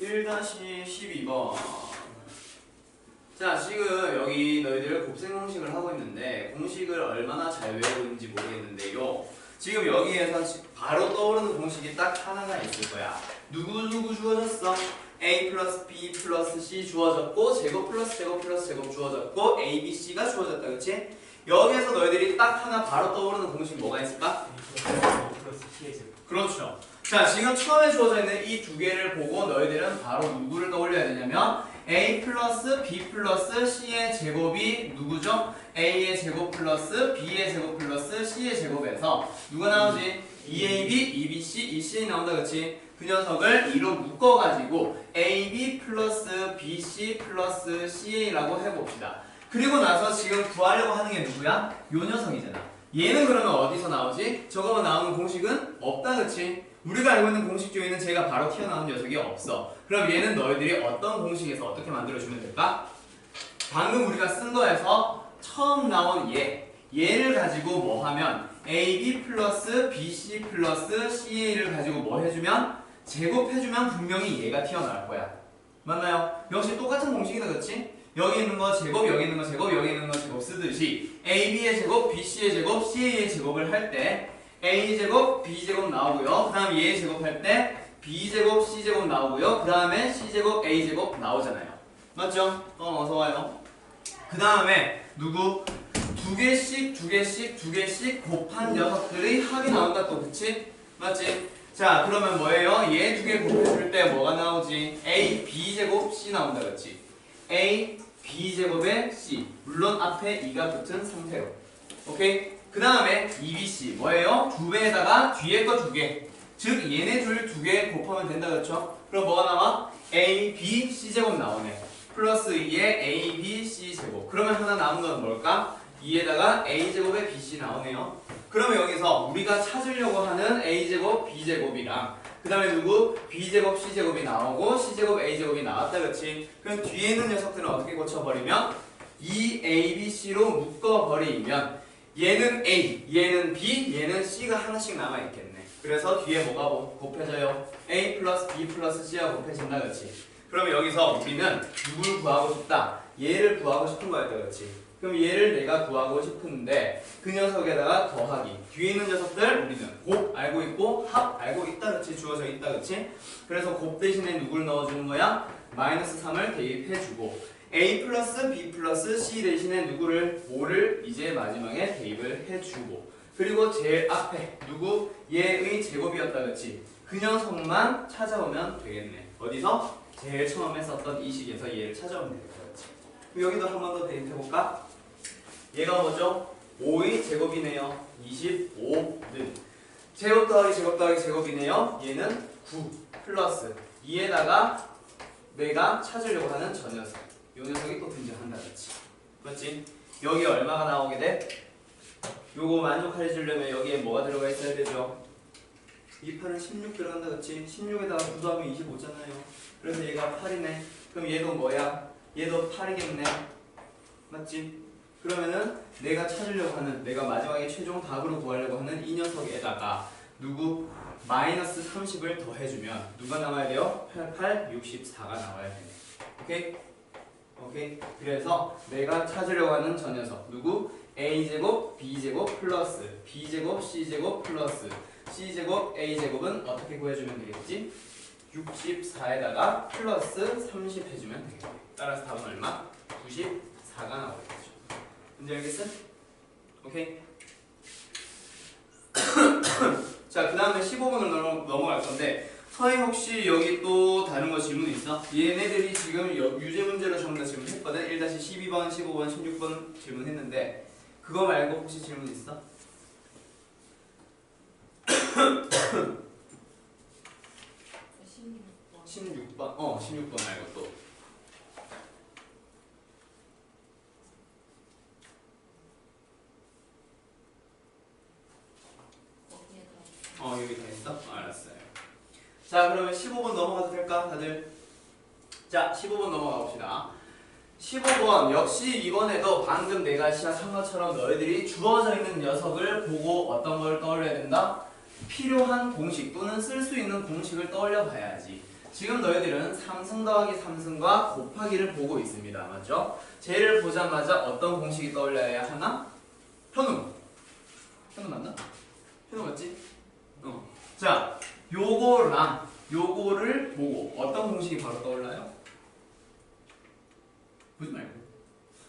1-12번. 자, 지금 여기 너희들 곱셈 공식을 하고 있는데 공식을 얼마나 잘 외우고 있는지 모르겠는데요. 지금 여기에서 바로 떠오르는 공식이 딱 하나가 있을 거야. 누구 주어졌어? A 플러스 B 플러스 C 주어졌고 제곱 플러스 제곱 플러스 제곱 주어졌고 A, B, C가 주어졌다. 그치? 여기에서 너희들이 딱 하나 바로 떠오르는 공식이 뭐가 있을까? 그렇죠. 자, 지금 처음에 주어져 있는 이 두 개를 보고 너희들은 바로 누구를 떠올려야 되냐면 A 플러스 B 플러스 C의 제곱이 누구죠? A의 제곱 플러스 B의 제곱 플러스 C의 제곱에서 누가 나오지? 2AB, 2BC, 2CA 나온다. 그치? 그 녀석을 2로 묶어가지고 AB 플러스 BC 플러스 CA라고 해봅시다. 그리고 나서 지금 구하려고 하는 게 누구야? 요 녀석이잖아. 얘는 그러면 어디서 나오지? 저거만 나오는 공식은 없다. 그치? 우리가 알고 있는 공식 중에는 제가 바로 튀어나온 녀석이 없어. 그럼 얘는 너희들이 어떤 공식에서 어떻게 만들어주면 될까? 방금 우리가 쓴 거에서 처음 나온 얘를 가지고 뭐 하면 AB 플러스 BC 플러스 CA를 가지고 뭐 해주면 제곱해주면 분명히 얘가 튀어나올 거야. 맞나요? 역시 똑같은 공식이다. 그렇지? 여기 있는 거 제곱, 여기 있는 거 제곱, 여기 있는 거 제곱 쓰듯이 AB의 제곱, BC의 제곱, CA의 제곱을 할 때 A제곱, B제곱 나오고요. 그 다음 얘 제곱할 때 B제곱, C제곱 나오고요. 그 다음에 C제곱, A제곱 나오잖아요. 맞죠? 어서와요. 그 다음에 누구? 두 개씩 곱한 녀석들의 합이 나온다 또. 그치? 맞지? 자, 그러면 뭐예요? 얘 두 개 곱해줄 때 뭐가 나오지? A, B제곱, C 나온다. 그치? A, B제곱에 C. 물론 앞에 2가 붙은 상태로. 오케이? 그 다음에 2BC 뭐예요? 두 배에다가 뒤에 거 두 개. 즉 얘네 줄 두 개 곱하면 된다. 그렇죠? 그럼 뭐가 나와? A, B, C제곱 나오네. 플러스 2에 A, B, C제곱. 그러면 하나 남은 건 뭘까? 2에다가 A제곱에 BC 나오네요. 그러면 여기서 우리가 찾으려고 하는 A제곱, B제곱이랑 그 다음에 누구? B제곱, C제곱이 나오고 C제곱, A제곱이 나왔다. 그렇지? 그럼 뒤에 있는 녀석들은 어떻게 고쳐버리면 이 A, B, C로 묶어버리면 얘는 A, 얘는 B, 얘는 C가 하나씩 남아있겠네. 그래서 뒤에 뭐가 곱해져요? A 플러스 B 플러스 C가 곱해진다. 그렇지? 그러면 여기서 우리는 누굴 구하고 싶다? 얘를 구하고 싶은 거야. 그렇지? 그럼 얘를 내가 구하고 싶은데 그 녀석에다가 더하기. 뒤에 있는 녀석들 우리는 곱 알고 있고 합 알고 있다. 그렇지? 주어져 있다. 그렇지? 그래서 곱 대신에 누굴 넣어주는 거야? 마이너스 3을 대입해주고 A 플러스 B 플러스 C 대신에 누구를? 5를 이제 마지막에 대입을 해주고 그리고 제일 앞에 누구? 얘의 제곱이었다. 그렇지? 그 녀석만 찾아오면 되겠네. 어디서? 제일 처음에 썼던 이 식에서 얘를 찾아오면 되겠다. 그렇지? 그럼 여기도 한 번 더 대입해볼까? 얘가 뭐죠? 5의 제곱이네요. 25는 제곱 더하기 제곱 더하기 제곱이네요. 얘는 9 플러스 2에다가 내가 찾으려고 하는 저 녀석. 요 녀석이 또 등장한다. 그렇지? 맞지? 여기 얼마가 나오게 돼? 요거 만족해주려면 여기에 뭐가 들어가 있어야 되죠? 28은 16 들어간다. 그렇지? 16에다가 9 더하면 25잖아요. 그래서 얘가 8이네. 그럼 얘도 뭐야? 얘도 8이겠네. 맞지? 그러면은 내가 찾으려고 하는, 내가 마지막에 최종 답으로 구하려고 하는 이 녀석에다가 누구? 마이너스 30을 더해주면 누가 나와야 돼요? 88, 64가 나와야 되네. 오케이? 오케이? 그래서 내가 찾으려고 하는 저 녀석 누구? A제곱, B제곱 플러스 B제곱, C제곱 플러스 C제곱, A제곱은 어떻게 구해주면 되겠지? 64에다가 플러스 30 해주면 되겠네. 따라서 답은 얼마? 94가 나오겠죠. 문제 알겠어? 오케이? 자, 그 다음에 15번으로 넘어갈 건데 서희 혹시 여기 또 다른 거 질문 있어? 얘네들이 지금 유제 문제로 전부 다 질문했거든? 1-12번, 15번, 16번 질문했는데 그거 말고 혹시 질문 있어? 16번? 16번 말고 또 여기 다 있어? 알았어요. 자, 그러면 15번 넘어가도 될까? 다들? 자, 15번 넘어가 봅시다. 15번 역시 이번에도 방금 내가 시작한 것처럼 너희들이 주어져 있는 녀석을 보고 어떤 걸 떠올려야 된다? 필요한 공식 또는 쓸 수 있는 공식을 떠올려 봐야지. 지금 너희들은 3승 더하기 3승과 곱하기를 보고 있습니다. 맞죠? 쟤를 보자마자 어떤 공식이 떠올려야 하나? 현우. 현우 맞나? 현우 맞지? 자, 요거랑 요거를 보고 어떤 공식이 바로 떠올라요? 보지 말고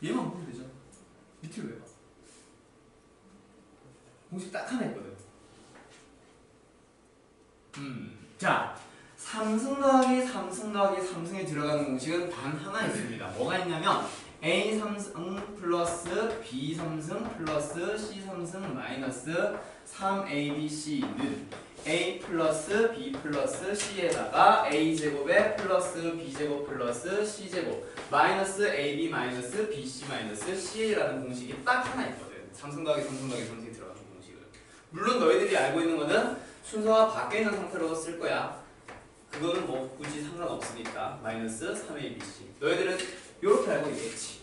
얘만 보면 되죠. 밑을 왜 봐? 공식 딱 하나 있거든. 자, 3승 더하기 3승 더하기 3승에 들어가는 공식은 단 하나 있습니다. 뭐가 있냐면 A 3승 플러스 B 3승 플러스 C 3승 마이너스 3ABC는 A 플러스 B 플러스 C에다가 A제곱에 플러스 B제곱 플러스 C제곱 마이너스 AB 마이너스 BC 마이너스 C라는 공식이 딱 하나 있거든. 3승 더하기 3승 더하기 3승에 들어가는 공식은. 물론 너희들이 알고 있는 거는 순서가 바뀌어 있는 상태로 쓸 거야. 그거는 뭐 굳이 상관없으니까. 마이너스 3ABC. 너희들은 이렇게 알고 있겠지.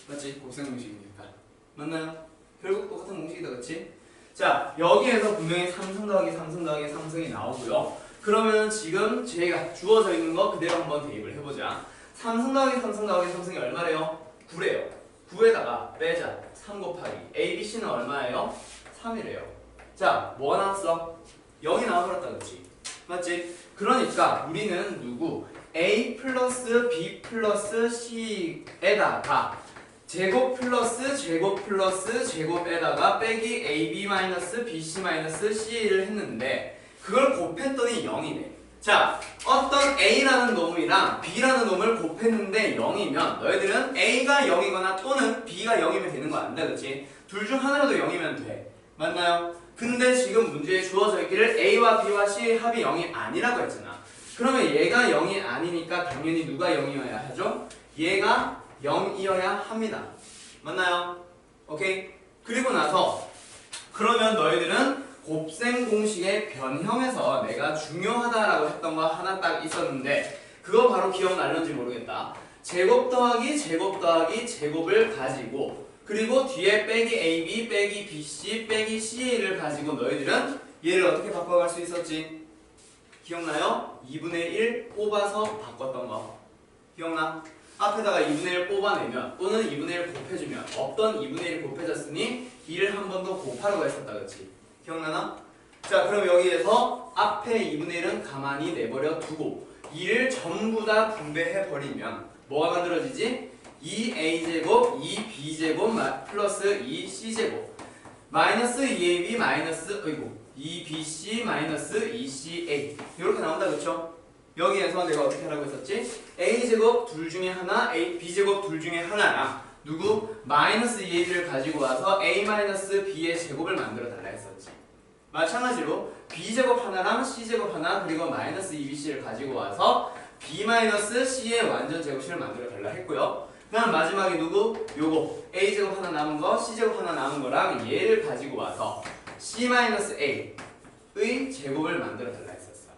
맞지? 곱셈 공식이니까. 맞나요? 결국 똑같은 공식이다. 그치? 자, 여기에서 분명히 3승 더하기 3승 더하기 3승이 나오고요. 그러면 지금 제가 주어져 있는 거 그대로 한번 대입을 해보자. 3승 더하기 3승 더하기 3승이 얼마래요? 9래요. 9에다가 빼자. 3 곱하기 ABC는 얼마예요? 3이래요. 자, 뭐가 나왔어? 0이 나와버렸다. 그치? 맞지? 그러니까 우리는 누구? A 플러스 B 플러스 C에다가 제곱 플러스 제곱 플러스 제곱에다가 빼기 AB 마이너스 BC 마이너스 C를 했는데 그걸 곱했더니 0이네. 자, 어떤 A라는 놈이랑 B라는 놈을 곱했는데 0이면 너희들은 A가 0이거나 또는 B가 0이면 되는 거 안다. 그치? 둘 중 하나라도 0이면 돼. 맞나요? 근데 지금 문제에 주어져 있기를 A와 B와 C의 합이 0이 아니라고 했잖아. 그러면 얘가 0이 아니니까 당연히 누가 0이어야 하죠? 얘가 0이어야 합니다. 맞나요? 오케이? 그리고 나서 그러면 너희들은 곱셈 공식의 변형에서 내가 중요하다라고 했던 거 하나 딱 있었는데 그거 바로 기억날는지 모르겠다. 제곱 더하기 제곱 더하기 제곱을 가지고 그리고 뒤에 빼기 AB 빼기 BC 빼기 CA를 가지고 너희들은 얘를 어떻게 바꿔갈 수 있었지? 기억나요? 2분의 1 뽑아서 바꿨던 거 기억나? 앞에다가 2분의 1 뽑아내면 또는 2분의 1 곱해주면 없던 2분의 1 곱해졌으니 이를 한 번 더 곱하라고 했었다. 그치? 기억나나? 자, 그럼 여기에서 앞에 2분의 1은 가만히 내버려 두고 이를 전부 다 분배해버리면 뭐가 만들어지지? 2a제곱 2b제곱 플러스 2c제곱 마이너스 2ab 마이너스 2bc 마이너스 2ca 이렇게 나온다. 그쵸? 여기에서 내가 어떻게 하라고 했었지? a제곱 둘 중에 하나 b제곱 둘 중에 하나랑 누구? 마이너스 2ab를 가지고 와서 a 마이너스 b의 제곱을 만들어 달라 했었지. 마찬가지로 b제곱 하나랑 c제곱 하나 그리고 마이너스 2bc를 가지고 와서 b 마이너스 c의 완전 제곱식을 만들어 달라 했고요. 그다음 마지막에 누구? 요거 a제곱 하나 남은 거 c제곱 하나 남은 거랑 얘를 가지고 와서 c-a의 제곱을 만들어 달라 했었어.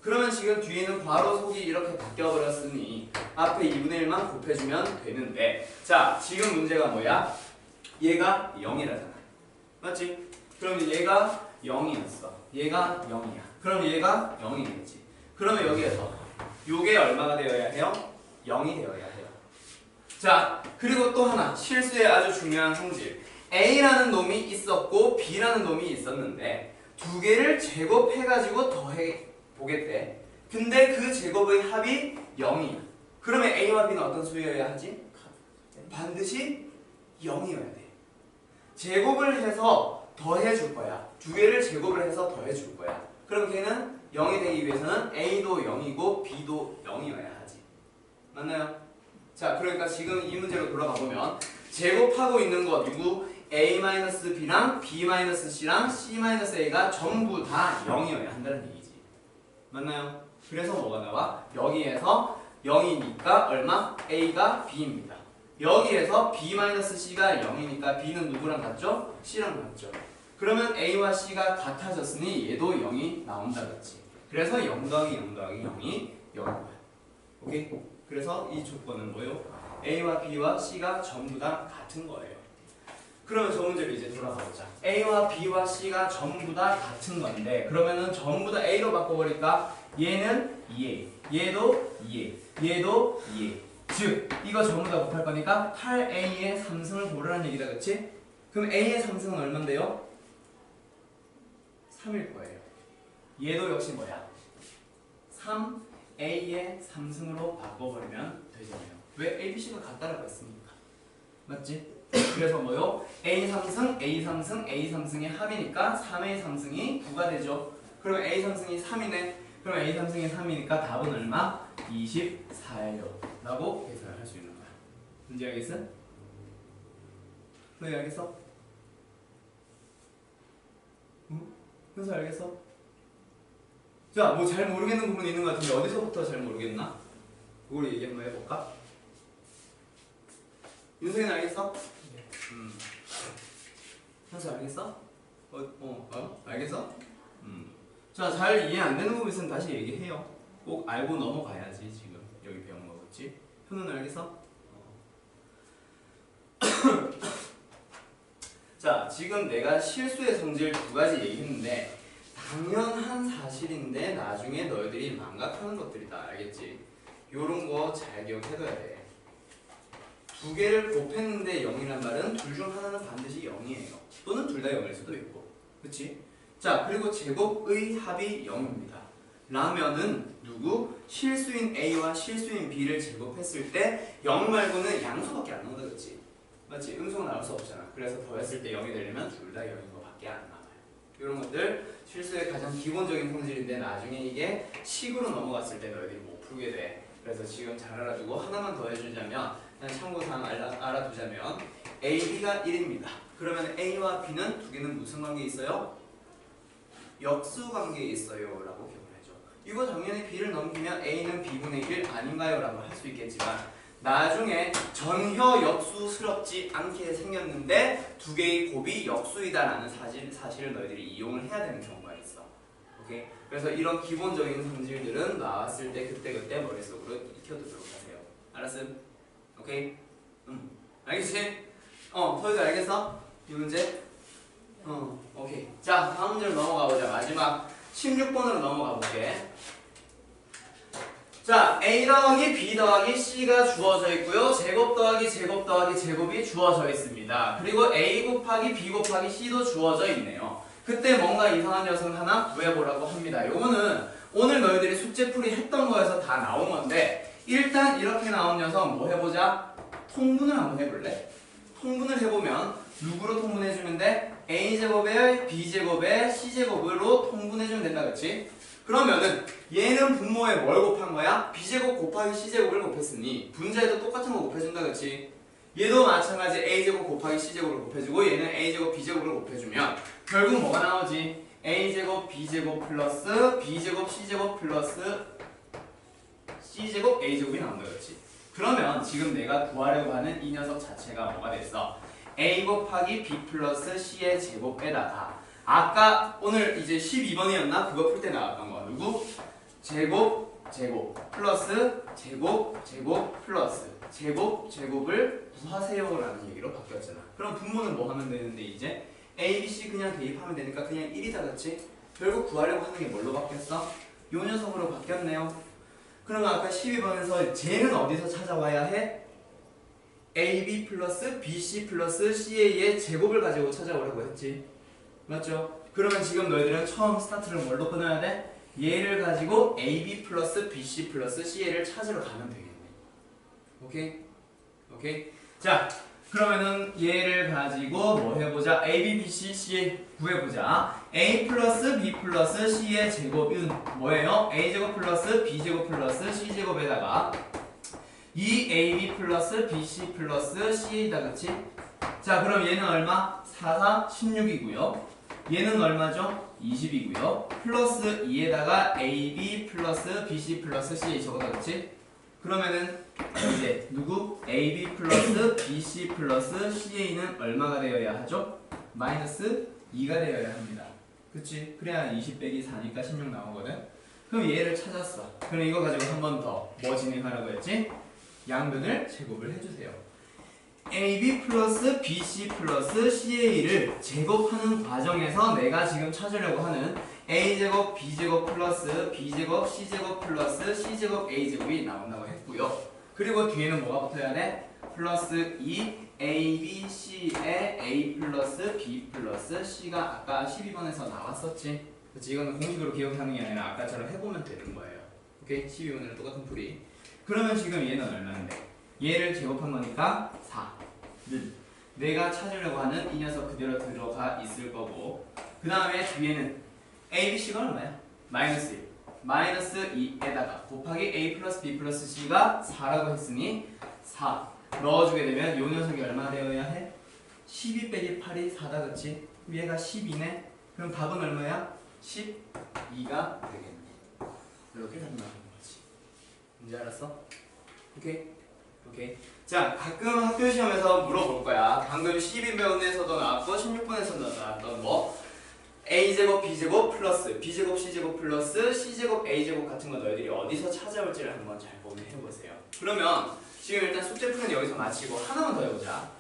그러면 지금 뒤에는 괄호 속이 이렇게 바뀌어 버렸으니 앞에 2분의 1만 곱해주면 되는데 자, 지금 문제가 뭐야? 얘가 0이라잖아. 맞지? 그러면 얘가 0이었어. 얘가 0이야. 그럼 얘가 0이겠지. 그러면 여기에서 요게 얼마가 되어야 해요? 0이 되어야 해요. 자, 그리고 또 하나 실수의 아주 중요한 성질. A라는 놈이 있었고 B라는 놈이 있었는데 두 개를 제곱해가지고 더해 보겠대. 근데 그 제곱의 합이 0이야. 그러면 A와 B는 어떤 수여야 하지? 반드시 0이어야 돼. 제곱을 해서 더해줄 거야. 두 개를 제곱을 해서 더해줄 거야. 그럼 걔는 0이 되기 위해서는 A도 0이고 B도 0이어야 하지. 맞나요? 자, 그러니까 지금 이 문제로 돌아가 보면 제곱하고 있는 거 누구? A-B랑 B-C랑 C-A가 전부 다 0이어야 한다는 얘기지. 맞나요? 그래서 뭐가 나와? 여기에서 0이니까 얼마? A가 B입니다. 여기에서 B-C가 0이니까 B는 누구랑 같죠? C랑 같죠. 그러면 A와 C가 같아졌으니 얘도 0이 나온다 그랬지. 그래서 0 더하기 0 더하기 0이 0인 거야. 오케이? 그래서 이 조건은 뭐예요? A와 B와 C가 전부 다 같은 거예요. 그러면 저 문제를 이제 돌아가보자. A와 B와 C가 전부 다 같은 건데 그러면은 전부 다 A로 바꿔버릴까? 얘는 2a, 얘도 2a, 얘도 2a. 즉 이거 전부 다 곱할 거니까 8a의 3승을 고르라는 얘기다, 그치? 그럼 a의 3승은 얼만데요? 3일 거예요. 얘도 역시 뭐야? 3a의 3승으로 바꿔버리면 되잖아요. 왜? a, b, c가 같다라고 했으니까. 맞지? 그래서 뭐요? a 3승, a 3승, a 3승의 합이니까 3a 3승이 9가 되죠. 그럼 a 3승이 3이네. 그럼 a 3승이 3이니까 답은 얼마? 24예요. 라고 계산을 할 수 있는 거야. 문제 알겠어? 너희 알겠어? 응? 현수 알겠어? 자, 뭐 잘 모르겠는 부분이 있는 것 같은데 어디서부터 잘 모르겠나? 그걸 얘기 한번 해볼까? 윤성이는 알겠어? 현수 알겠어? 알겠어? 자, 잘 이해 안 되는 부분 있으면 다시 얘기해요. 꼭 알고 넘어가야지. 지금 여기 배운 거 그렇지? 현우는 알겠어? 자, 지금 내가 실수의 성질 두 가지 얘기했는데 당연한 사실인데 나중에 너희들이 망각하는 것들이다. 알겠지? 요런 거 잘 기억해둬야 돼. 두 개를 곱했는데 0이란 말은 둘 중 하나는 반드시 0이에요. 또는 둘 다 0일 수도 있고. 그치? 자, 그리고 제곱의 합이 0입니다. 라면은 누구? 실수인 A와 실수인 B를 제곱했을 때 0 말고는 양수밖에 안 나온다, 그치? 맞지? 음수가 나올 수 없잖아. 그래서 더했을 때 0이 되려면 둘 다 0인 거밖에 안 나와요. 이런 것들 실수의 가장 기본적인 성질인데 나중에 이게 식으로 넘어갔을 때 너희들이 못 풀게 돼. 그래서 지금 잘 알아두고 하나만 더 해주자면, 참고사항 알아두자면 A, B가 1입니다. 그러면 A와 B는 두 개는 무슨 관계에 있어요? 역수 관계에 있어요 라고 기억을 해줘. 이거 당연히 B를 넘기면 A는 B분의 1 아닌가요? 라고 할 수 있겠지만 나중에 전혀 역수스럽지 않게 생겼는데 두 개의 곱이 역수이다라는 사실을 너희들이 이용을 해야 되는 경우가 있어. 오케이? 그래서 이런 기본적인 성질들은 나왔을 때 그때그때 머릿속으로 익혀두도록 하세요. 알았음? 오케이? 알겠지? 토요일 알겠어? 이 문제? 오케이. 자, 다음 문제로 넘어가 보자. 마지막 16번으로 넘어가 볼게. 자, A 더하기 B 더하기 C가 주어져 있고요. 제곱 더하기 제곱 더하기 제곱이 주어져 있습니다. 그리고 A 곱하기 B 곱하기 C도 주어져 있네요. 그때 뭔가 이상한 녀석 하나 구해보라고 합니다. 요거는 오늘 너희들이 숙제풀이 했던 거에서 다 나온 건데 일단 이렇게 나온 녀석 뭐 해보자? 통분을 한번 해볼래? 통분을 해보면 누구로 통분해주면 돼? A제곱에 B제곱에 C제곱으로 통분해주면 된다, 그치? 그러면은 얘는 분모에 뭘 곱한 거야? B제곱 곱하기 C제곱을 곱했으니 분자에도 똑같은 거 곱해준다, 그치? 얘도 마찬가지 A제곱 곱하기 C제곱을 곱해주고 얘는 A제곱 B제곱을 곱해주면 결국 뭐가 나오지? A제곱 B제곱 플러스 B제곱 C제곱 플러스 C제곱 A제곱이 나온다, 그치? 그러면 지금 내가 구하려고 하는 이 녀석 자체가 뭐가 됐어? A 곱하기 B 플러스 C의 제곱에다가 아까 오늘 이제 12번이었나? 그거 풀 때 나왔던 거 누구? 제곱 제곱 플러스 제곱 제곱 플러스 제곱 제곱을 구하세요라는 얘기로 바뀌었잖아. 그럼 분모는 뭐 하면 되는데 이제 A, B, C 그냥 대입하면 되니까 그냥 1이다, 그치? 결국 구하려고 하는 게 뭘로 바뀌었어? 요 녀석으로 바뀌었네요. 그러면 아까 12번에서 쟤는 어디서 찾아와야 해? AB 플러스 BC 플러스 CA의 제곱을 가지고 찾아오라고 했지. 맞죠? 그러면 지금 너희들은 처음 스타트를 뭘로 끊어야 돼? 얘를 가지고 AB 플러스 BC 플러스 CA를 찾으러 가면 되겠네. 오케이? 오케이? 자, 그러면은 얘를 가지고 뭐 해보자? AB, BC, CA 구해보자. A 플러스 B 플러스 C의 제곱은 뭐예요? A제곱 플러스 B제곱 플러스 C제곱에다가 2AB 플러스 BC 플러스 C이다, 그치? 자, 그럼 얘는 얼마? 4, 4, 16이고요. 얘는 얼마죠? 20이고요. 플러스 2에다가 AB 플러스 BC 플러스 CA 저거다, 그치? 그러면은 이제 누구? AB 플러스 BC 플러스 CA는 얼마가 되어야 하죠? 마이너스 2가 되어야 합니다. 그치? 그래야 20 빼기 4니까 16 나오거든? 그럼 얘를 찾았어. 그럼 이거 가지고 한 번 더 뭐 진행하라고 했지? 양변을 제곱을 해주세요. AB 플러스 BC 플러스 CA를 제곱하는 과정에서 내가 지금 찾으려고 하는 A제곱 B제곱 플러스 B제곱 C제곱 플러스 C제곱 A제곱이 나온다고 했고요. 그리고 뒤에는 뭐가 붙어야 돼? 플러스 2 A, B, C에 A 플러스 B 플러스 C가 아까 12번에서 나왔었지. 그렇지? 이거는 공식으로 기억하는 게 아니라 아까처럼 해보면 되는 거예요. 오케이? 12번이랑 똑같은 풀이. 그러면 지금 얘는 얼마인데? 얘를 제곱한 거니까 4는 내가 찾으려고 하는 이 녀석 그대로 들어가 있을 거고, 그 다음에 뒤에는 A, B, C가 얼마야? 마이너스 1 마이너스 2에다가 곱하기 A 플러스 B 플러스 C가 4라고 했으니 4 넣어주게 되면 요 녀석이 얼마 되어야 해? 12 빼기 8이 4다, 그치? 얘가 12네? 그럼 답은 얼마야? 12가 되겠네. 이렇게 답이 나오는 거지. 이제 알았어? 오케이? 오케이. 자, 가끔 학교 시험에서 물어볼 거야. 방금 12번에서도 나왔고 16번에서도 나왔던 뭐 A제곱 B제곱 플러스 B제곱 C제곱 플러스 C제곱 A제곱 같은 거 너희들이 어디서 찾아올지를 한번 잘 고민해보세요. 그러면 지금 일단 숙제 풀이는 여기서 마치고 하나만 더 해보자.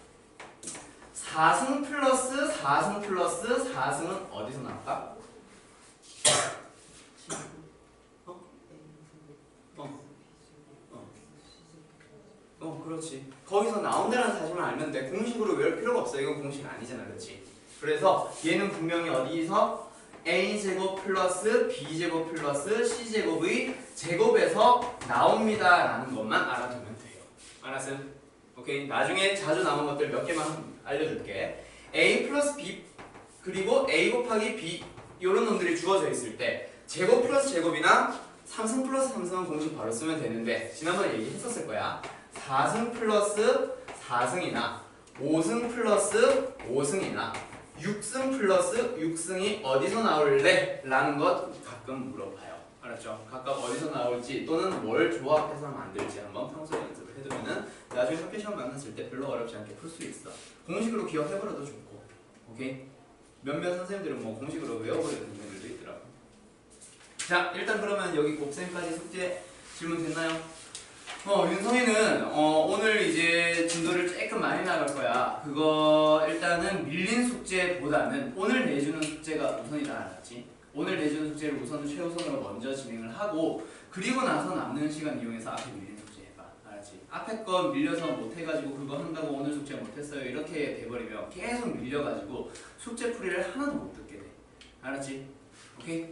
4승 플러스 4승 플러스 4승은 어디서 나올까? 그렇지. 거기서 나온다는 사실만 알면 돼. 공식으로 외울 필요가 없어. 이건 공식 아니잖아, 그렇지? 그래서 얘는 분명히 어디서 A제곱 플러스 B제곱 플러스 C제곱의 제곱에서 나옵니다라는 것만 알아두면 돼요. 알았음? 오케이? 나중에 자주 나오는 것들 몇 개만 알려줄게. A 플러스 B 그리고 A 곱하기 B 이런 놈들이 주어져 있을 때 제곱 플러스 제곱이나 3승 플러스 3승은 공식 바로 쓰면 되는데 지난번에 얘기했었을 거야. 4승 플러스 4승이나 5승 플러스 5승이나 6승 플러스 6승이 어디서 나올래? 라는 것 가끔 물어봐요. 알았죠? 각각 어디서 나올지 또는 뭘 조합해서 만들지 한번 평소에 연습을 해두면은 나중에 학교 시험 만났을 때 별로 어렵지 않게 풀 수 있어. 공식으로 기억해버려도 좋고. 오케이? 몇몇 선생님들은 뭐 공식으로 외워버리는 선생님들도 있더라고. 자, 일단 그러면 여기 곱셈까지 숙제 질문 됐나요? 윤성이는 오늘 이제 진도를 조금 많이 나갈 거야. 그거 일단은 밀린 숙제보다는 오늘 내주는 숙제가 우선이다, 알았지? 오늘 내주는 숙제를 우선 최우선으로 먼저 진행을 하고 그리고 나서 남는 시간 이용해서 앞에 밀린 숙제 해봐, 알았지? 앞에 거 밀려서 못해가지고 그거 한다고 오늘 숙제 못했어요 이렇게 돼버리면 계속 밀려가지고 숙제 풀이를 하나도 못 듣게 돼, 알았지? 오케이?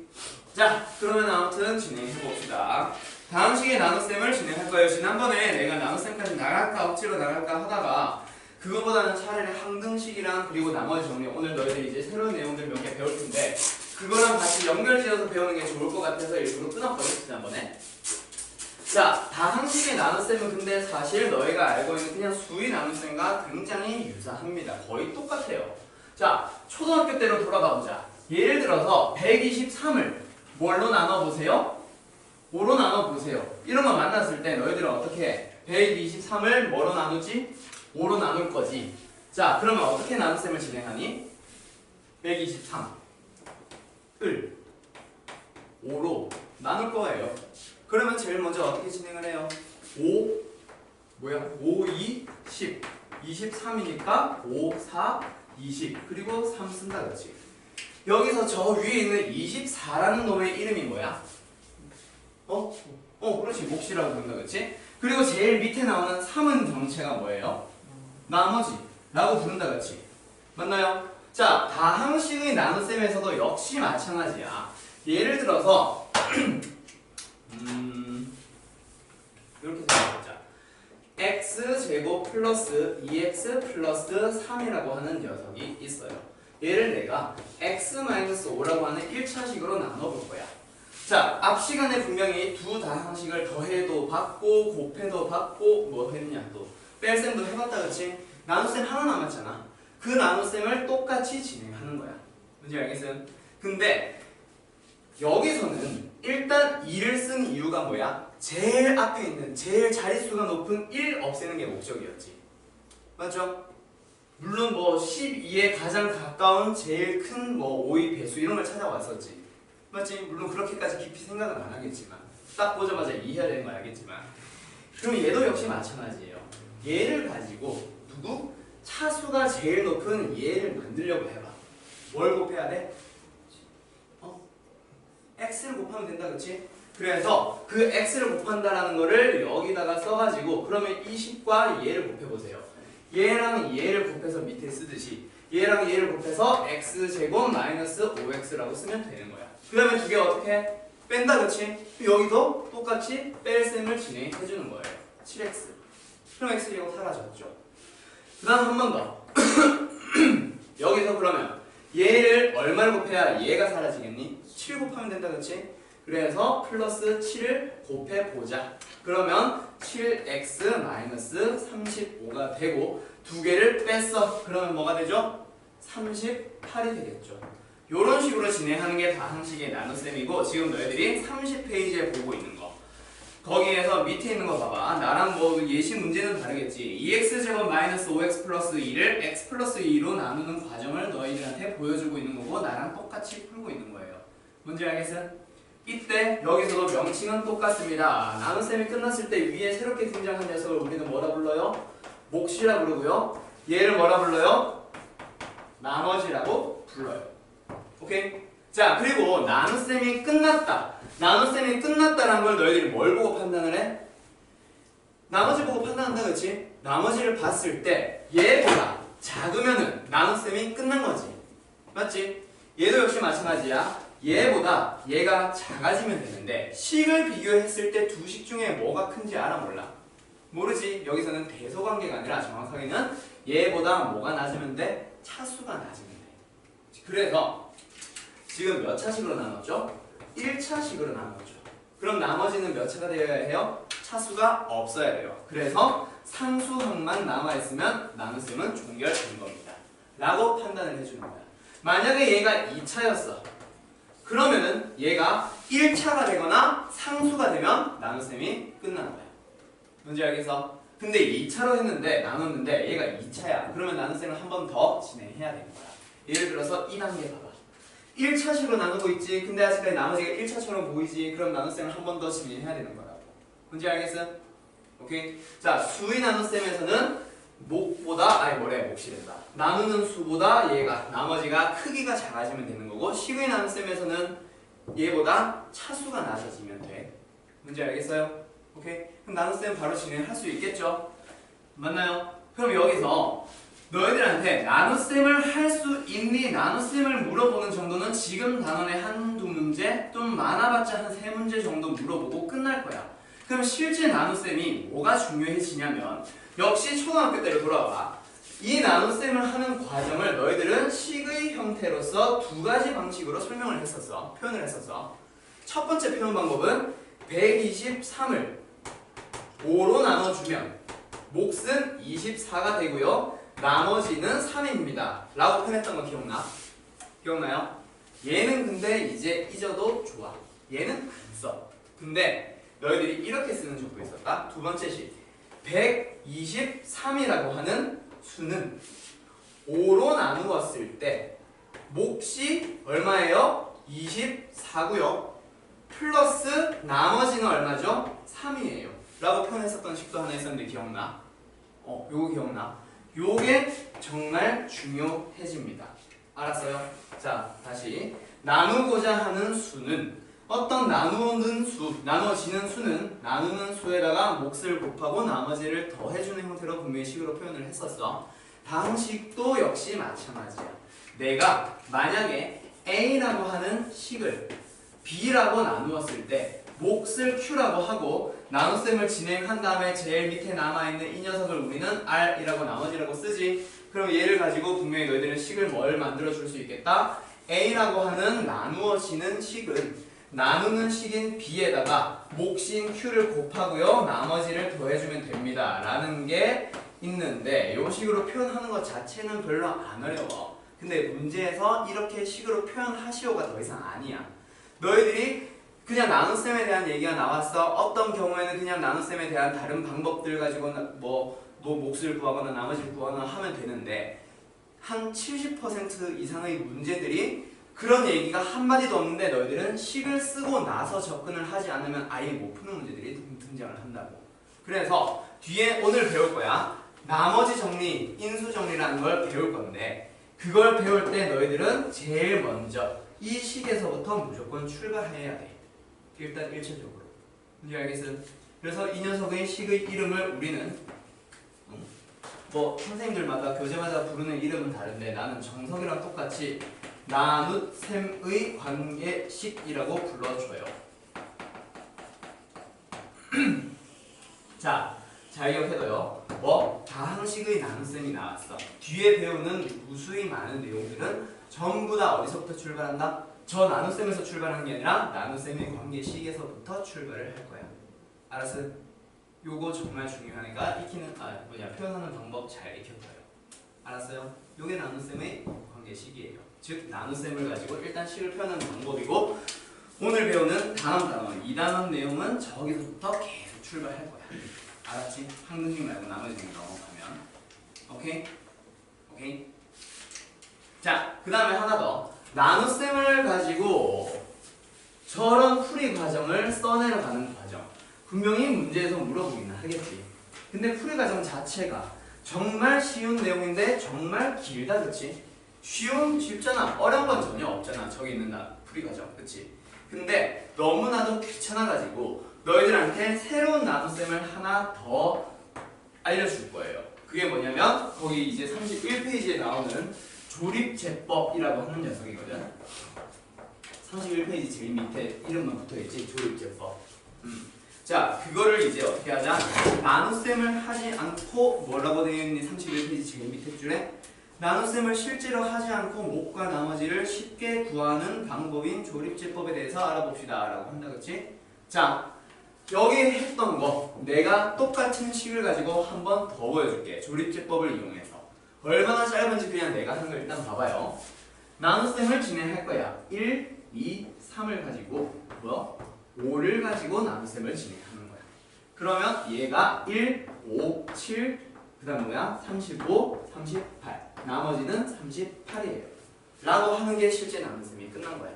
자, 그러면 아무튼 진행해봅시다. 다음 시기에 나눗셈을 진행할 거예요. 지난번에 내가 나눗셈까지 나갈까 억지로 나갈까 하다가 그거보다는 차라리 항등식이랑 그리고 나머지 정리, 오늘 너희들 이제 새로운 내용들 몇 개 배울 텐데 그거랑 같이 연결지어서 배우는 게 좋을 것 같아서 일부러 끊었거든, 지난번에. 자, 다항식의 나눗셈은 근데 사실 너희가 알고 있는 그냥 수의 나눗셈과 굉장히 유사합니다. 거의 똑같아요. 자, 초등학교 때로 돌아가 보자. 예를 들어서 123을 뭘로 나눠보세요? 5로 나눠보세요. 이런 거 만났을 때 너희들은 어떻게 해? 123을 뭐로 나누지? 5로 나눌 거지. 자, 그러면 어떻게 나눗셈을 진행하니? 123을 5로 나눌 거예요. 그러면 제일 먼저 어떻게 진행을 해요? 5, 2, 10. 23이니까 5, 4, 20. 그리고 3 쓴다, 그렇지? 여기서 저 위에 있는 24라는 놈의 이름이 뭐야? 그렇지. 몫이라고 부른다, 그렇지? 그리고 제일 밑에 나오는 3은 정체가 뭐예요? 나머지 라고 부른다, 그렇지? 맞나요? 자, 다항식의 나눗셈에서도 역시 마찬가지야. 예를 들어서 이렇게 생각해보자. x제곱 플러스 2x 플러스 3이라고 하는 녀석이 있어요. 얘를 내가 x-5라고 하는 1차식으로 나눠볼 거야. 자, 앞 시간에 분명히 두 다항식을 더해도 받고 곱해도 받고 뭐 했냐, 또 뺄셈도 해봤다, 그치? 나눗셈 하나 남았잖아. 그 나눗셈을 똑같이 진행하는 거야. 뭔지 알겠어요? 근데 여기서는 일단 2를 쓴 이유가 뭐야? 제일 앞에 있는 제일 자릿수가 높은 1 없애는 게 목적이었지. 맞죠? 물론 뭐 12에 가장 가까운 제일 큰 뭐 5의 배수 이런 걸 찾아왔었지. 맞지? 물론 그렇게까지 깊이 생각은 안 하겠지만 딱 보자마자 이해해야 되는 거 알겠지만 그럼 얘도 역시 마찬가지예요. 얘를 가지고 누구? 차수가 제일 높은 얘를 만들려고 해봐. 뭘 곱해야 돼? x를 곱하면 된다, 그치? 그래서 그 x를 곱한다라는 거를 여기다가 써가지고 그러면 이 10과 얘를 곱해보세요. 얘랑 얘를 곱해서 밑에 쓰듯이 얘랑 얘를 곱해서 x제곱 마이너스 5x라고 쓰면 되는 거야. 그 다음에 두 개 어떻게 해? 뺀다, 그치? 여기도 똑같이 뺄셈을 진행해주는 거예요. 7x. 그럼 x제곱 사라졌죠. 그 다음 한 번 더. 여기서 그러면 얘를 얼마를 곱해야 얘가 사라지겠니? 7 곱하면 된다, 그치? 그래서 플러스 7을 곱해보자. 그러면 7x 마이너스 35가 되고 두 개를 뺐어. 그러면 뭐가 되죠? 38이 되겠죠. 이런 식으로 진행하는 게 다항식의 나눗셈이고 지금 너희들이 30페이지에 보고 있는 거. 거기에서 밑에 있는 거 봐봐. 나랑 뭐 예시 문제는 다르겠지. 2x제곱 마이너스 5x 플러스 2를 x 플러스 2로 나누는 과정을 너희들한테 보여주고 있는 거고 나랑 똑같이 풀고 있는 거예요. 뭔지 알겠어? 이때 여기서도 명칭은 똑같습니다. 나눗셈이 끝났을 때 위에 새롭게 등장한 녀석을 우리는 뭐라 불러요? 몫이라 부르고요. 얘를 뭐라 불러요? 나머지라고 불러요. 오케이? 자, 그리고 나눗셈이 끝났다. 나눗셈이 끝났다라는 걸 너희들이 뭘 보고 판단을 해? 나머지 보고 판단한다, 그치? 나머지를 봤을 때 얘보다 작으면은 나눗셈이 끝난 거지. 맞지? 얘도 역시 마찬가지야. 얘보다 얘가 작아지면 되는데 식을 비교했을 때 두 식 중에 뭐가 큰지 알아 몰라? 모르지. 여기서는 대소관계가 아니라 정확하게는 얘보다 뭐가 낮으면 돼? 차수가 낮으면 돼. 그래서 지금 몇 차식으로 나눴죠? 1차식으로 나눴죠. 그럼 나머지는 몇 차가 되어야 해요? 차수가 없어야 돼요. 그래서 상수항만 남아있으면 나눗셈은 종결된 겁니다. 라고 판단을 해주는 거야. 만약에 얘가 2차였어. 그러면은 얘가 1차가 되거나 상수가 되면 나눗셈이 끝나는 거야. 뭔지 알겠어? 근데 2차로 했는데 나눴는데 얘가 2차야. 그러면 나눗셈을 한 번 더 진행해야 되는 거야. 예를 들어서 2단계 봐봐. 1차식으로 나누고 있지. 근데 아직까지 나머지가 1차처럼 보이지. 그럼 나눗셈을 한 번 더 진행해야 되는 거라고. 뭔지 알겠어? 오케이? 자, 수의 나눗셈에서는 몫이 된다. 나누는 수보다 얘가 나머지가 크기가 작아지면 되는 거고 식의 나눗셈에서는 얘보다 차수가 낮아지면 돼. 뭔지 알겠어요? 오케이? 그럼 나눗셈 바로 진행할 수 있겠죠? 맞나요? 그럼 여기서 너희들한테 나눗셈을 할 수 있니? 나눗셈을 물어보는 정도는 지금 단원의 한두 문제 좀 많아봤자 한 3문제 정도 물어보고 끝날 거야. 그럼 실제 나눗셈이 뭐가 중요해지냐면 역시 초등학교 때로 돌아와. 이 나눗셈을 하는 과정을 너희들은 식의 형태로서 두 가지 방식으로 설명을 했었어. 표현을 했었어. 첫 번째 표현 방법은 123을 5로 나눠주면 몫은 24가 되고요. 나머지는 3입니다. 라고 표현했던 거 기억나? 기억나요? 얘는 근데 이제 잊어도 좋아. 얘는 안 써. 근데 너희들이 이렇게 쓰는 적도 있었다. 두 번째 식. 123이라고 하는 수는 5로 나누었을 때 몫이 얼마예요? 24고요. 플러스 나머지는 얼마죠? 3이에요. 라고 표현했었던 식도 하나 있었는데 기억나? 요거 기억나? 요게 정말 중요해집니다. 알았어요? 자, 다시 나누고자 하는 수는 어떤 나누는 수, 나눠지는 수는 나누는 수에다가 몫을 곱하고 나머지를 더해주는 형태로 분명히 식으로 표현을 했었어. 방식도 역시 마찬가지야. 내가 만약에 A라고 하는 식을 B라고 나누었을 때 몫을 Q라고 하고 나눗셈을 진행한 다음에 제일 밑에 남아있는 이 녀석을 우리는 R이라고 나머지라고 쓰지. 그럼 얘를 가지고 분명히 너희들은 식을 뭘 만들어줄 수 있겠다? A라고 하는 나누어지는 식은 나누는 식인 B에다가 몫인 Q를 곱하고요. 나머지를 더해주면 됩니다. 라는 게 있는데 이 식으로 표현하는 것 자체는 별로 안 어려워. 근데 문제에서 이렇게 식으로 표현하시오가 더 이상 아니야. 너희들이 그냥 나눗셈에 대한 얘기가 나왔어. 어떤 경우에는 그냥 나눗셈에 대한 다른 방법들 가지고 뭐 몫을 구하거나 나머지를 구하거나 하면 되는데 한 70% 이상의 문제들이 그런 얘기가 한마디도 없는데 너희들은 식을 쓰고 나서 접근을 하지 않으면 아예 못 푸는 문제들이 등장을 한다고. 그래서 뒤에 오늘 배울 거야. 나머지 정리, 인수 정리라는 걸 배울 건데 그걸 배울 때 너희들은 제일 먼저 이 식에서부터 무조건 출발해야 돼. 일단 1차적으로. 뭔지 알겠어요? 그래서 이 녀석의 식의 이름을 우리는 뭐 선생님들마다 교재마다 부르는 이름은 다른데 나는 정석이랑 똑같이 나눗셈의 관계식이라고 불러줘요. 자, 잘 기억해둬요. 뭐 다항식의 나눗셈이 나왔어. 뒤에 배우는 무수히 많은 내용들은 전부 다 어디서부터 출발한다? 저 나눗셈에서 출발하는 게 아니라 나눗셈의 관계식에서부터 출발을 할 거야. 알았어? 요거 정말 중요하니까 표현하는 방법 잘 익혀둬요. 알았어요? 요게 나눗셈의 관계식이에요. 즉 나눗셈을 가지고 일단 식을 표현하는 방법이고 오늘 배우는 단원 2단원 내용은 저기서부터 계속 출발할 거야. 알았지? 한근식 말고 나머지 중 넘어가면 오케이? 오케이? 자, 그 다음에 하나 더 나눗셈을 가지고 저런 풀이 과정을 써내려가는 과정 분명히 문제에서 물어보기는 하겠지. 근데 풀이 과정 자체가 정말 쉬운 내용인데 정말 길다. 그치? 쉽잖아. 어려운 건 전혀 없잖아. 저기 있는 풀이 과정. 그치? 근데 너무나도 귀찮아가지고 너희들한테 새로운 나눗셈을 하나 더 알려줄 거예요. 그게 뭐냐면 거기 이제 31페이지에 나오는 조립제법이라고 하는 녀석이거든. 31페이지 제일 밑에 이름만 붙어있지. 조립제법. 자, 그거를 이제 어떻게 하자? 나눗셈을 하지 않고 뭐라고 되어 있니? 31페이지 제일 밑에 줄에 나눗셈을 실제로 하지 않고 목과 나머지를 쉽게 구하는 방법인 조립제법에 대해서 알아봅시다 라고 한다. 그치? 자, 여기 했던 거 내가 똑같은 식을 가지고 한 번 더 보여줄게. 조립제법을 이용해서 얼마나 짧은지 그냥 내가 한 거 일단 봐봐요. 나눗셈을 진행할 거야. 1, 2, 3을 가지고 5를 가지고 나눗셈을 진행하는 거야. 그러면 얘가 1, 5, 7, 그 다음 뭐야? 35, 38 나머지는 38이에요 라고 하는 게 실제 나눗셈이 끝난 거야.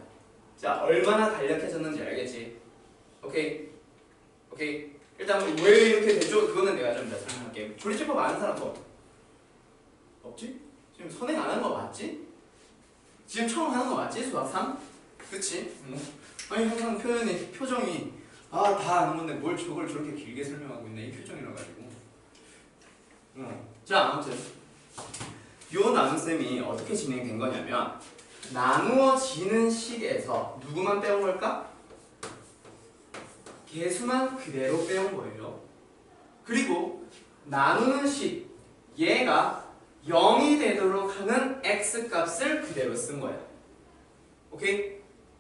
자, 얼마나 간략해졌는지 알겠지? 오케이? 오케이? 일단 왜 이렇게 됐죠? 그거는 내가 좀 이따 설명할게. 조립제법 아는 사람 없지? 지금 선행 안 하는 거 맞지? 지금 처음 하는 거 맞지? 수학 3? 그치? 아니 항상 표정이 다 아는 건데 뭘 저걸 저렇게 길게 설명하고 있네 이 표정이라 가지고. 자, 아무튼 요 나눗셈이 어떻게 진행된 거냐면 나누어지는 식에서 누구만 빼온 걸까? 개수만 그대로 빼온 거예요. 그리고 나누는 식 얘가 0이 되도록 하는 x값을 그대로 쓴 거야. 오케이?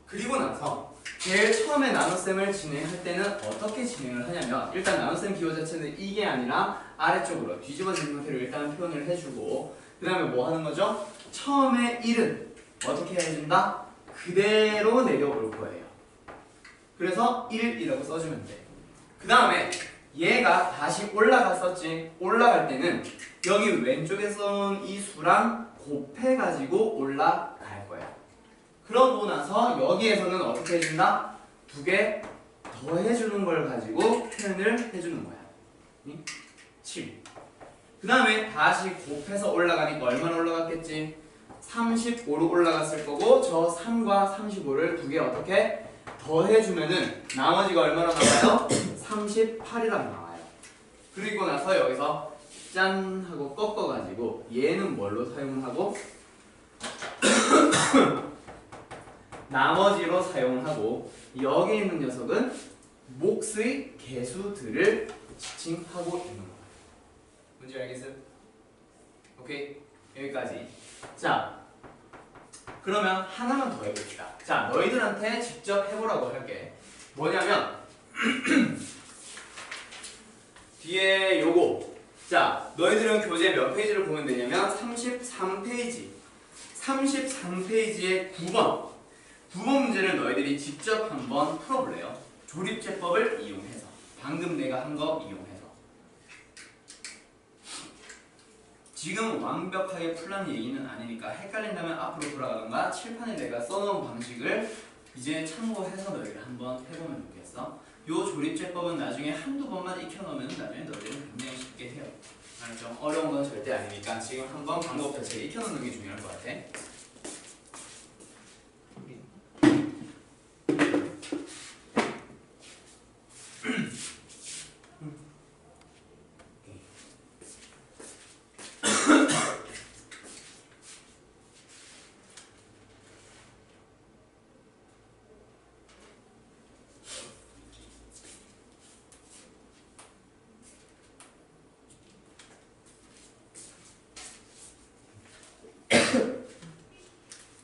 그리고 나서 제일 처음에 나눗셈을 진행할 때는 어떻게 진행을 하냐면 일단 나눗셈 기호 자체는 이게 아니라 아래쪽으로 뒤집어진 형태로 일단 표현을 해주고 그 다음에 뭐 하는 거죠? 처음에 1은 어떻게 해준다? 그대로 내려올 거예요. 그래서 1이라고 써주면 돼. 그 다음에 얘가 다시 올라갔었지. 올라갈 때는 여기 왼쪽에서 이 수랑 곱해가지고 올라갈 거야. 그러고 나서 여기에서는 어떻게 해준다? 2개 더해주는 걸 가지고 표현을 해주는 거야. 7. 그 다음에 다시 곱해서 올라가니까 얼마나 올라갔겠지? 35로 올라갔을 거고 저 3과 35를 2개 어떻게 더해주면은 나머지가 얼마나 나와요? 38이랑 나와요. 그리고 나서 여기서 짠 하고 꺾어가지고 얘는 뭘로 사용하고 나머지로 사용하고 여기 있는 녀석은 몫의 개수들을 지칭하고 있는 거야. 뭔지 알겠어요? 오케이? 여기까지. 자, 그러면 하나만 더 해봅시다. 자, 너희들한테 직접 해보라고 할게. 뭐냐면 뒤에 요거. 자, 너희들은 교재 몇 페이지를 보면 되냐면 33페이지. 33페이지의 9번. 9번 문제를 너희들이 직접 한번 풀어볼래요? 조립제법을 이용해서. 방금 내가 한 거 이용해서. 지금 완벽하게 풀란 얘기는 아니니까 헷갈린다면 앞으로 돌아가던가 칠판에 내가 써놓은 방식을 이제 참고해서 너희들 한번 해보면 좋겠어. 요 조립제법은 나중에 한두 번만 익혀놓으면 나중에 너희들은 굉장히 쉽게 해요. 알았죠? 어려운 절대 아니니까 지금 한번 방법 자체를 익혀놓는 게 중요할 것 같아.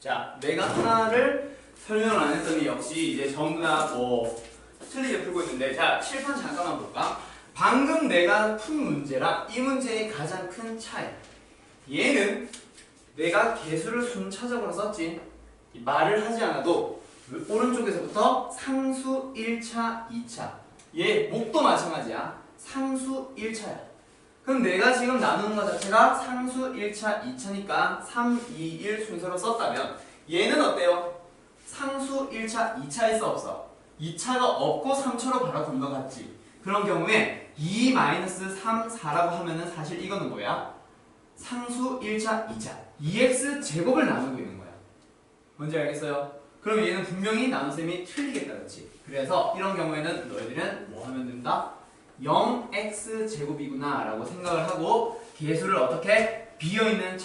자, 내가 하나를 설명을 안 했더니 역시 이제 전부 다 뭐 틀리게 풀고 있는데, 자, 칠판 잠깐만 볼까? 방금 내가 푼 문제랑 이 문제의 가장 큰 차이. 얘는 내가 개수를 순차적으로 썼지. 말을 하지 않아도 오른쪽에서부터 상수 1차, 2차. 얘 목도 마찬가지야. 상수 1차야. 그럼 내가 지금 나누는 것 자체가 상수 1차, 2차니까 3, 2, 1 순서로 썼다면 얘는 어때요? 상수 1차, 2차 있어 없어? 2차가 없고 3차로 바로 건너갔지. 그런 경우에 2-3, 4라고 하면은 사실 이거는 뭐야? 상수 1차, 2차 2x 제곱을 나누고 있는 거야. 뭔지 알겠어요? 그럼 얘는 분명히 나눗셈이 틀리겠다, 그렇지? 그래서 이런 경우에는 너희들은 뭐 하면 된다? 0x 제곱이구나 라고 생각을 하고 개수를 어떻게? 비어있는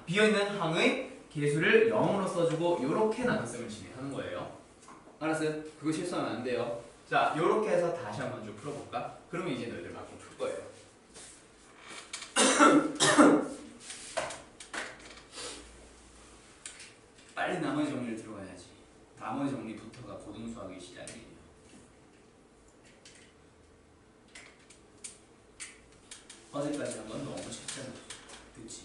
비어있는 항의 개수를 0으로 써주고 요렇게 나눗셈을 진행하는 거예요. 알았어요? 그거 실수하면 안 돼요. 자, 요렇게 해서 다시 한번 좀 풀어볼까? 그러면 이제 너희들 맞게 풀 거예요. 빨리 나머지 정리를 들어가야지. 나머지 정리부터가 고등수학의 시작이에요. 어제까지 한 건 너무 쉽잖아. 그치?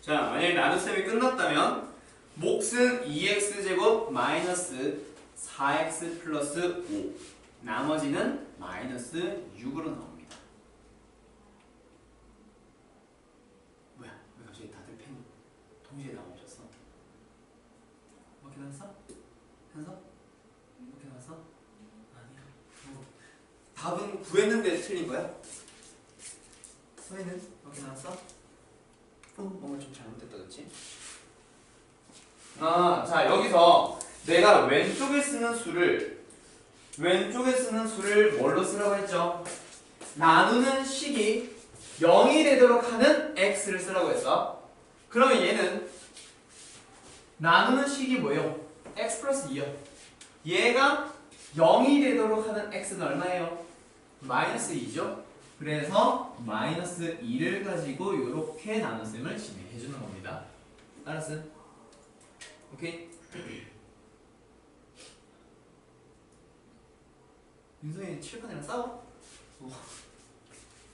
자, 만약에 나눗셈이 끝났다면 몫은 2x제곱 마이너스 4x 플러스 5 나머지는 마이너스 6으로 나옵니다. 뭐야? 왜 갑자기 다들 펜 동시에 나오셨어? 이렇게 나왔어? 현서? 이렇게 나왔어? 아니야. 답은 구했는데 틀린 거야? 서희는 이렇게 나왔어? 뭔가 좀 잘못됐다, 그치? 자, 여기서 내가 왼쪽에 쓰는 수를 뭘로 쓰라고 했죠? 나누는 식이 0이 되도록 하는 x를 쓰라고 했어. 그러면 얘는 나누는 식이 뭐예요? x 플러스 2요. 얘가 0이 되도록 하는 x는 얼마예요? 마이너스 2죠? 그래서 마이너스 2를 가지고 이렇게 나눗셈을 진행해 주는 겁니다. 알았어? 오케이? 윤성이 칠판이랑 싸워?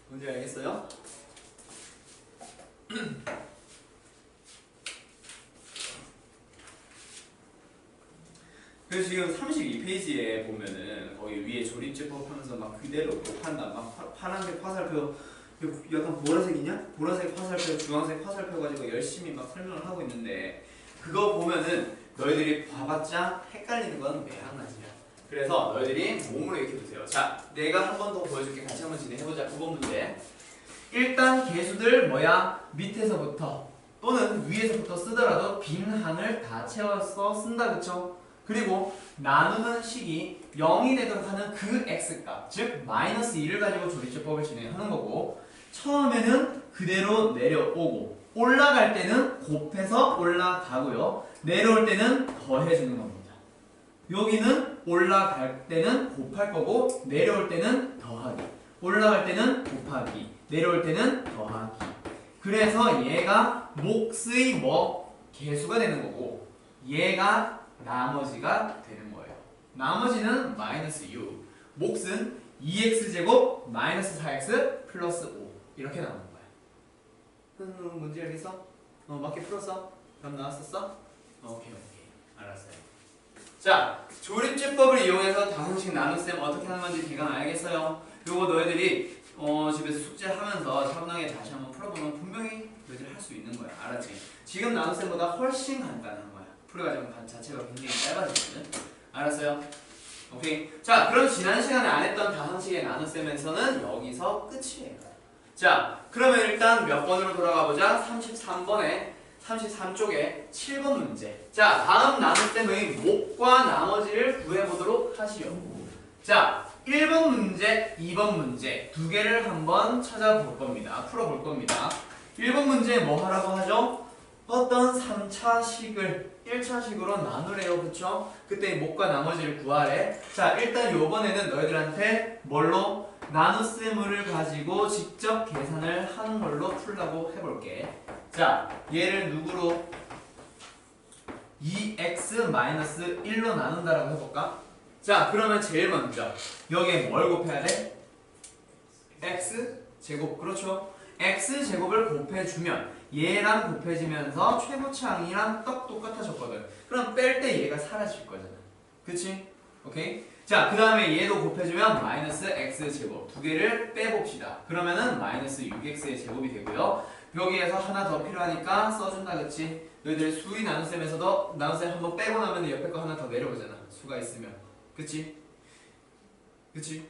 뭔지 알겠어요? 그래서 지금 32페이지에 보면은 거기 위에 조립제법 하면서 막 그대로 판다. 막 파란색 화살표, 약간 보라색이냐? 보라색 화살표, 주황색 화살표 가지고 열심히 막 설명을 하고 있는데 그거 보면은 너희들이 봐봤자 헷갈리는 건 매한가지야. 그래서 너희들이 몸으로 익혀두세요. 자, 내가 한 번 더 보여줄게. 같이 한번 진행해보자. 9번 문제. 일단 개수들 뭐야? 밑에서부터 또는 위에서부터 쓰더라도 빈 항을 다 채워서 쓴다, 그쵸? 그리고 나누는 식이 0이 되도록 하는 그 x값, 즉 마이너스 2를 가지고 조립제법을 진행하는 거고, 처음에는 그대로 내려오고 올라갈 때는 곱해서 올라가고요, 내려올 때는 더해주는 겁니다. 여기는 올라갈 때는 곱할 거고 내려올 때는 더하기, 올라갈 때는 곱하기, 내려올 때는 더하기. 그래서 얘가 몫의 개수가 되는 거고 얘가 나머지가 되는 거예요. 나머지는 마이너스 6, 몫은 2x제곱 마이너스 4x 플러스 5 이렇게 나오는 거야. 뭔지 알겠어? 맞게 풀었어? 답 나왔었어? 오케이. 알았어요. 자, 조립제법을 이용해서 다항식 나눗셈 어떻게 하는 건지 대강 알겠어요? 요거 너희들이 집에서 숙제하면서 차분하게 다시 한번 풀어보면 분명히 너희들이 할 수 있는 거야. 알았지? 지금 나눗셈보다 훨씬 간단한 거야. 풀어가지고 자체가 굉장히 짧아지거든. 알았어요? 오케이. 자, 그럼 지난 시간에 안 했던 다항식의 나눗셈에서는 여기서 끝이에요. 자, 그러면 일단 몇 번으로 돌아가 보자. 33쪽에 7번 문제. 자, 다음 나눗셈의 목과 나머지를 구해보도록 하시오. 자, 1번 문제, 2번 문제 두 개를 한번 찾아볼 겁니다. 풀어볼 겁니다. 1번 문제 뭐 하라고 하죠? 어떤 3차식을 1차식으로 나누래요. 그쵸? 그때 목과 나머지를 구하래. 자, 일단 요번에는 너희들한테 뭘로? 나눗셈을 가지고 직접 계산을 하는 걸로 풀라고 해볼게. 자, 얘를 누구로? 2x-1로 나눈다라고 해볼까? 자, 그러면 제일 먼저 여기에 뭘 곱해야 돼? x제곱. 그렇죠? x제곱을 곱해주면 얘랑 곱해지면서 최고차항이랑 딱 똑같아졌거든. 그럼 뺄 때 얘가 사라질 거잖아. 그치? 오케이? 자, 그 다음에 얘도 곱해주면 마이너스 x제곱 두 개를 빼봅시다. 그러면은 마이너스 6x의 제곱이 되고요. 여기에서 하나 더 필요하니까 써준다. 그치? 너희들 수의 나눗셈에서도 나눗셈 한번 빼고 나면 옆에 거 하나 더 내려오잖아. 수가 있으면. 그치? 그치?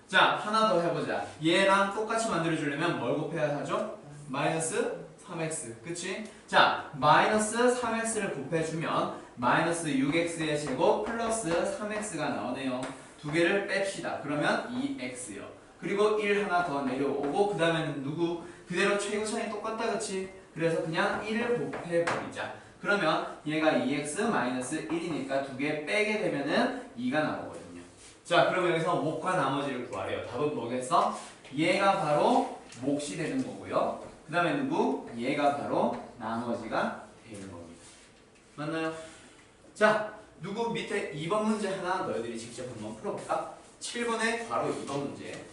자, 하나 더 해보자. 얘랑 똑같이 만들어주려면 뭘 곱해야 하죠? 마이너스 3x. 그치? 자, 마이너스 3x를 곱해주면 마이너스 6x의 제곱 플러스 3x가 나오네요. 두 개를 뺍시다. 그러면 2x요. 그리고 1 하나 더 내려오고 그 다음에는 누구? 그대로 최고차이 똑같다. 그치? 그래서 그냥 1을 곱해버리자. 그러면 얘가 2x-1이니까 두 개 빼게 되면은 2가 나오거든요. 자, 그러면 여기서 목과 나머지를 구하래요. 답은 뭐겠어? 얘가 바로 몫이 되는 거고요. 그 다음에 누구? 얘가 바로 나머지가 되는 겁니다. 맞나요? 자, 누구 밑에 2번 문제 하나 너희들이 직접 한번 풀어볼까? 7번에 바로 2번 문제.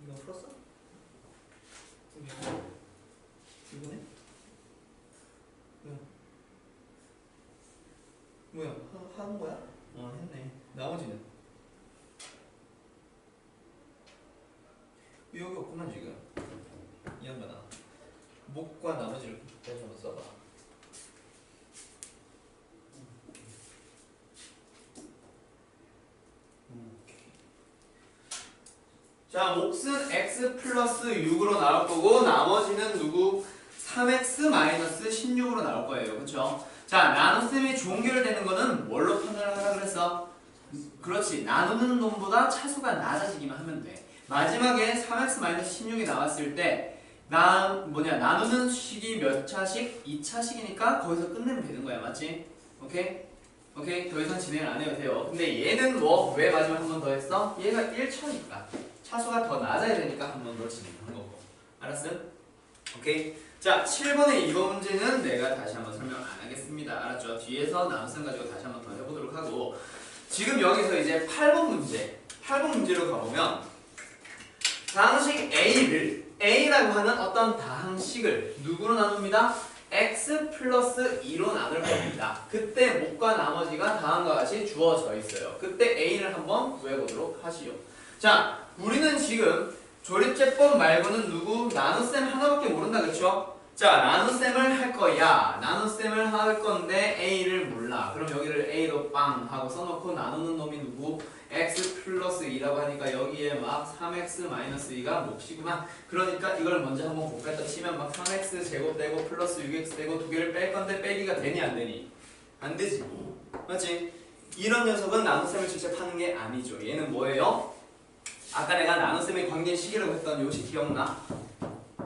이거 풀었어? 이거네? 뭐야? 하는 거야? 했네. 나머지는? 여기 없구만 지금. 이 양반아. 목과 나머지를 다시 한번 써봐. 자, 몫은 x 플러스 6으로 나올 거고 나머지는 누구? 3x 마이너스 16으로 나올 거예요. 그쵸? 자, 나눗셈이 종결되는 거는 뭘로 판단을 하라 그랬어? 그렇지. 나누는 놈보다 차수가 낮아지기만 하면 돼. 마지막에 3x 마이너스 16이 나왔을 때 나누는 식이 몇 차식? 2차식이니까 거기서 끝내면 되는 거야. 맞지? 오케이? 오케이? 더 이상 진행을 안 해도 돼요. 근데 얘는 뭐 왜 마지막에 한 번 더 했어? 얘가 1차니까 차수가 더 낮아야 되니까 한 번 더 진행한 거고. 알았어? 오케이? 자, 7번의 이거 문제는 내가 다시 한번 설명 안 하겠습니다. 알았죠? 뒤에서 남선 가지고 다시 한번 더 해보도록 하고, 지금 여기서 이제 8번 문제 8번 문제로 가보면 다항식 A라고 하는 어떤 다항식을 누구로 나눕니다? x 플러스 2로 나눌 겁니다. 그때 목과 나머지가 다음과 같이 주어져 있어요. 그때 A를 한번 구해보도록 하시죠. 자, 우리는 지금 조립제법 말고는 누구? 나눗셈 하나밖에 모른다, 그쵸? 자, 나눗셈을 할 거야. 나눗셈을 할 건데 A를 몰라. 그럼 여기를 A로 빵 하고 써놓고 나누는 놈이 누구? x 플러스 2라고 하니까 여기에 막 3x 마이너스 2가 몫이구만. 그러니까 이걸 먼저 한번 곱했다 치면 막 3x 제곱 되고 플러스 6x 되고 두 개를 뺄 건데 빼기가 되니 안 되니? 안 되지. 맞지? 이런 녀석은 나눗셈을 직접 하는 게 아니죠. 얘는 뭐예요? 아까 내가 나눗셈의 관계식이라고 했던 요 식 기억나?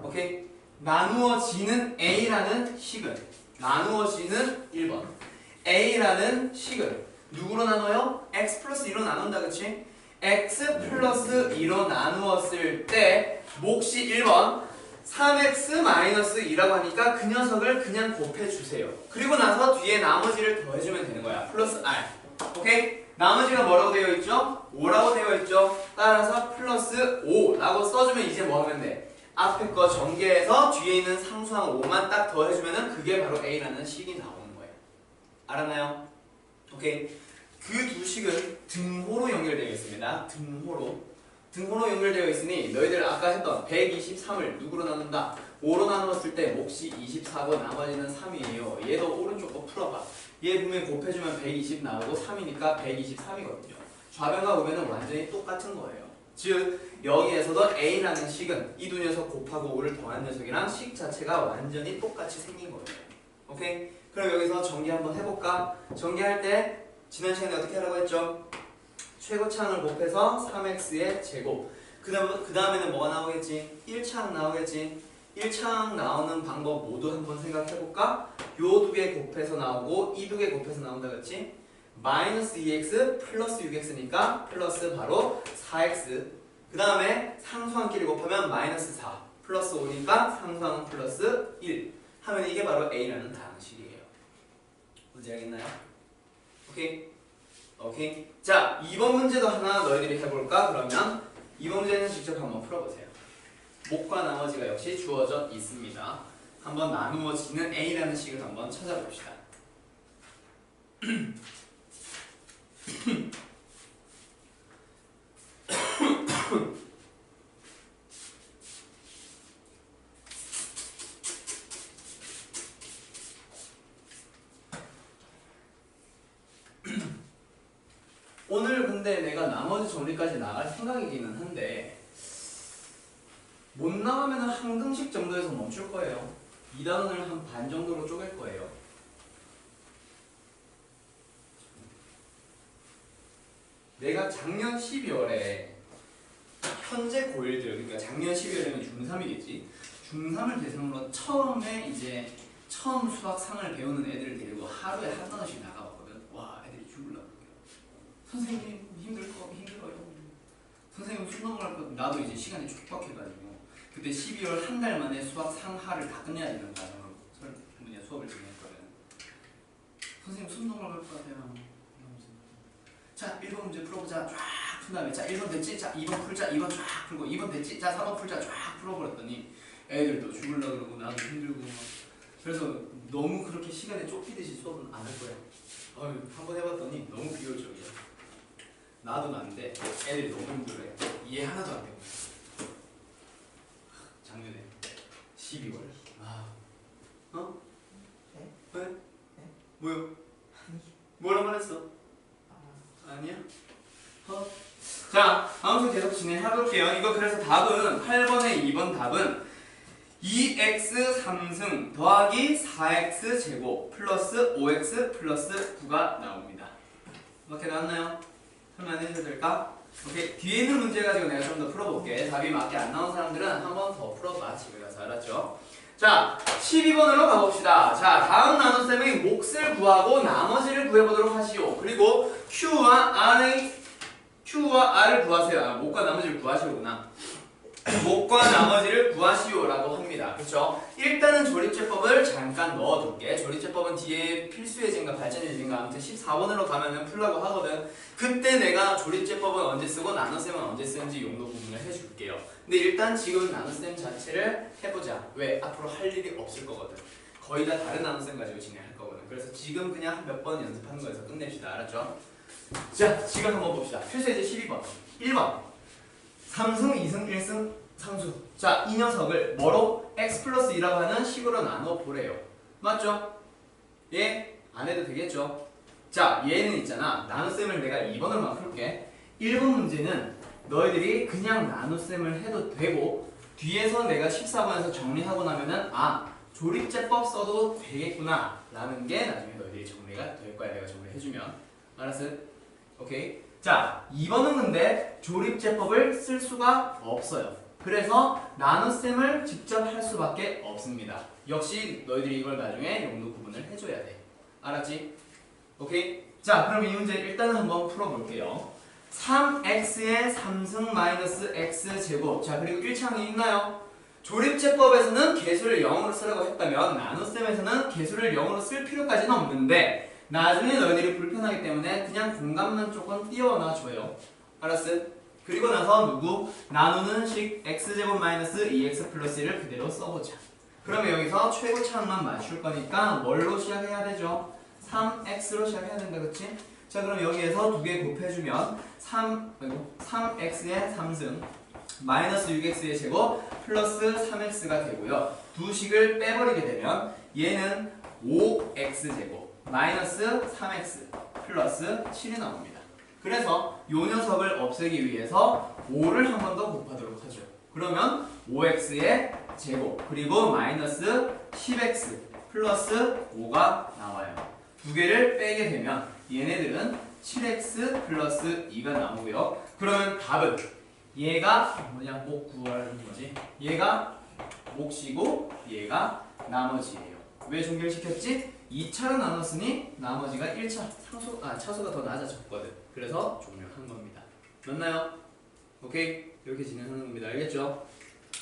오케이? 나누어지는 A라는 식은 나누어지는 1번 A라는 식은 누구로 나눠요? x 플러스 2로 나눈다, 그치? x 플러스 2로 나누었을 때 몫이 1번 3x 마이너스 2라고 하니까 그 녀석을 그냥 곱해주세요. 그리고 나서 뒤에 나머지를 더해주면 되는 거야. 플러스 r. 오케이? 나머지가 뭐라고 되어 있죠? 5라고 되어 있죠? 따라서 플러스 5라고 써주면 이제 뭐 하면 돼? 앞에 거 전개해서 뒤에 있는 상수항 5만 딱 더해주면은 그게 바로 A라는 식이 나오는 거예요. 알았나요? 오케이. 그 두 식은 등호로 연결되어 있습니다. 등호로 연결되어 있으니 너희들 아까 했던 123을 누구로 나눈다? 5로 나누었을 때 몫이 24고 나머지는 3이에요. 얘도 오른쪽 거 풀어봐. 얘 분명히 곱해주면 120 나오고 3이니까 123이거든요. 좌변과 우변은 완전히 똑같은 거예요. 즉 여기에서도 A라는 식은 이 두 녀석 곱하고 5를 더한 녀석이랑 식 자체가 완전히 똑같이 생긴 거예요. 오케이? 그럼 여기서 전개 한번 해볼까? 전개할 때 지난 시간에 어떻게 하라고 했죠? 최고차항을 곱해서 3x의 제곱. 그 다음에는 뭐가 나오겠지? 1차항 나오겠지? 1차항 나오는 방법 모두 한번 생각해볼까? 요 두 개 곱해서 나오고 이 두 개 곱해서 나온다, 그치? 마이너스 2x 플러스 6x니까 플러스 바로 4x. 그 다음에 상수항끼리 곱하면 마이너스 4 플러스 5니까 상수항 플러스 1 하면 이게 바로 A라는 다항식이에요. 뭔지 알겠나요? 오케이? 오케이? 자, 2번 문제도 하나 너희들이 해볼까? 그러면 2번 문제는 직접 한번 풀어보세요. 목과 나머지가 역시 주어져 있습니다. 한번 나누어지는 A라는 식을 한번 찾아봅시다. 오늘 근데 내가 나머지 정리까지 나갈 생각이기는 한데 못 나가면 한 등식 정도에서 멈출 거예요. 2단원을 한 반 정도로 쪼갤 거예요. 내가 작년 12월에 현재 고1들, 그러니까 작년 12월이면 중3이겠지. 중3을 대상으로 처음에 이제 처음 수학상을 배우는 애들을 데리고 하루에 한 단원씩 나가봤거든. 와, 애들이 죽으려고. 선생님 힘들어요. 선생님 술 넘어갈 거. 나도 이제 시간이 촉박해가지고 그때 12월 한 달 만에 수학 상하를 다 끝내야 되는 과정으로 수업을 진행했거든. 선생님 술 넘어갈 것 같아요. 자, 1번 문제 풀어보자. 쫙 푼 다음에 자 1번 됐지? 자 2번 풀자. 2번 쫙 풀고 2번 됐지? 자 4번 풀자. 쫙 풀어버렸더니 애들도 죽으려고 그러고 나도 힘들고 막. 그래서 너무 그렇게 시간에 쫓기듯이 수업은 안 할 거야. 한번 해봤더니 너무 비효율적이야. 나도 난데 애들이 너무 힘들어해. 이해 하나도 안 되고. 작년에 12월. 어? 네? 왜? 네? 뭐요? 뭐라 말했어? 아니야? 자, 아무튼 계속 진행해볼게요. 이거 그래서 답은 8번의 2번 답은 2x 3승 더하기 4x 제곱 플러스 5x 플러스 9가 나옵니다. 이렇게 나왔나요? 설명 안 해주셔도 될까? 오케이. 뒤에 있는 문제 가지고 내가 좀 더 풀어볼게. 답이 맞게 안 나온 사람들은 한 번 더 풀어봐. 집에 가서. 알았죠? 자, 12번으로 가봅시다. 자, 다음 나눗셈의 몫을 구하고 나머지를 구해보도록 하시오. 그리고 Q와 R을 구하세요. 아, 몫과 나머지를 구하시오구나. 몫과 나머지를 구하시오라고 합니다. 그쵸? 일단은 조립제법을 잠깐 넣어둘게. 조립제법은 뒤에 필수예제인가 발전예제인가 아무튼 14번으로 가면은 풀라고 하거든. 그때 내가 조립제법은 언제 쓰고 나눗셈은 언제 쓰는지 용도 구분을 해줄게요. 근데 일단 지금 나눗셈 자체를 해보자. 왜? 앞으로 할 일이 없을 거거든. 거의 다 다른 나눗셈 가지고 진행할 거거든. 그래서 지금 그냥 몇 번 연습하는 거에서 끝냅시다. 알았죠? 자, 지금 한번 봅시다. 필수예제 12번. 1번. 3승, 2승, 1승 상수. 자, 이 녀석을 뭐로? x 플러스 2라고 하는 식으로 나눠 보래요. 맞죠? 예? 안 해도 되겠죠? 자, 얘는 있잖아. 나눗셈을 내가 2번으로만 풀게. 1번 문제는 너희들이 그냥 나눗셈을 해도 되고 뒤에서 내가 14번에서 정리하고 나면은 아, 조립제법 써도 되겠구나 라는 게 나중에 너희들이 정리가 될 거야. 내가 정리해주면. 알았어? 오케이? 자, 2번은 근데 조립제법을 쓸 수가 없어요. 그래서 나눗셈을 직접 할 수밖에 없습니다. 역시 너희들이 이걸 나중에 용도 구분을 해줘야 돼. 알았지? 오케이? 자, 그럼 이 문제 일단은 한번 풀어볼게요. 3x의 3승 마이너스 x제곱. 자, 그리고 1차항이 있나요? 조립제법에서는 개수를 0으로 쓰라고 했다면 나눗셈에서는 개수를 0으로 쓸 필요까지는 없는데 나중에 너희들이 불편하기 때문에 그냥 공간만 조금 띄워놔줘요. 알았어? 그리고 나서 누구? 나누는 식 x제곱 마이너스 2x 플러스 1을 그대로 써보자. 그러면 여기서 최고차항만 맞출 거니까 뭘로 시작해야 되죠? 3x로 시작해야 된다, 그치? 자, 그럼 여기에서 두 개 곱해주면 3x의 3승 마이너스 6x의 제곱 플러스 3x가 되고요. 두 식을 빼버리게 되면 얘는 5x제곱 마이너스 3x 플러스 7이 나옵니다. 그래서 이 녀석을 없애기 위해서 5를 한 번 더 곱하도록 하죠. 그러면 5x의 제곱 그리고 마이너스 10x 플러스 5가 나와요. 두 개를 빼게 되면 얘네들은 7x 플러스 2가 나오고요. 그러면 답은 얘가 뭐냐? 목 구하는 거지. 얘가 몫이고 얘가 나머지예요. 왜 종결시켰지? 2차로 나눴으니 나머지가 1차 차수가 더 낮아졌거든. 그래서 종료한 겁니다. 맞나요? 오케이? 이렇게 진행하는 겁니다. 알겠죠?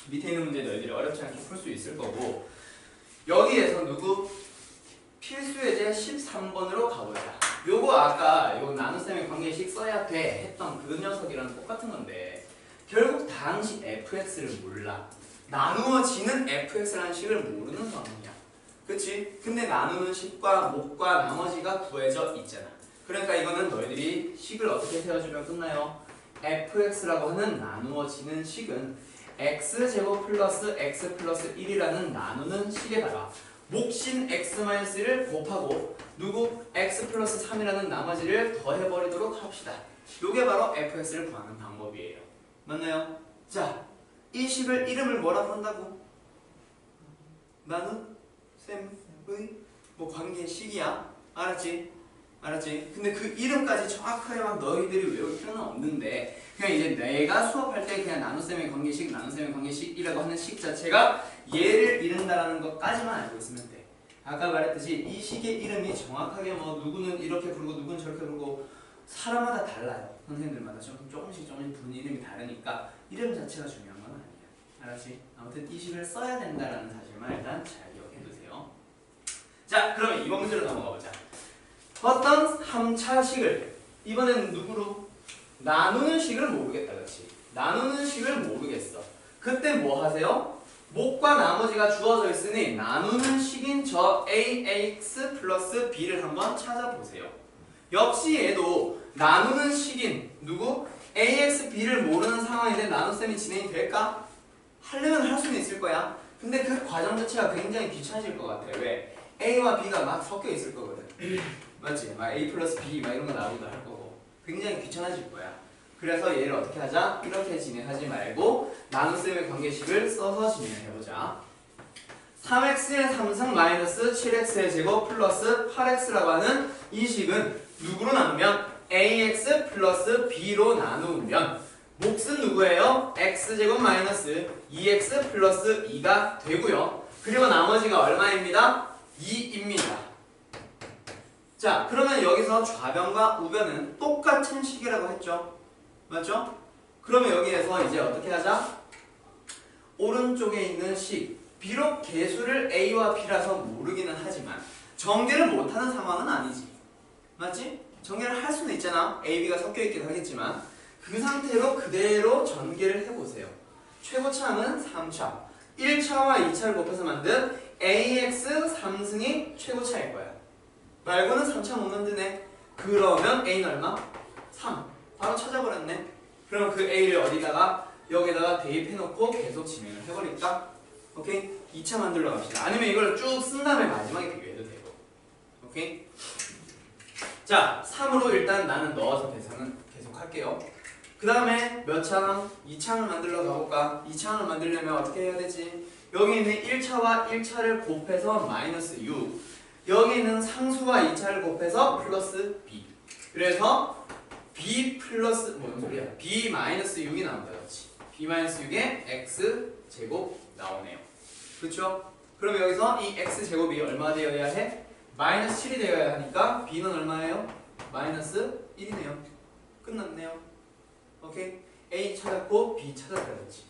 밑에 있는 문제 너희들이 어렵지 않게 풀 수 있을 거고 여기에서 누구? 필수예제 13번으로 가보자. 요거 아까 요 나눗셈의 관계식 써야 돼 했던 그 녀석이랑 똑같은 건데 결국 당시 fx를 몰라. 나누어지는 fx라는 식을 모르는 상황이야. 그치? 근데 나누는 식과 몫과 나머지가 구해져 있잖아. 그러니까 이거는 너희들이 식을 어떻게 세워주면 끝나요? fx라고 하는 나누어지는 식은 x제곱 플러스 x 플러스 1이라는 나누는 식에다가 몫인 x-1을 곱하고 누구? x 플러스 3이라는 나머지를 더해버리도록 합시다. 요게 바로 fx를 구하는 방법이에요. 맞나요? 자, 이 식을 이름을 뭐라 부른다고? 나는 쌤의 뭐 관계식이야. 알았지? 알았지? 근데 그 이름까지 정확하게 막 너희들이 외울 필요는 없는데 그냥 이제 내가 수업할 때 그냥 나눗셈의 관계식이라고 하는 식 자체가 얘를 이른다라는 것까지만 알고 있으면 돼. 아까 말했듯이 이 식의 이름이 정확하게 뭐 누구는 이렇게 부르고 누구는 저렇게 부르고 사람마다 달라요. 선생님들마다 조금씩 부르는 이름이 다르니까 이름 자체가 중요한 건 아니야. 알았지? 아무튼 이 식을 써야 된다라는 사실만 일단 잘 기억해두세요. 자, 그러면 이번 문제로 넘어가보자. 어떤 3차 식을 이번에는 누구로? 나누는 식을 모르겠다. 그렇지? 나누는 식을 모르겠어. 그때 뭐 하세요? 몫과 나머지가 주어져 있으니 나누는 식인 저 ax 플러스 b를 한번 찾아보세요. 역시 얘도 나누는 식인 누구? ax, b를 모르는 상황인데 나눗셈이 진행이 될까? 하려면 할 수는 있을 거야. 근데 그 과정 자체가 굉장히 귀찮아질 것 같아. 왜? a와 b가 막 섞여 있을 거거든. 맞지? 막 a 플러스 b 막 이런 거 나오기도 할 거고 굉장히 귀찮아질 거야. 그래서 얘를 어떻게 하자? 이렇게 진행하지 말고 나눗셈의 관계식을 써서 진행해보자. 3x의 3승 마이너스 7x의 제곱 플러스 8x라고 하는 이 식은 누구로 나누면 ax 플러스 b로 나누면 몫은 누구예요? x제곱 마이너스 2x 플러스 2가 되고요. 그리고 나머지가 얼마입니다? 2입니다. 자, 그러면 여기서 좌변과 우변은 똑같은 식이라고 했죠. 맞죠? 그러면 여기에서 이제 어떻게 하자? 오른쪽에 있는 식, 비록 개수를 a와 b라서 모르기는 하지만 전개를 못하는 상황은 아니지. 맞지? 전개를 할 수는 있잖아. a, b가 섞여 있긴 하겠지만 그 상태로 그대로 전개를 해보세요. 최고차는 3차. 1차와 2차를 곱해서 만든 ax 3승이 최고차일 거야. 말고는 3차 못 만드네. 그러면 a는 얼마? 3. 바로 찾아버렸네. 그럼 그 a를 어디다가? 여기다가 대입해놓고 계속 진행을 해버릴까? 오케이? 2차 만들러 갑시다. 아니면 이걸 쭉 쓴 다음에 마지막에 비교해도 되고. 오케이? 자, 3으로 일단 나는 넣어서 계산은 계속 할게요. 그 다음에 몇 창? 2창을 만들러 가볼까? 2창을 만들려면 어떻게 해야 되지? 여기 있는 1차와 1차를 곱해서 마이너스 6. 여기 있는 상수와 2차를 곱해서 플러스 b. 그래서 b 플러스 뭔 소리야? b 마이너스 6이 나온다. 그렇지? b 마이너스 6에 x 제곱 나오네요. 그렇죠? 그럼 여기서 이 x 제곱이 얼마 되어야 해? 마이너스 7이 되어야 하니까 b는 얼마예요? 마이너스 1이네요. 끝났네요. 오케이? a 찾았고 b 찾았다겠지.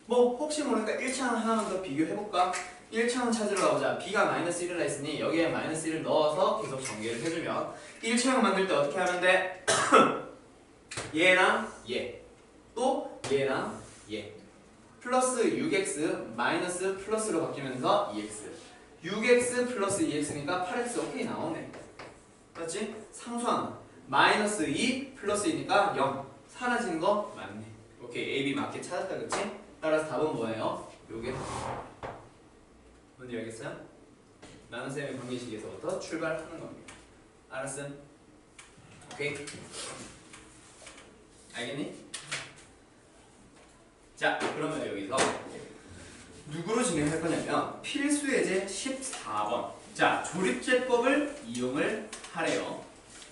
뭐 혹시 모르니까 1창 하나만 더 비교해볼까? 1창 찾으러 가보자. b가 마이너스 1이라 했으니 여기에 마이너스 1을 넣어서 계속 전개를 해주면 1창 만들 때 어떻게 하면 돼? 얘랑 얘, 또 얘랑 얘. 플러스 6x 마이너스 플러스로 바뀌면서 2x. 6x 플러스 2x니까 8x 오케이 나오네. 맞지? 상수항 마이너스 2 플러스 2니까 0. 사라지는 거 맞네. 오케이, a, b 맞게 찾았다. 그치? 따라서 답은 뭐예요? 요게 뭔지 알겠어요? 나눗셈의 관계식에서부터 출발하는 겁니다. 알았음? 오케이? 알겠니? 자, 그러면 여기서 누구로 진행할 거냐면 필수예제 14번. 자, 조립제법을 이용을 하래요.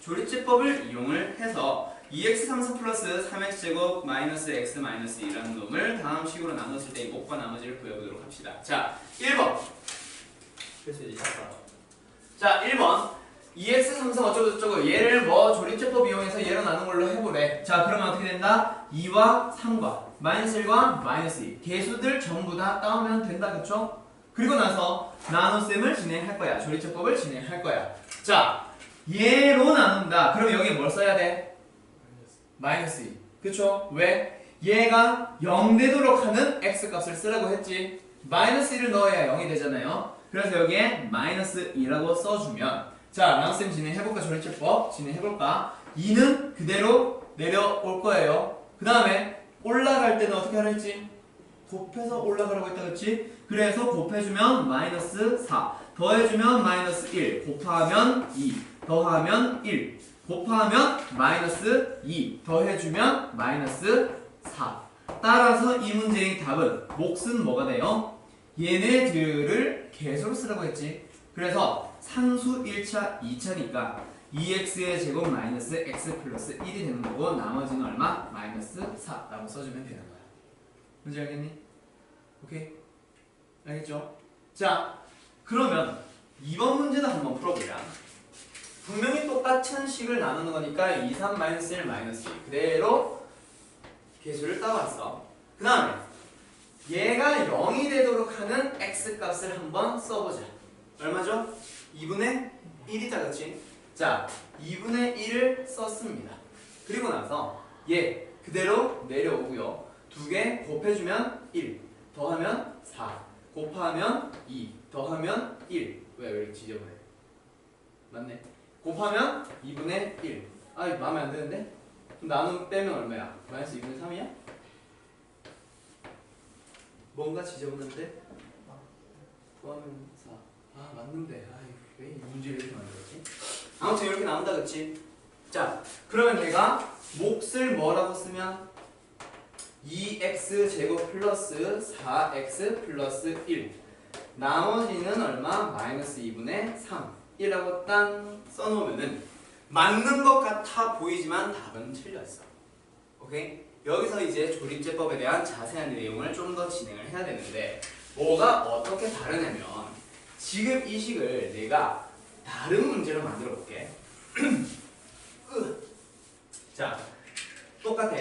조립제법을 이용을 해서 2x 3승 플러스 3x제곱 마이너스 x 마이너스 2라는 놈을 다음 식으로 나눴을 때 이 몫과 나머지를 구해보도록 합시다. 자, 1번. 필수예제 14번. 자, 1번. 2x 3승 어쩌고저쩌고 얘를 뭐 조립제법 이용해서 얘로 나눈 걸로 해보래. 자, 그러면 어떻게 된다? 2와 3과 마이너스 1과 마이너스 2 개수들 전부 다 따오면 된다. 그쵸? 그리고 나서 나눗셈을 진행할 거야. 조립제법을 진행할 거야. 자, 얘로 나눈다. 그럼 여기에 뭘 써야 돼? 마이너스 2. 그쵸? 왜? 얘가 0 되도록 하는 x값을 쓰라고 했지. 마이너스 1을 넣어야 0이 되잖아요. 그래서 여기에 마이너스 2라고 써주면, 자, 나눗셈 진행해볼까? 조립제법 진행해볼까? 2는 그대로 내려올 거예요. 그 다음에 올라갈 때는 어떻게 하라 했지? 곱해서 올라가라고 했다. 그치? 그래서 곱해주면 마이너스 4, 더해주면 마이너스 1, 곱하면 2, 더하면 1, 곱하면 마이너스 2, 더해주면 마이너스 4. 따라서 이 문제의 답은 몫은 뭐가 돼요? 얘네들을 개수로 쓰라고 했지. 그래서 상수 1차, 2차니까 2x의 제곱 마이너스 x 플러스 1이 되는 거고 나머지는 얼마? 마이너스 4라고 써주면 되는 거야. 문제 알겠니? 오케이? 알겠죠? 자, 그러면 2번 문제도 한번 풀어보자. 분명히 똑같은 식을 나누는 거니까 2, 3, 마이너스 1, 마이너스 2 그대로 개수를 따왔어. 그 다음에 얘가 0이 되도록 하는 x값을 한번 써보자. 얼마죠? 2분의 1이다. 그치? 자, 2분의 1을 썼습니다. 그리고 나서 얘 그대로 내려오고요. 두 개 곱해주면 1, 더하면 4, 곱하면 2, 더하면 1. 왜 이렇게 지저분해? 맞네. 곱하면 2분의 1. 아, 이거 마음에 안 드는데? 그럼 나누면 빼면 얼마야? 마이너스 2분의 3이야? 뭔가 지저분한데? 곱하면 4. 아, 맞는데. 아, 왜 이 문제를 이렇게 만들었지? 아무튼 이렇게 나온다. 그치? 자, 그러면 얘가 몫을 뭐라고 쓰면 2x 제곱 플러스 4x 플러스 1. 나머지는 얼마? 마이너스 2분의 3. 이라고 딱 써놓으면은 맞는 것 같아 보이지만 답은 틀렸어. 오케이? 여기서 이제 조립제법에 대한 자세한 내용을 좀 더 진행을 해야 되는데 뭐가 어떻게 다르냐면 지금 이 식을 내가 다른 문제로 만들어 볼게. 자, 똑같아.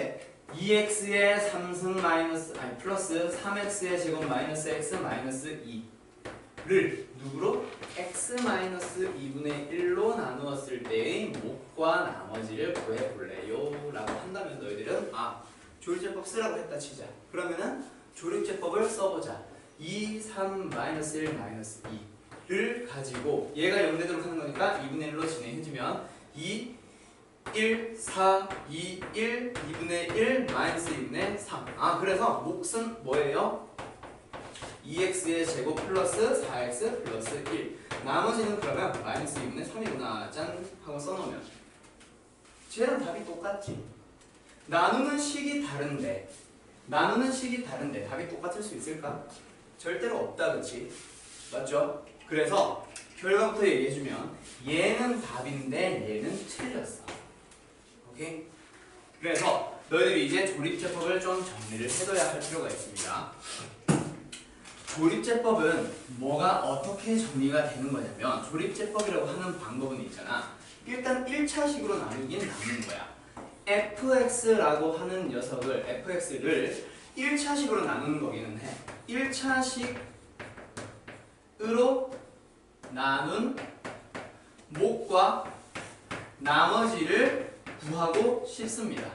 2x의 3승 플러스 3x의 제곱 마이너스 x 마이너스 2를 누구로? x 마이너스 2분의 1로 나누었을 때의 목과 나머지를 구해볼래요? 라고 한다면 너희들은 조립제법 쓰라고 했다 치자. 그러면은 조립제법을 써보자. 2, 3, 마이너스 1, 마이너스 2를 가지고 얘가 0되도록 하는 거니까 2분의 1로 진행해주면 2, 1, 4, 2, 1, 2분의 1, 마이너스 2분의 3. 그래서 몫은 뭐예요? 2x의 제곱 플러스 4x 플러스 1. 나머지는 그러면 마이너스 2분의 3이구나. 짠! 하고 써놓으면 쟤랑 답이 똑같지. 나누는 식이 다른데 답이 똑같을 수 있을까? 절대로 없다, 그치? 맞죠? 그래서 결과부터 얘기해주면 얘는 답인데 얘는 틀렸어. 오케이? 그래서 너희들이 이제 조립제법을 좀 정리를 해둬야 할 필요가 있습니다. 조립제법은 뭐가 어떻게 정리가 되는 거냐면 조립제법이라고 하는 방법은 있잖아. 일단 1차식으로 나누긴 나누는 거야. fx라고 하는 녀석을 fx를 1차식으로 나누는 거기는 해. 1차식으로 나눈 목과 나머지를 구하고 싶습니다.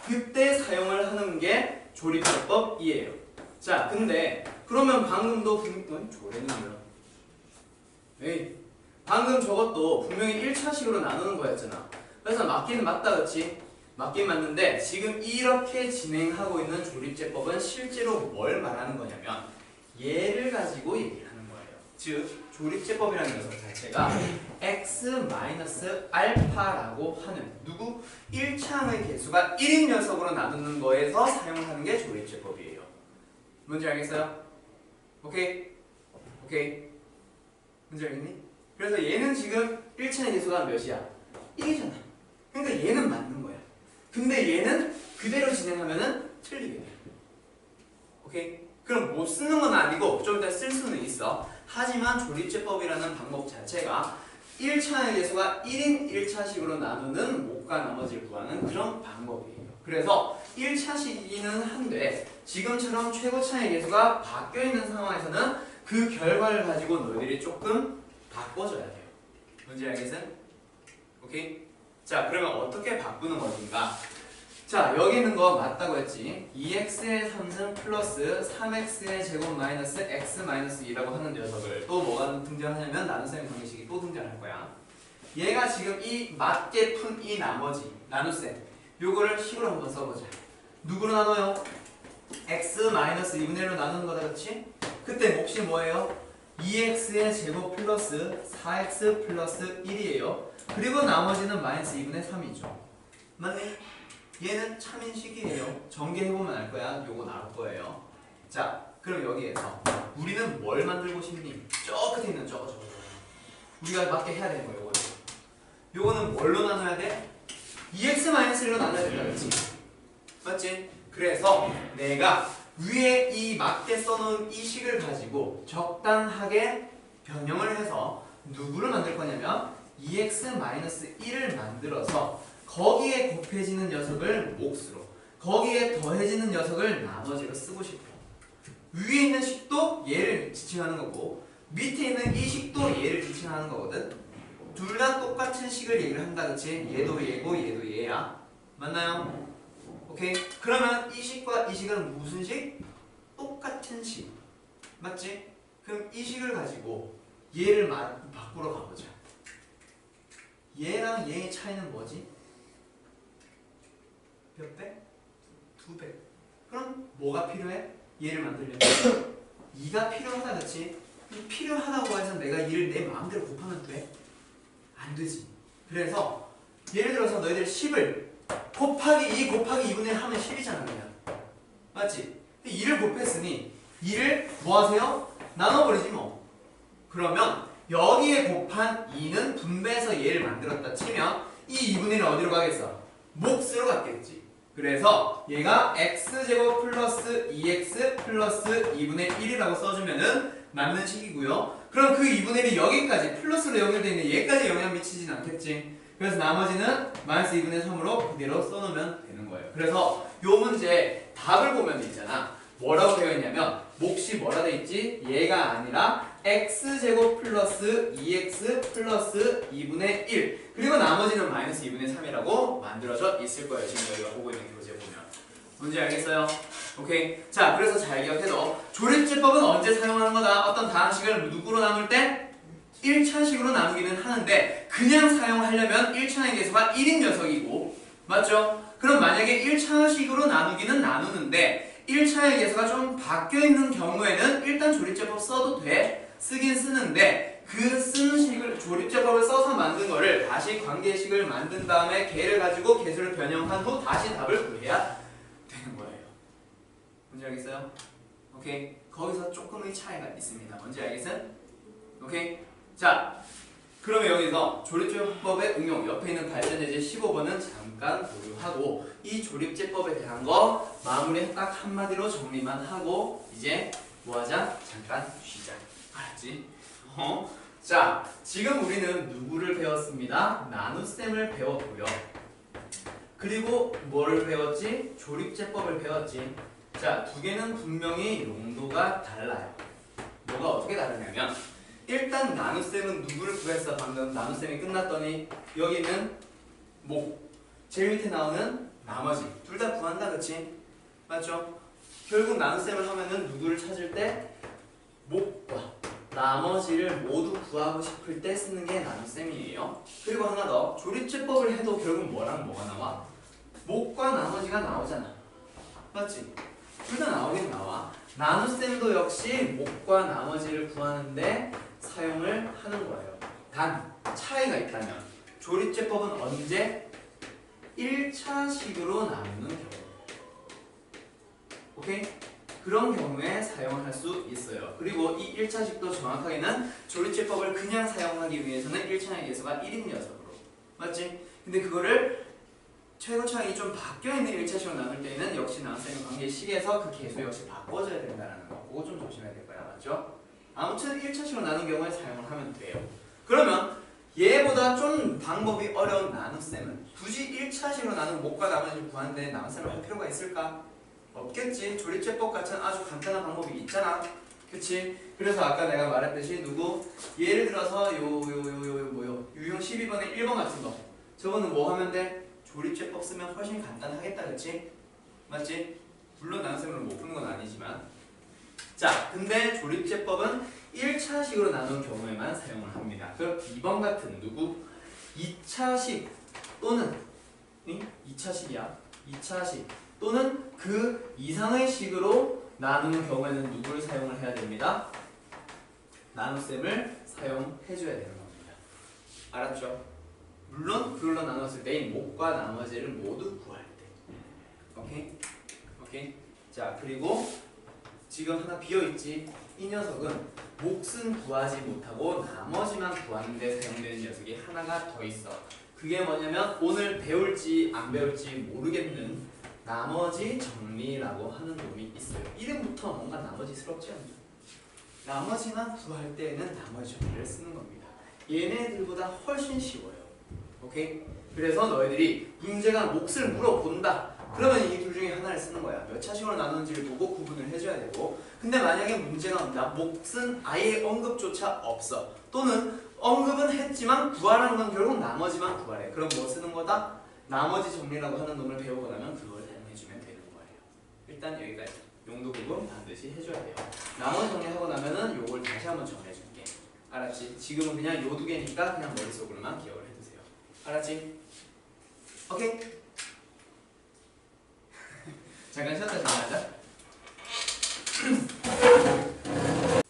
그때 사용을 하는 게 조립제법이에요. 자, 근데 그러면 방금도 방금 저것도 분명히 1차식으로 나누는 거였잖아. 그래서 맞기는 맞다, 그치? 맞긴 맞는데 지금 이렇게 진행하고 있는 조립제법은 실제로 뭘 말하는 거냐면 얘를 가지고 얘기를 하는 거예요. 즉 조립제법이라는 녀석 자체가 x-알파라고 하는 누구? 1차항의 개수가 1인 녀석으로 나누는 거에서 사용하는 게 조립제법이에요. 뭔지 알겠어요? 오케이? 뭔지 알겠니? 그래서 얘는 지금 1차의 개수가 몇이야? 1이잖아. 그러니까 얘는 맞는 거야. 근데 얘는 그대로 진행하면은 틀리게 돼. 오케이? 그럼 못 쓰는 건 아니고 좀 이따 쓸 수는 있어. 하지만 조립제법이라는 방법 자체가 1차의 개수가 1인 1차식으로 나누는 목과 나머지를 구하는 그런 방법이에요. 그래서 1차식이기는 한데 지금처럼 최고차의 개수가 바뀌어 있는 상황에서는 그 결과를 가지고 너희들이 조금 바꿔줘야 돼요. 뭔지 알겠어요? 오케이? 자, 그러면 어떻게 바꾸는 것인가? 자, 여기 있는 거 맞다고 했지. 2x의 3승 플러스 3x의 제곱 마이너스 x 마이너스 2라고 하는 녀석을 또 뭐가 등장하냐면 나눗셈 방정식이 또 등장할 거야. 얘가 지금 이 맞게 푼 이 나머지 나눗셈 요거를 식으로 한번 써보자. 누구로 나눠요? x 마이너스 2분의 1로 나누는 거다, 그렇지? 그때 몫이 뭐예요? 2x의 제곱 플러스 4x 플러스 1이에요. 그리고 나머지는 마이너스 2분의 3이죠. 맞네? 얘는 참인식이에요. 전개해보면 알 거야. 요거 나올 거예요. 자, 그럼 여기에서 우리는 뭘 만들고 싶니? 저 끝에 있는 저거. 우리가 맞게 해야 되는 거예요. 요거는 뭘로 나눠야 돼? 2x-1로 나눠야 된다, 그렇지? 맞지? 그래서 내가 위에 이 맞게 써놓은 이 식을 가지고 적당하게 변형을 해서 누구를 만들 거냐면 2x-1을 만들어서 거기에 곱해지는 녀석을 몫으로 거기에 더해지는 녀석을 나머지로 쓰고 싶어. 위에 있는 식도 얘를 지칭하는 거고 밑에 있는 이 식도 얘를 지칭하는 거거든. 둘 다 똑같은 식을 얘기를 한다, 그치? 얘도 얘고 얘도 얘야. 맞나요? 오케이? 그러면 이 식과 이 식은 무슨 식? 똑같은 식. 맞지? 그럼 이 식을 가지고 얘를 바꾸러 가보자. 얘랑 얘의 차이는 뭐지? 몇 배? 2배. 그럼 뭐가 필요해? 얘를 만들려면 2가 필요하다, 그치? 필요하다고 해서 내가 2를 내 마음대로 곱하면 돼? 안 되지. 그래서 예를 들어서 너희들 10을 곱하기 2 곱하기 2분의 1 하면 10이잖아, 그냥. 맞지? 2를 곱했으니 2를 뭐 하세요? 나눠버리지 뭐. 그러면 여기에 곱한 2는 분배해서 얘를 만들었다 치면 이 2분의 1은 어디로 가겠어? 몫으로 갔겠지. 그래서 얘가 x제곱 플러스 2x 플러스 2분의 1이라고 써주면은 맞는 식이고요. 그럼 그 2분의 1이 여기까지 플러스로 연결되어 있는 얘까지 영향 미치진 않겠지. 그래서 나머지는 마이너스 2분의 3으로 그대로 써놓으면 되는 거예요. 그래서 요 문제 답을 보면 있잖아. 뭐라고 되어 있냐면 몫이 뭐라 되어 있지? 얘가 아니라 x제곱 플러스 2x 플러스 2분의 1 그리고 나머지는 마이너스 2분의 3이라고 만들어져 있을 거예요. 지금 여기가 보고 있는 교재 보면. 뭔지 알겠어요? 오케이. 자, 그래서 잘 기억해도 조립제법은 언제 사용하는 거다? 어떤 다항식을 누구로 나눌 때? 1차식으로 나누기는 하는데 그냥 사용하려면 1차의 계수가 1인 녀석이고 맞죠? 그럼 만약에 1차식으로 나누기는 나누는데 1차의 계수가 좀 바뀌어있는 경우에는 일단 조립제법 써도 돼. 쓰긴 쓰는데 그 쓰는 식을 조립제법을 써서 만든 거를 다시 관계식을 만든 다음에 걔를 가지고 계수를 변형한 후 다시 답을 구해야 되는 거예요. 뭔지 알겠어요? 오케이. 거기서 조금의 차이가 있습니다. 뭔지 알겠어요? 오케이. 자, 그러면 여기서 조립제법의 응용 옆에 있는 발전 예제 15번은 잠깐 보류하고 이 조립제법에 대한 거 마무리 딱 한마디로 정리만 하고 이제 뭐하자? 잠깐 쉬자. 알았지? 자, 지금 우리는 누구를 배웠습니다? 나눗셈을 배웠고요. 그리고 뭐를 배웠지? 조립제법을 배웠지. 자, 두 개는 분명히 용도가 달라요. 뭐가 어떻게 다르냐면 일단 나눗셈은 누구를 구했어? 방금 나눗셈이 끝났더니 여기는 목 제일 밑에 나오는 나머지 둘 다 구한다 그치? 맞죠? 결국 나눗셈을 하면은 누구를 찾을 때 목과 나머지를 모두 구하고 싶을 때 쓰는 게 나눗셈이에요. 그리고 하나 더 조립제법을 해도 결국 뭐랑 뭐가 나와? 목과 나머지가 나오잖아. 맞지? 둘 다 나오긴 나와. 나눗셈도 역시 목과 나머지를 구하는데 사용을 하는 거예요. 단 차이가 있다면 조립제법은 언제? 1차식으로 나누는 경우. 오케이? 그런 경우에 사용할 수 있어요. 그리고 이 1차식도 정확하게는 조립제법을 그냥 사용하기 위해서는 1차의 계수가 1인 녀석으로. 맞지? 근데 그거를 최고차항이 좀 바뀌어있는 1차식으로 나눌 때는 역시 나눗셈의 관계식에서 그 계수 역시 바꿔줘야 된다는 거. 그거 좀 조심해야 될 거야. 맞죠? 아무튼 1차식으로 나눈 경우에 사용을 하면 돼요. 그러면 얘보다 좀 방법이 어려운 나눗셈은 굳이 1차식으로 나눈 목과 나머지를 구하는데 나눗셈을 할 필요가 있을까? 없겠지. 조립제법 같은 아주 간단한 방법이 있잖아. 그치? 그래서 아까 내가 말했듯이 누구? 예를 들어서 뭐요? 유형 12번에 1번 같은 거. 저거는 뭐 하면 돼? 조립제법 쓰면 훨씬 간단하겠다. 그치? 맞지? 물론 나눗셈으로 못 푸는 건 아니지만. 자, 근데 조립제법은 1차식으로 나눈 경우에만 사용을 합니다. 그럼 2번 같은 누구? 2차식 또는 2차식이야. 2차식 또는 그 이상의 식으로 나누는 경우에는 누구를 사용을 해야 됩니다? 나눗셈을 사용해줘야 되는 겁니다. 알았죠? 물론 그걸로 나눴을 때 이 목과 나머지를 모두 구할 때. 오케이? 오케이? 자, 그리고 지금 하나 비어있지? 이 녀석은 몫은 구하지 못하고 나머지만 구하는 데 사용되는 녀석이 하나가 더 있어. 그게 뭐냐면 오늘 배울지 안 배울지 모르겠는 나머지 정리라고 하는 놈이 있어요. 이름부터 뭔가 나머지스럽지 않죠? 나머지만 구할 때에는 나머지 정리를 쓰는 겁니다. 얘네들보다 훨씬 쉬워요. 오케이? 그래서 너희들이 문제가 몫을 물어본다. 그러면 이 둘 중에 하나를 쓰는 거야. 몇 차식으로 나누는지를 보고 구분을 해줘야 되고. 근데 만약에 문제가 온다. 몫은 아예 언급조차 없어. 또는 언급은 했지만 구하라는 건 결국 나머지만 구하래. 그럼 뭐 쓰는 거다? 나머지 정리라고 하는 놈을 배우고 나면 그걸 사용해주면 되는 거예요. 일단 여기까지. 용도 구분 반드시 해줘야 돼요. 나머지 정리하고 나면은 요걸 다시 한번 정해줄게. 알았지? 지금은 그냥 요 두 개니까 그냥 머릿속으로만 기억을 해두세요. 알았지? 오케이? 잠깐 쉬었다 정리하자.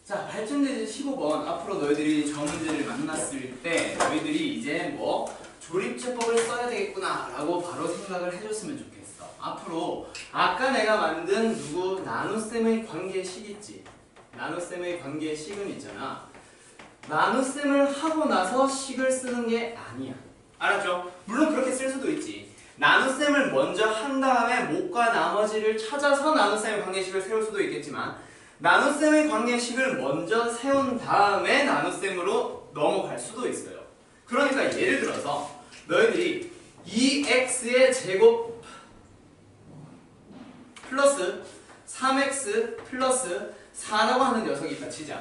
자, 발전제제 15번. 앞으로 너희들이 저 문제를 만났을 때 너희들이 이제 뭐 조립제법을 써야 되겠구나 라고 바로 생각을 해줬으면 좋겠어. 앞으로 아까 내가 만든 누구 나눗셈의 관계식 있지? 나눗셈의 관계식은 있잖아. 나눗셈을 하고 나서 식을 쓰는 게 아니야. 알았죠? 물론 그렇게 쓸 수도 있지. 나눗셈을 먼저 한 다음에 목과 나머지를 찾아서 나눗셈의 관계식을 세울 수도 있겠지만 나눗셈의 관계식을 먼저 세운 다음에 나눗셈으로 넘어갈 수도 있어요. 그러니까 예를 들어서 너희들이 2x의 제곱 플러스 3x 플러스 4라고 하는 녀석이 있다 치자.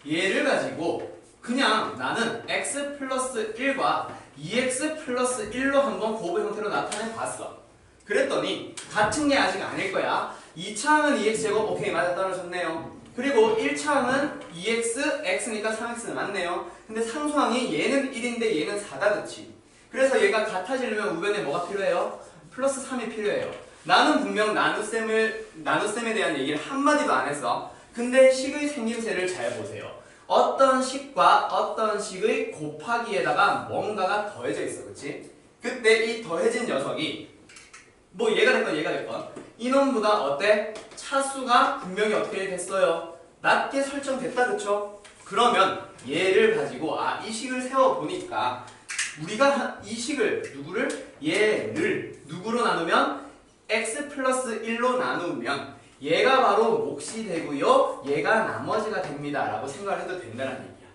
얘를 가지고 그냥 나는 x 플러스 1과 2x 플러스 1로 한번 곱의 형태로 나타내 봤어. 그랬더니 같은 게 아직 아닐 거야. 2차항은 2x제곱 오케이 맞아 떨어졌네요. 그리고 1차항은 2x, x니까 3x는 맞네요. 근데 상수항이 얘는 1인데 얘는 4다 그치? 그래서 얘가 같아지려면 우변에 뭐가 필요해요? 플러스 3이 필요해요. 나는 분명 나눗셈에 대한 얘기를 한마디도 안 했어. 근데 식의 생김새를 잘 보세요. 어떤 식과 어떤 식의 곱하기에다가 뭔가가 더해져 있어. 그치? 그때 이 더해진 녀석이 뭐 얘가 됐건 얘가 됐건 이놈보다 어때? 차수가 분명히 어떻게 됐어요? 낮게 설정됐다. 그쵸? 그러면 얘를 가지고 이 식을 세워보니까 우리가 이 식을 누구를? 얘를 누구로 나누면? x 플러스 1로 나누면 얘가 바로 몫이 되고요. 얘가 나머지가 됩니다. 라고 생각을 해도 된다는 얘기야.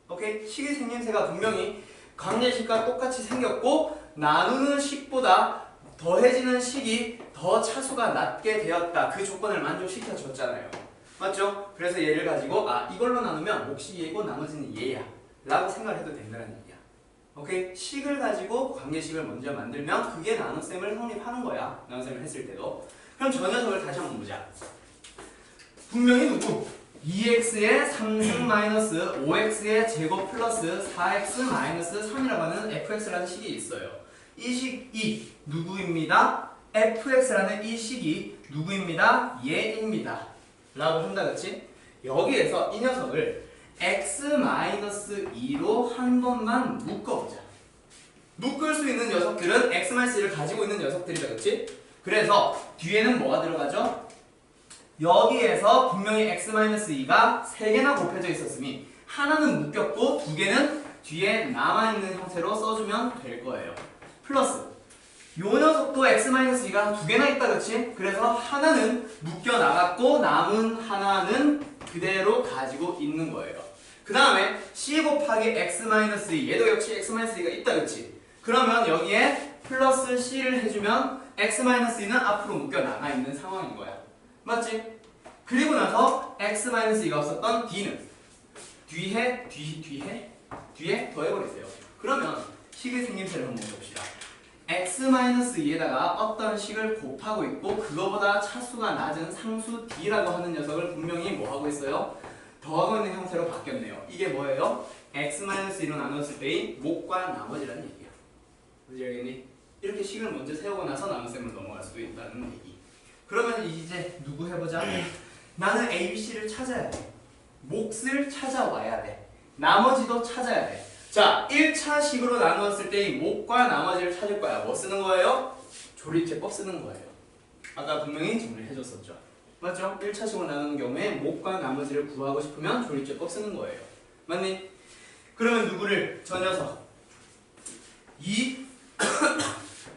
오케이? 식의 생김새가 분명히 관계식과 똑같이 생겼고 나누는 식보다 더해지는 식이 더 차수가 낮게 되었다. 그 조건을 만족시켜줬잖아요. 맞죠? 그래서 얘를 가지고 이걸로 나누면 몫이 얘고 나머지는 얘야. 라고 생각을 해도 된다는 얘기야. 오케이? 식을 가지고 관계식을 먼저 만들면 그게 나눗셈을 성립하는 거야. 나눗셈을 했을 때도. 그럼 저 녀석을 다시 한번 보자. 분명히 누구? 2x의 3승 마이너스 5x의 제곱 플러스 4x 마이너스 3이라고 하는 fx라는 식이 있어요. 이 식이 누구입니다? fx라는 이 식이 누구입니다? 얘입니다. 라고 한다 그치? 여기에서 이 녀석을 x-2로 한 번만 묶어보자. 묶을 수 있는 녀석들은 x-1을 가지고 있는 녀석들이다 그치? 그래서 뒤에는 뭐가 들어가죠? 여기에서 분명히 x-2가 3개나 곱해져 있었으니 하나는 묶였고 2개는 뒤에 남아있는 형태로 써주면 될 거예요. 플러스 요 녀석도 x-2가 2개나 있다 그치? 그래서 하나는 묶여 나갔고 남은 하나는 그대로 가지고 있는 거예요. 그 다음에 c 곱하기 x-2 얘도 역시 x-2가 있다 그치? 그러면 여기에 플러스 c를 해주면 x-2는 앞으로 묶여 나가 있는 상황인 거야. 맞지? 그리고 나서 x-2가 없었던 d는 뒤에 더해버리세요. 그러면 식의 생김새를 한번 봅시다. x-2에다가 어떤 식을 곱하고 있고 그거보다 차수가 낮은 상수 d라고 하는 녀석을 분명히 뭐 하고 있어요? 더하고 있는 형태로 바뀌었네요. 이게 뭐예요? x-2로 나눴을 때의 목과 나머지라는 얘기야. 뭔지 알겠니? 이렇게 식을 먼저 세우고 나서 나눗셈으로 넘어갈 수도 있다는 얘기. 그러면 이제 누구 해보자. 나는 A, B, C를 찾아야 돼. 몫을 찾아와야 돼. 나머지도 찾아야 돼. 자, 1차 식으로 나누었을 때 이 목과 나머지를 찾을 거야. 뭐 쓰는 거예요? 조립제법 쓰는 거예요. 아까 분명히 정리를 해줬었죠. 맞죠? 1차 식으로 나누는 경우에 목과 나머지를 구하고 싶으면 조립제법 쓰는 거예요. 맞니? 그러면 누구를? 저 녀석 2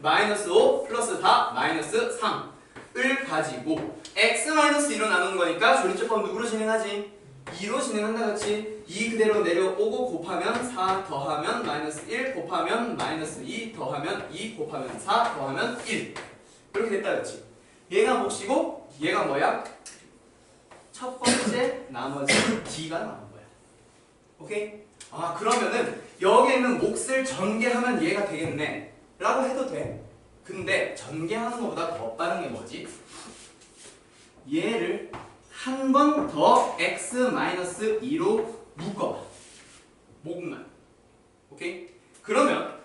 마이너스 5 플러스 4 마이너스 3을 가지고 x-2로 나누는 거니까 조립제법 누구로 진행하지? 2로 진행한다 그치? 2 그대로 내려오고 곱하면 4 더하면 마이너스 1 곱하면 마이너스 2 더하면 2 곱하면 4 더하면 1 이렇게 됐다 그치? 얘가 몫이고 얘가 뭐야? 첫 번째 나머지 d가 나온 거야. 오케이? 그러면은 여기에 있는 몫을 전개하면 얘가 되겠네 라고 해도 돼. 근데 전개하는 것보다 더 빠른 게 뭐지? 얘를 한 번 더 x-2로 묶어봐. 목만. 오케이? 그러면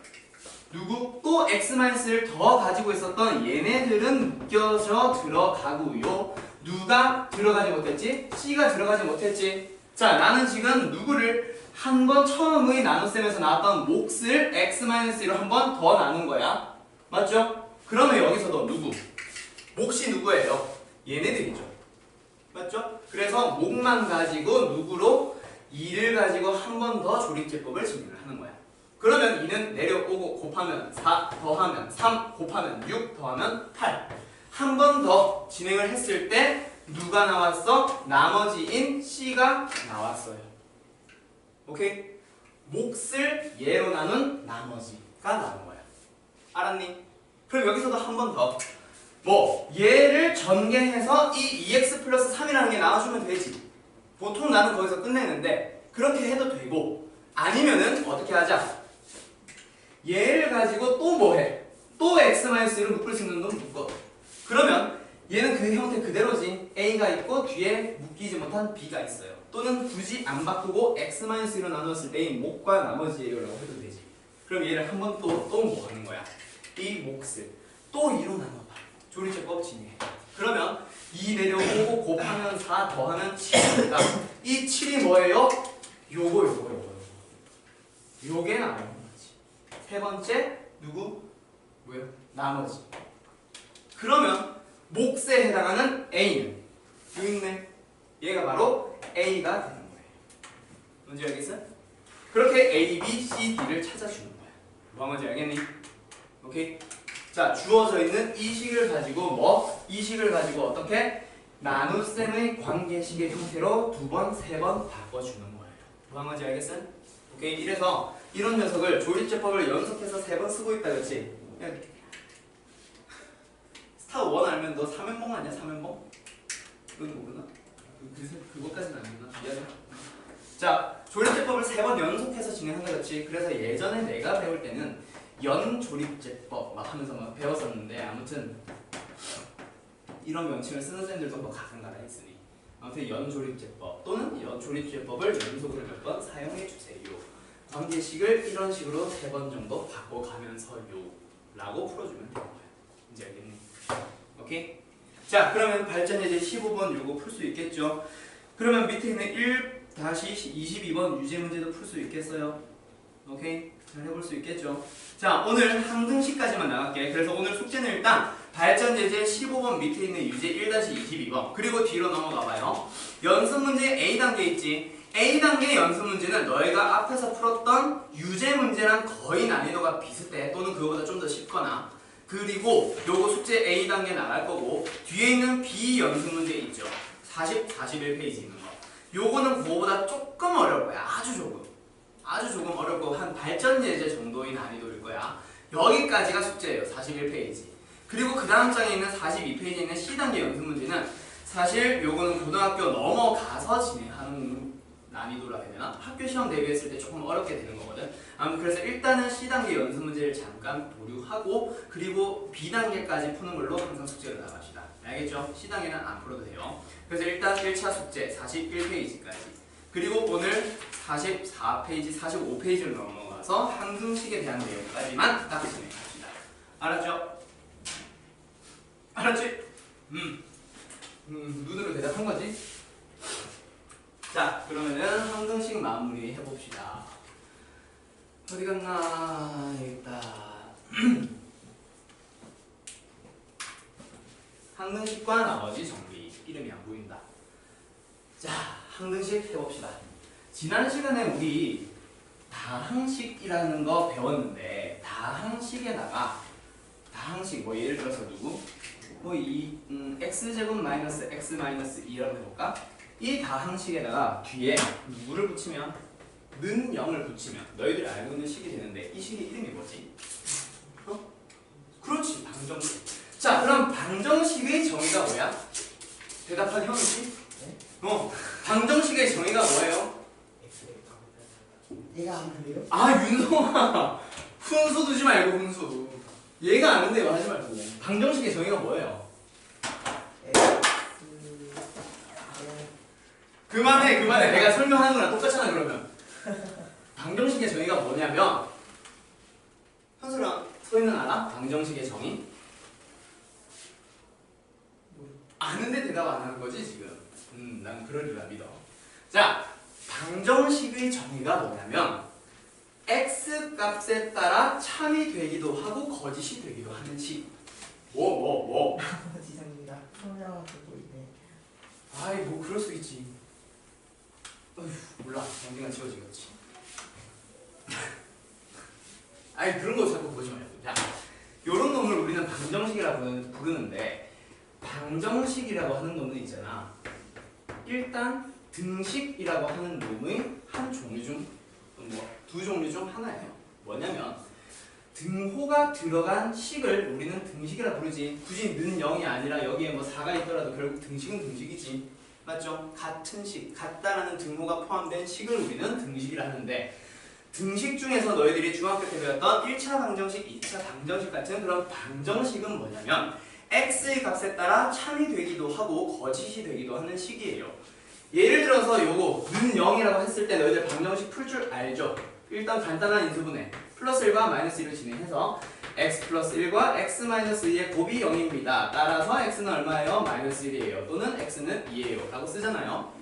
누구? 또 x-를 더 가지고 있었던 얘네들은 묶여져 들어가고요. 누가 들어가지 못했지? c가 들어가지 못했지? 자, 나는 지금 누구를 한 번 처음의 나눗셈에서 나왔던 몫을 x-1로 한 번 더 나눈 거야. 맞죠? 그러면 여기서도 누구? 몫이 누구예요? 얘네들이죠. 맞죠? 그래서 목만 가지고 누구로 2를 가지고 한 번 더 조립제법을 진행을 하는 거야. 그러면 2는 내려오고 곱하면 4 더하면 3 곱하면 6 더하면 8. 한 번 더 진행을 했을 때 누가 나왔어? 나머지인 C가 나왔어요. 오케이? 몫을 얘로 나눈 나머지가 나온 거야. 알았니? 그럼 여기서도 한 번 더. 뭐 얘를 전개해서 이 2x 플러스 3이라는 게 나와주면 되지. 보통 나는 거기서 끝내는데 그렇게 해도 되고, 아니면은 어떻게 하자. 얘를 가지고 또 뭐해? 또 x-1을 묶을 수 있는 놈 묶어. 그러면 얘는 그 형태 그대로지. a가 있고 뒤에 묶이지 못한 b가 있어요. 또는 굳이 안 바꾸고 x-1로 나눴을 때 이 몫과 나머지라고 해도 되지. 그럼 얘를 한 번 또 뭐 하는 거야? 이 몫을 또 2로 나눠봐. 조립제법 진행해. 그러면 2 내려오고 곱하면 4 더하면 7입니다. 이 7이 뭐예요? 요거. 요게 나오는 거지. 세 번째 누구? 뭐예요? 나머지. 그러면 몫에 해당하는 A는 여기 있네. 얘가 바로 A가 되는 거예요. 뭔지 알겠어? 그렇게 A, B, C, D를 찾아주는 거야. 뭐 뭔지 알겠니? 오케이? 자, 주어져 있는 이 식을 가지고 이 식을 가지고 어떻게? 나눗셈의 관계식의 형태로 2번, 3번 바꿔주는 거예요. 뭐 뭔지 알겠어? 오케이? 이래서 이런 녀석을 조립제법을 연속해서 3번 쓰고 있다, 그렇지? 스타 1 알면 너 3연봉 아니야? 3연봉? 그건 모르나? 그것까지는 아니구나. 미안해. 자, 조립제법을 3번 연속해서 진행한다, 그렇지? 그래서 예전에 내가 배울 때는 연조립제법 막 하면서 막 배웠었는데, 아무튼 이런 명칭을 쓰는 쌤들도 뭐 가끔가다 있으니, 아무튼 연조립제법 또는 연조립제법을 연속으로 몇 번 사용해 주세요. 관계식을 이런 식으로 3번 정도 바꿔가면서요 라고 풀어주면 되는 거예요. 이제 알겠니? 오케이? 자, 그러면 발전예제 15번 요거 풀 수 있겠죠? 그러면 밑에 있는 1-22번 유제 문제도 풀 수 있겠어요? 오케이? 잘 해볼 수 있겠죠? 자, 오늘 항등식까지만 나갈게. 그래서 오늘 숙제는 일단 발전예제 15번 밑에 있는 유제 1-22번 그리고 뒤로 넘어가봐요. 연습 문제 A단계 있지? A단계 연습 문제는 너희가 앞에서 풀었던 유제 문제랑 거의 난이도가 비슷해. 또는 그거보다 좀 더 쉽거나. 그리고 요거 숙제 A단계 나갈 거고, 뒤에 있는 B 연습 문제 있죠? 41페이지 있는 거. 요거는 그거보다 조금 어려울 거야. 아주 조금 어렵고 한 발전 예제 정도의 난이도일 거야. 여기까지가 숙제예요. 41페이지. 그리고 그 다음 장에 있는 42페이지에 있는 C단계 연습 문제는 사실 요거는 고등학교 넘어가서 진행하는 난이도라 해야 되나? 학교 시험 대비했을 때 조금 어렵게 되는 거거든. 그래서 일단은 C단계 연습 문제를 잠깐 보류하고, 그리고 B단계까지 푸는 걸로 항상 숙제를 나갑시다. 알겠죠? C단계는 안 풀어도 돼요. 그래서 일단 1차 숙제 41페이지까지. 그리고 오늘 44페이지, 45페이지로 넘어가서 항등식에 대한 내용까지만 딱 진행합시다. 알았죠? 알았지? 눈으로 대답한 거지? 자, 그러면은 항등식 마무리 해봅시다. 어디 갔나? 여기 있다. 항등식과 나머지 정리. 이름이 안 보인다. 자, 항등식 해봅시다. 지난 시간에 우리 다항식이라는 거 배웠는데, 다항식에다가 다항식 뭐 예를 들어서 누구? 뭐 이 x제곱 마이너스 x 마이너스 2라고 해볼까? 이 다항식에다가 뒤에 누구를 붙이면, 는 0을 붙이면 너희들이 알고 있는 식이 되는데, 이 식의 이름이 뭐지? 그렇지, 방정식. 자, 그럼 방정식의 정의가 뭐야? 대답하기 형이지? 방정식의 정의가 뭐예요? 얘가 아는데요? 아, 윤성아, 훈수 두지 말고 훈수. 얘가 아는데요 하지 말고. 방정식의 정의가 뭐예요? 그만해. 내가 설명하는 거랑 똑같잖아. 그러면 방정식의 정의가 뭐냐면, 현수랑 소희는 알아? 방정식의 정의? 아는데 대답 안 하는 거지 지금? 난 그러리라 믿어. 자, 방정식의 정의가 뭐냐면 x 값에 따라 참이 되기도 하고 거짓이 되기도 하는 식. 뭐? 지상입니다. 성장하고 있네. 아이, 뭐 그럴 수 있지. 몰라. 언젠간 지워지겠지. 아니 그런 거 자꾸 보지 말고. 자, 요런 놈을 우리는 방정식이라고 부르는데 방정식이라고 하는 놈은 있잖아. 일단 등식이라고 하는 놈의 한 종류 중 두 종류 중 하나예요. 뭐냐면 등호가 들어간 식을 우리는 등식이라 부르지. 굳이 는 0이 아니라 여기에 뭐 4가 있더라도 결국 등식은 등식이지. 맞죠? 같은 식, 같다라는 등호가 포함된 식을 우리는 등식이라 하는데 등식 중에서 너희들이 중학교 때 배웠던 1차 방정식, 2차 방정식 같은 그런 방정식은 뭐냐면 x의 값에 따라 참이 되기도 하고 거짓이 되기도 하는 식이에요. 예를 들어서 요거 는 0이라고 했을 때 너희들 방정식 풀 줄 알죠? 일단 간단한 인수분해 플러스 1과 마이너스 1을 진행해서 x 플러스 1과 x 마이너스 2의 곱이 0입니다. 따라서 x는 얼마예요? 마이너스 1이에요. 또는 x는 2예요. 라고 쓰잖아요.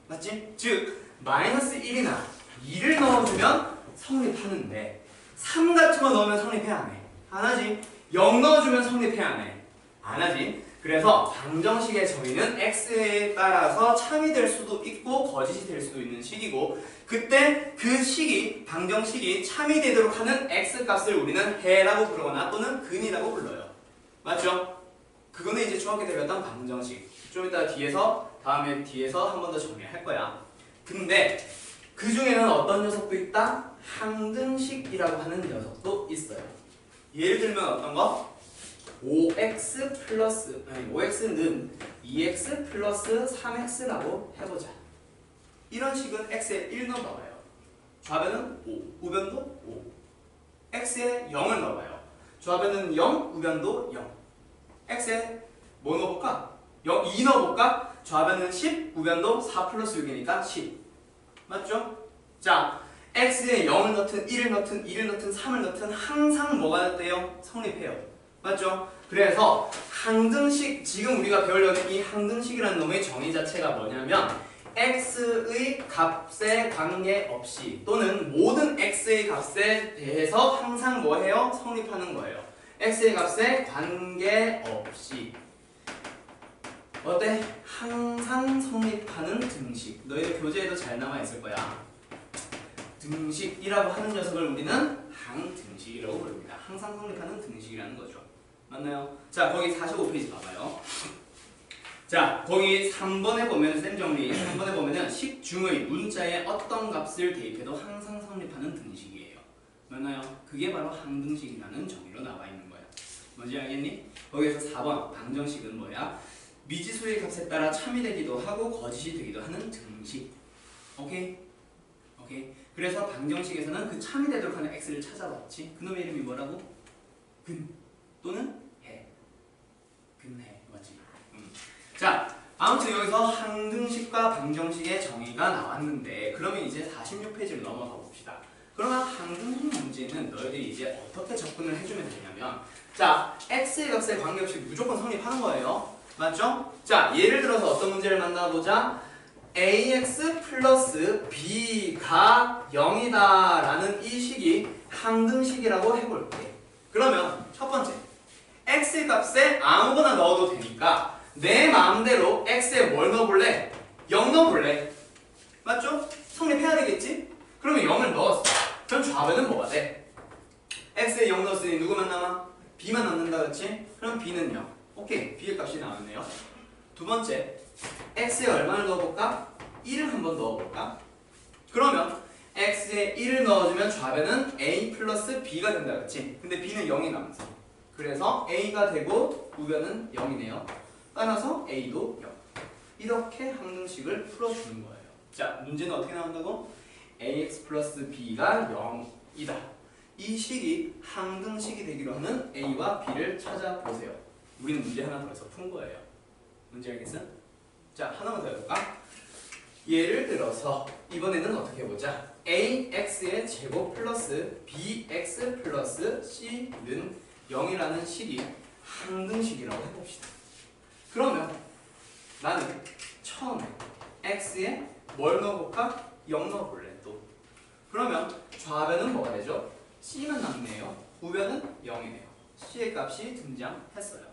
맞지? 즉 마이너스 1이나 2를 넣어주면 성립하는데 3 같은 거 넣으면 성립해 안 해? 안 하지. 0 넣어주면 성립해 안 해? 안 하지. 그래서 방정식의 정의는 x에 따라서 참이 될 수도 있고 거짓이 될 수도 있는 식이고 그때 그 식이 방정식이 참이 되도록 하는 x값을 우리는 해라고 부르거나 또는 근이라고 불러요. 맞죠? 그거는 이제 중학교 때 배웠던 방정식. 좀 이따 다음에 뒤에서 한 번 더 정리할 거야. 근데 그 중에는 어떤 녀석도 있다? 항등식이라고 하는 녀석도 있어요. 예를 들면 어떤 거? 5x는 2x 플러스 3x라고 해보자. 이런 식은 x에 1 넣어봐요. 좌변은 5, 우변도 5. x에 0을 넣어봐요. 좌변은 0, 우변도 0. x에 뭐 넣어볼까? 2 넣어볼까? 좌변은 10, 우변도 4 플러스 6이니까 10. 맞죠? 자, x에 0을 넣든 1을 넣든 2를 넣든 3을 넣든 항상 뭐가 돼요? 성립해요. 맞죠? 그래서 항등식, 지금 우리가 배우려는 이 항등식이라는 놈의 정의 자체가 뭐냐면 x의 값에 관계없이 또는 모든 x의 값에 대해서 항상 뭐해요? 성립하는 거예요. x의 값에 관계없이 어때? 항상 성립하는 등식. 너희들 교재에도 잘 남아있을 거야. 등식이라고 하는 녀석을 우리는 항등식이라고 부릅니다. 항상 성립하는 등식이라는 거죠. 맞나요? 자, 거기 45페이지 봐봐요. 자, 거기 3번에 보면 쌤 정리 3번에 보면은 식 중의 문자에 어떤 값을 대입해도 항상 성립하는 등식이에요. 맞나요? 그게 바로 항등식이라는 정의로 나와 있는 거야. 뭔지 알겠니? 거기에서 4번 방정식은 뭐야? 미지수의 값에 따라 참이 되기도 하고 거짓이 되기도 하는 등식. 오케이? 오케이. 그래서 방정식에서는 그 참이 되도록 하는 x를 찾아봤지. 그놈의 이름이 뭐라고? 근 또는 해. 근해. 맞지? 자, 아무튼 여기서 항등식과 방정식의 정의가 나왔는데 그러면 이제 46페이지로 넘어가 봅시다. 그러면 항등식 문제는 너희들이 이제 어떻게 접근을 해주면 되냐면 자, x의 값에 관계없이 무조건 성립하는 거예요. 맞죠? 자, 예를 들어서 어떤 문제를 만나보자. ax 플러스 b가 0이다 라는 이 식이 항등식이라고 해볼게. 그러면 첫 번째 x 값에 아무거나 넣어도 되니까 내 마음대로 x에 뭘 넣어볼래? 0 넣어볼래? 맞죠? 성립해야 되겠지? 그러면 0을 넣었어. 그럼 좌변은 뭐가 돼? x에 0 넣었으니 누구만 남아? b만 남는다 그렇지? 그럼 b는 0. 오케이, b의 값이 나왔네요. 두 번째 x에 얼마를 넣어볼까? 1을 한번 넣어볼까? 그러면 x에 1을 넣어주면 좌변은 a 플러스 b가 된다 그렇지? 근데 b는 0이 남았어. 그래서 a가 되고 우변은 0이네요. 따라서 a도 0. 이렇게 항등식을 풀어주는 거예요. 자, 문제는 어떻게 나온다고? ax 플러스 b가 0이다. 이 식이 항등식이 되기로 하는 a와 b를 찾아보세요. 우리는 문제 하나 더 해서 푼 거예요. 문제 알겠어? 자, 하나만 더 해볼까? 예를 들어서 이번에는 어떻게 해보자. ax의 제곱 플러스 bx 플러스 c는 0이라는 식이 항등식이라고 해봅시다. 그러면 나는 처음에 x에 뭘 넣어볼까? 0 넣어볼래 또. 그러면 좌변은 뭐가 되죠? c만 남네요. 우변은 0이네요. c의 값이 등장했어요.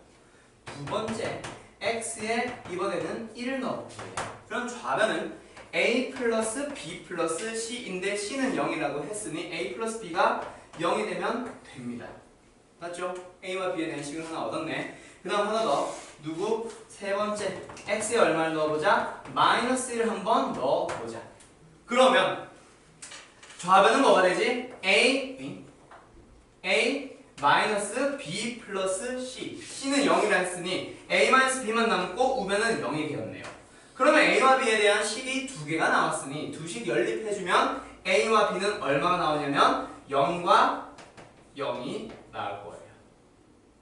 두 번째 x에 이번에는 1을 넣어볼게요. 그럼 좌변은 A 플러스 B 플러스 C인데 C는 0이라고 했으니 A 플러스 B가 0이 되면 됩니다. 맞죠? A와 B에 대한 식을 하나 얻었네. 그 다음 하나 더. 누구? 세 번째. X에 얼마를 넣어보자? 마이너스 1을 한번 넣어보자. 그러면 좌변은 뭐가 되지? A 마이너스 B 플러스 C. C는 0이라 했으니 A 마이너스 B만 남고 우변은 0이 되었네요. 그러면 A와 B에 대한 식이 두 개가 나왔으니 두 식 연립해주면 A와 B는 얼마가 나오냐면 0과 0이 나올 거예요.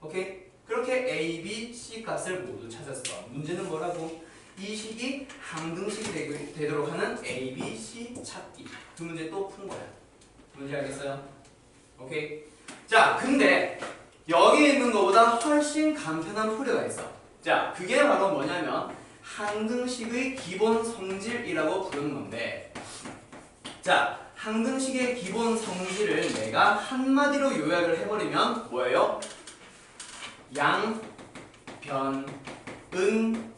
오케이? 그렇게 A, B, C 값을 모두 찾았어. 문제는 뭐라고? 이 식이 항등식이 되도록 하는 A, B, C 찾기. 그 문제 또 푼 거야. 뭔지 알겠어요? 오케이? 자, 근데 여기 있는 것보다 훨씬 간편한 풀이가 있어. 자, 그게 바로 뭐냐면 항등식의 기본 성질이라고 부르는 건데, 자, 항등식의 기본 성질을 내가 한마디로 요약을 해버리면 뭐예요? 양, 변, 은,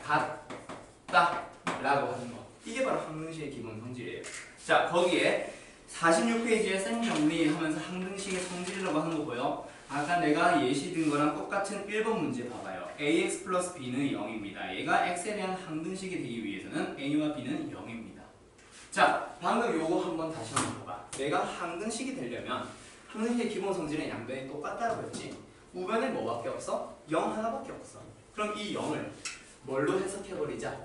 같다 라고 하는 거. 이게 바로 항등식의 기본 성질이에요. 자, 거기에 46페이지에 쌤 정리하면서 항등식의 성질이라고 하는 거 보여? 아까 내가 예시 든 거랑 똑같은 1번 문제 봐봐요. ax 플러스 b는 0입니다. 얘가 x에 대한 항등식이 되기 위해서는 a와 b는 0입니다. 자, 방금 요거 한번 다시 한번 봐봐. 내가 항등식이 되려면 항등식의 기본 성질은 양변이 똑같다고 했지. 우변에 뭐밖에 없어? 0 하나밖에 없어. 그럼 이 0을 뭘로 해석해버리자.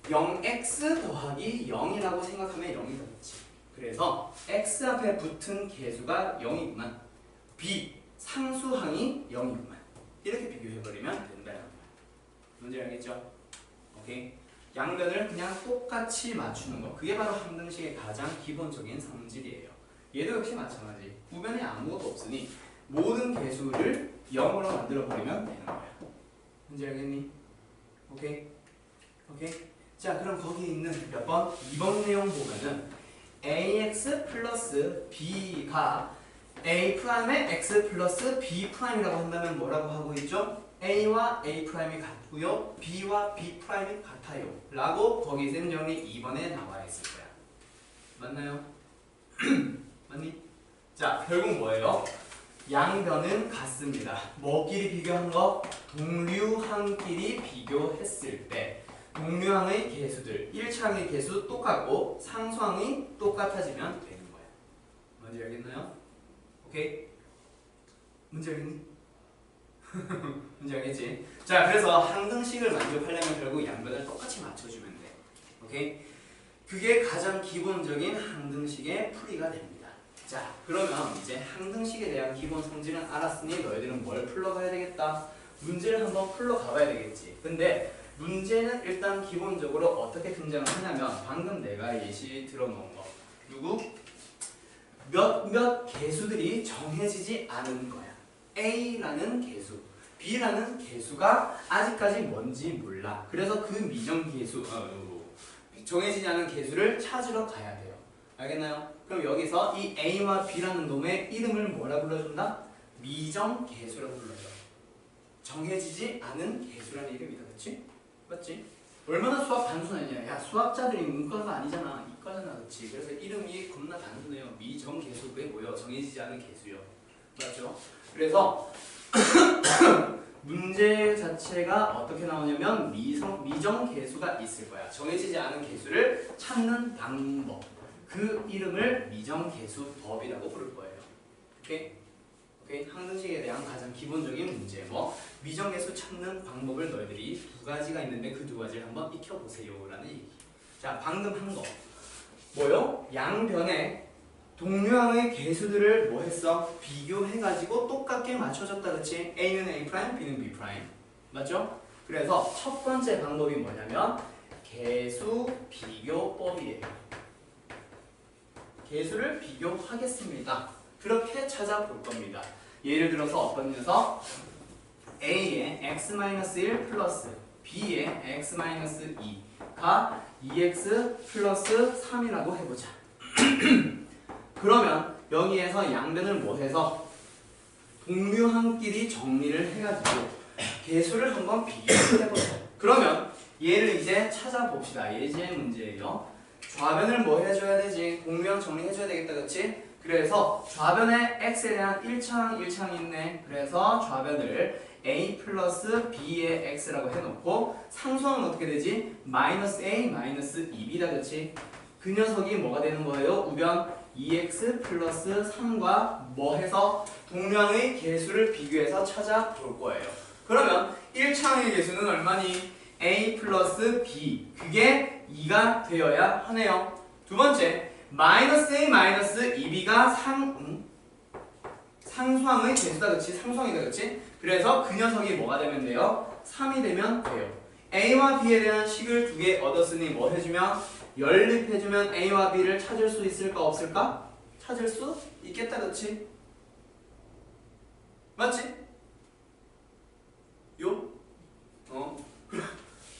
0x 더하기 0이라고 생각하면 0이 되겠지. 그래서 x 앞에 붙은 개수가 0이구만. b 상수항이 0이구만. 이렇게 비교해버리면 된다는 거야. 뭔지 알겠죠? 오케이. 양변을 그냥 똑같이 맞추는 거. 그게 바로 항등식의 가장 기본적인 성질이에요. 얘도 역시 마찬가지. 우변에 아무것도 없으니 모든 개수를 0으로 만들어버리면 되는 거야. 뭔지 알겠니? 오케이? 오케이? 자, 그럼 거기 있는 몇 번? 2번 내용 보면은 ax 플러스 b가 a'의 x 플러스 b'이라고 한다면 뭐라고 하고 있죠? a와 a'이 같고요, b와 b'이 같아요 라고 거기 쌤 정리 2번에 나와 있을 거야. 맞나요? 맞니? 자, 결국 뭐예요? 양변은 같습니다. 뭐끼리 비교한 거? 동류항끼리 비교했을 때 동류항의 개수들, 1차항의 개수 똑같고 상수항이 똑같아지면 되는 거야. 뭔지 알겠나요? 오케이? 문제 알겠니? 문제 알겠지? 자, 그래서 항등식을 만족하려면 결국 양변을 똑같이 맞춰주면 돼. 오케이? 그게 가장 기본적인 항등식의 풀이가 됩니다. 자, 그러면 이제 항등식에 대한 기본 성질은 알았으니 너희들은 뭘 풀러가야 되겠다? 문제를 한번 풀러가봐야 되겠지. 근데 문제는 일단 기본적으로 어떻게 등장을 하냐면 방금 내가 예시 들어놓은 거. 누구? 몇몇 개수들이 정해지지 않은 거야. A라는 개수, B라는 개수가 아직까지 뭔지 몰라. 그래서 그 미정개수, 정해지지 않은 개수를 찾으러 가야 돼요. 알겠나요? 그럼 여기서 이 A와 B라는 놈의 이름을 뭐라 불러준다? 미정개수라고 불러줘. 정해지지 않은 개수라는 이름이다. 그치? 맞지? 얼마나 수학 단순하냐. 야, 수학자들이 문과가 아니잖아. 이과잖아. 그치? 그래서 이름이 겁나 단순해요. 미정개수, 그게 뭐예요? 정해지지 않은 개수요. 맞죠? 그래서 문제 자체가 어떻게 나오냐면 미정개수가 있을 거야. 정해지지 않은 개수를 찾는 방법. 그 이름을 미정개수법이라고 부를 거예요. 오케이? 오케이? 항등식에 대한 가장 기본적인 문제. 뭐 미정개수 찾는 방법을 너희들이 두 가지가 있는데 그 두 가지를 한번 익혀보세요 라는 얘기. 자, 방금 한 거 뭐요? 양변에 동류항의 개수들을 뭐 했어? 비교해가지고 똑같게 맞춰줬다. 그치? A는 A', B는 B'. 맞죠? 그래서 첫 번째 방법이 뭐냐면 개수 비교법이에요. 개수를 비교하겠습니다. 그렇게 찾아볼 겁니다. 예를 들어서 어떤 녀석? A의 x-1 플러스 B의 x-2가 2x 플러스 3이라고 해보자. 그러면 여기에서 양변을 뭐 해서 동류항끼리 정리를 해가지고 개수를 한번 비교해보자. 그러면 얘를 이제 찾아봅시다. 예제 문제예요. 좌변을 뭐 해줘야 되지? 공명 정리해줘야 되겠다, 그치? 그래서 좌변에 x에 대한 1창 있네. 그래서 좌변을 a 플러스 b의 x라고 해놓고 상수항은 어떻게 되지? 마이너스 a 마이너스 2b다, 그치? 그 녀석이 뭐가 되는 거예요? 우변 2x 플러스 3과 뭐 해서 동량의 개수를 비교해서 찾아볼 거예요. 그러면 1창의 개수는 얼마니? a 플러스 b. 그게 2가 되어야 하네요. 두 번째, 마이너스 a 마이너스 2b가 상수항의 개수다, 그치? 상수항이다, 그치? 그래서 그 녀석이 뭐가 되면 돼요? 3이 되면 돼요. a와 b에 대한 식을 두 개 얻었으니 뭐 해주면? 연립해주면 a와 b를 찾을 수 있을까 없을까? 찾을 수 있겠다, 그치? 맞지? 요?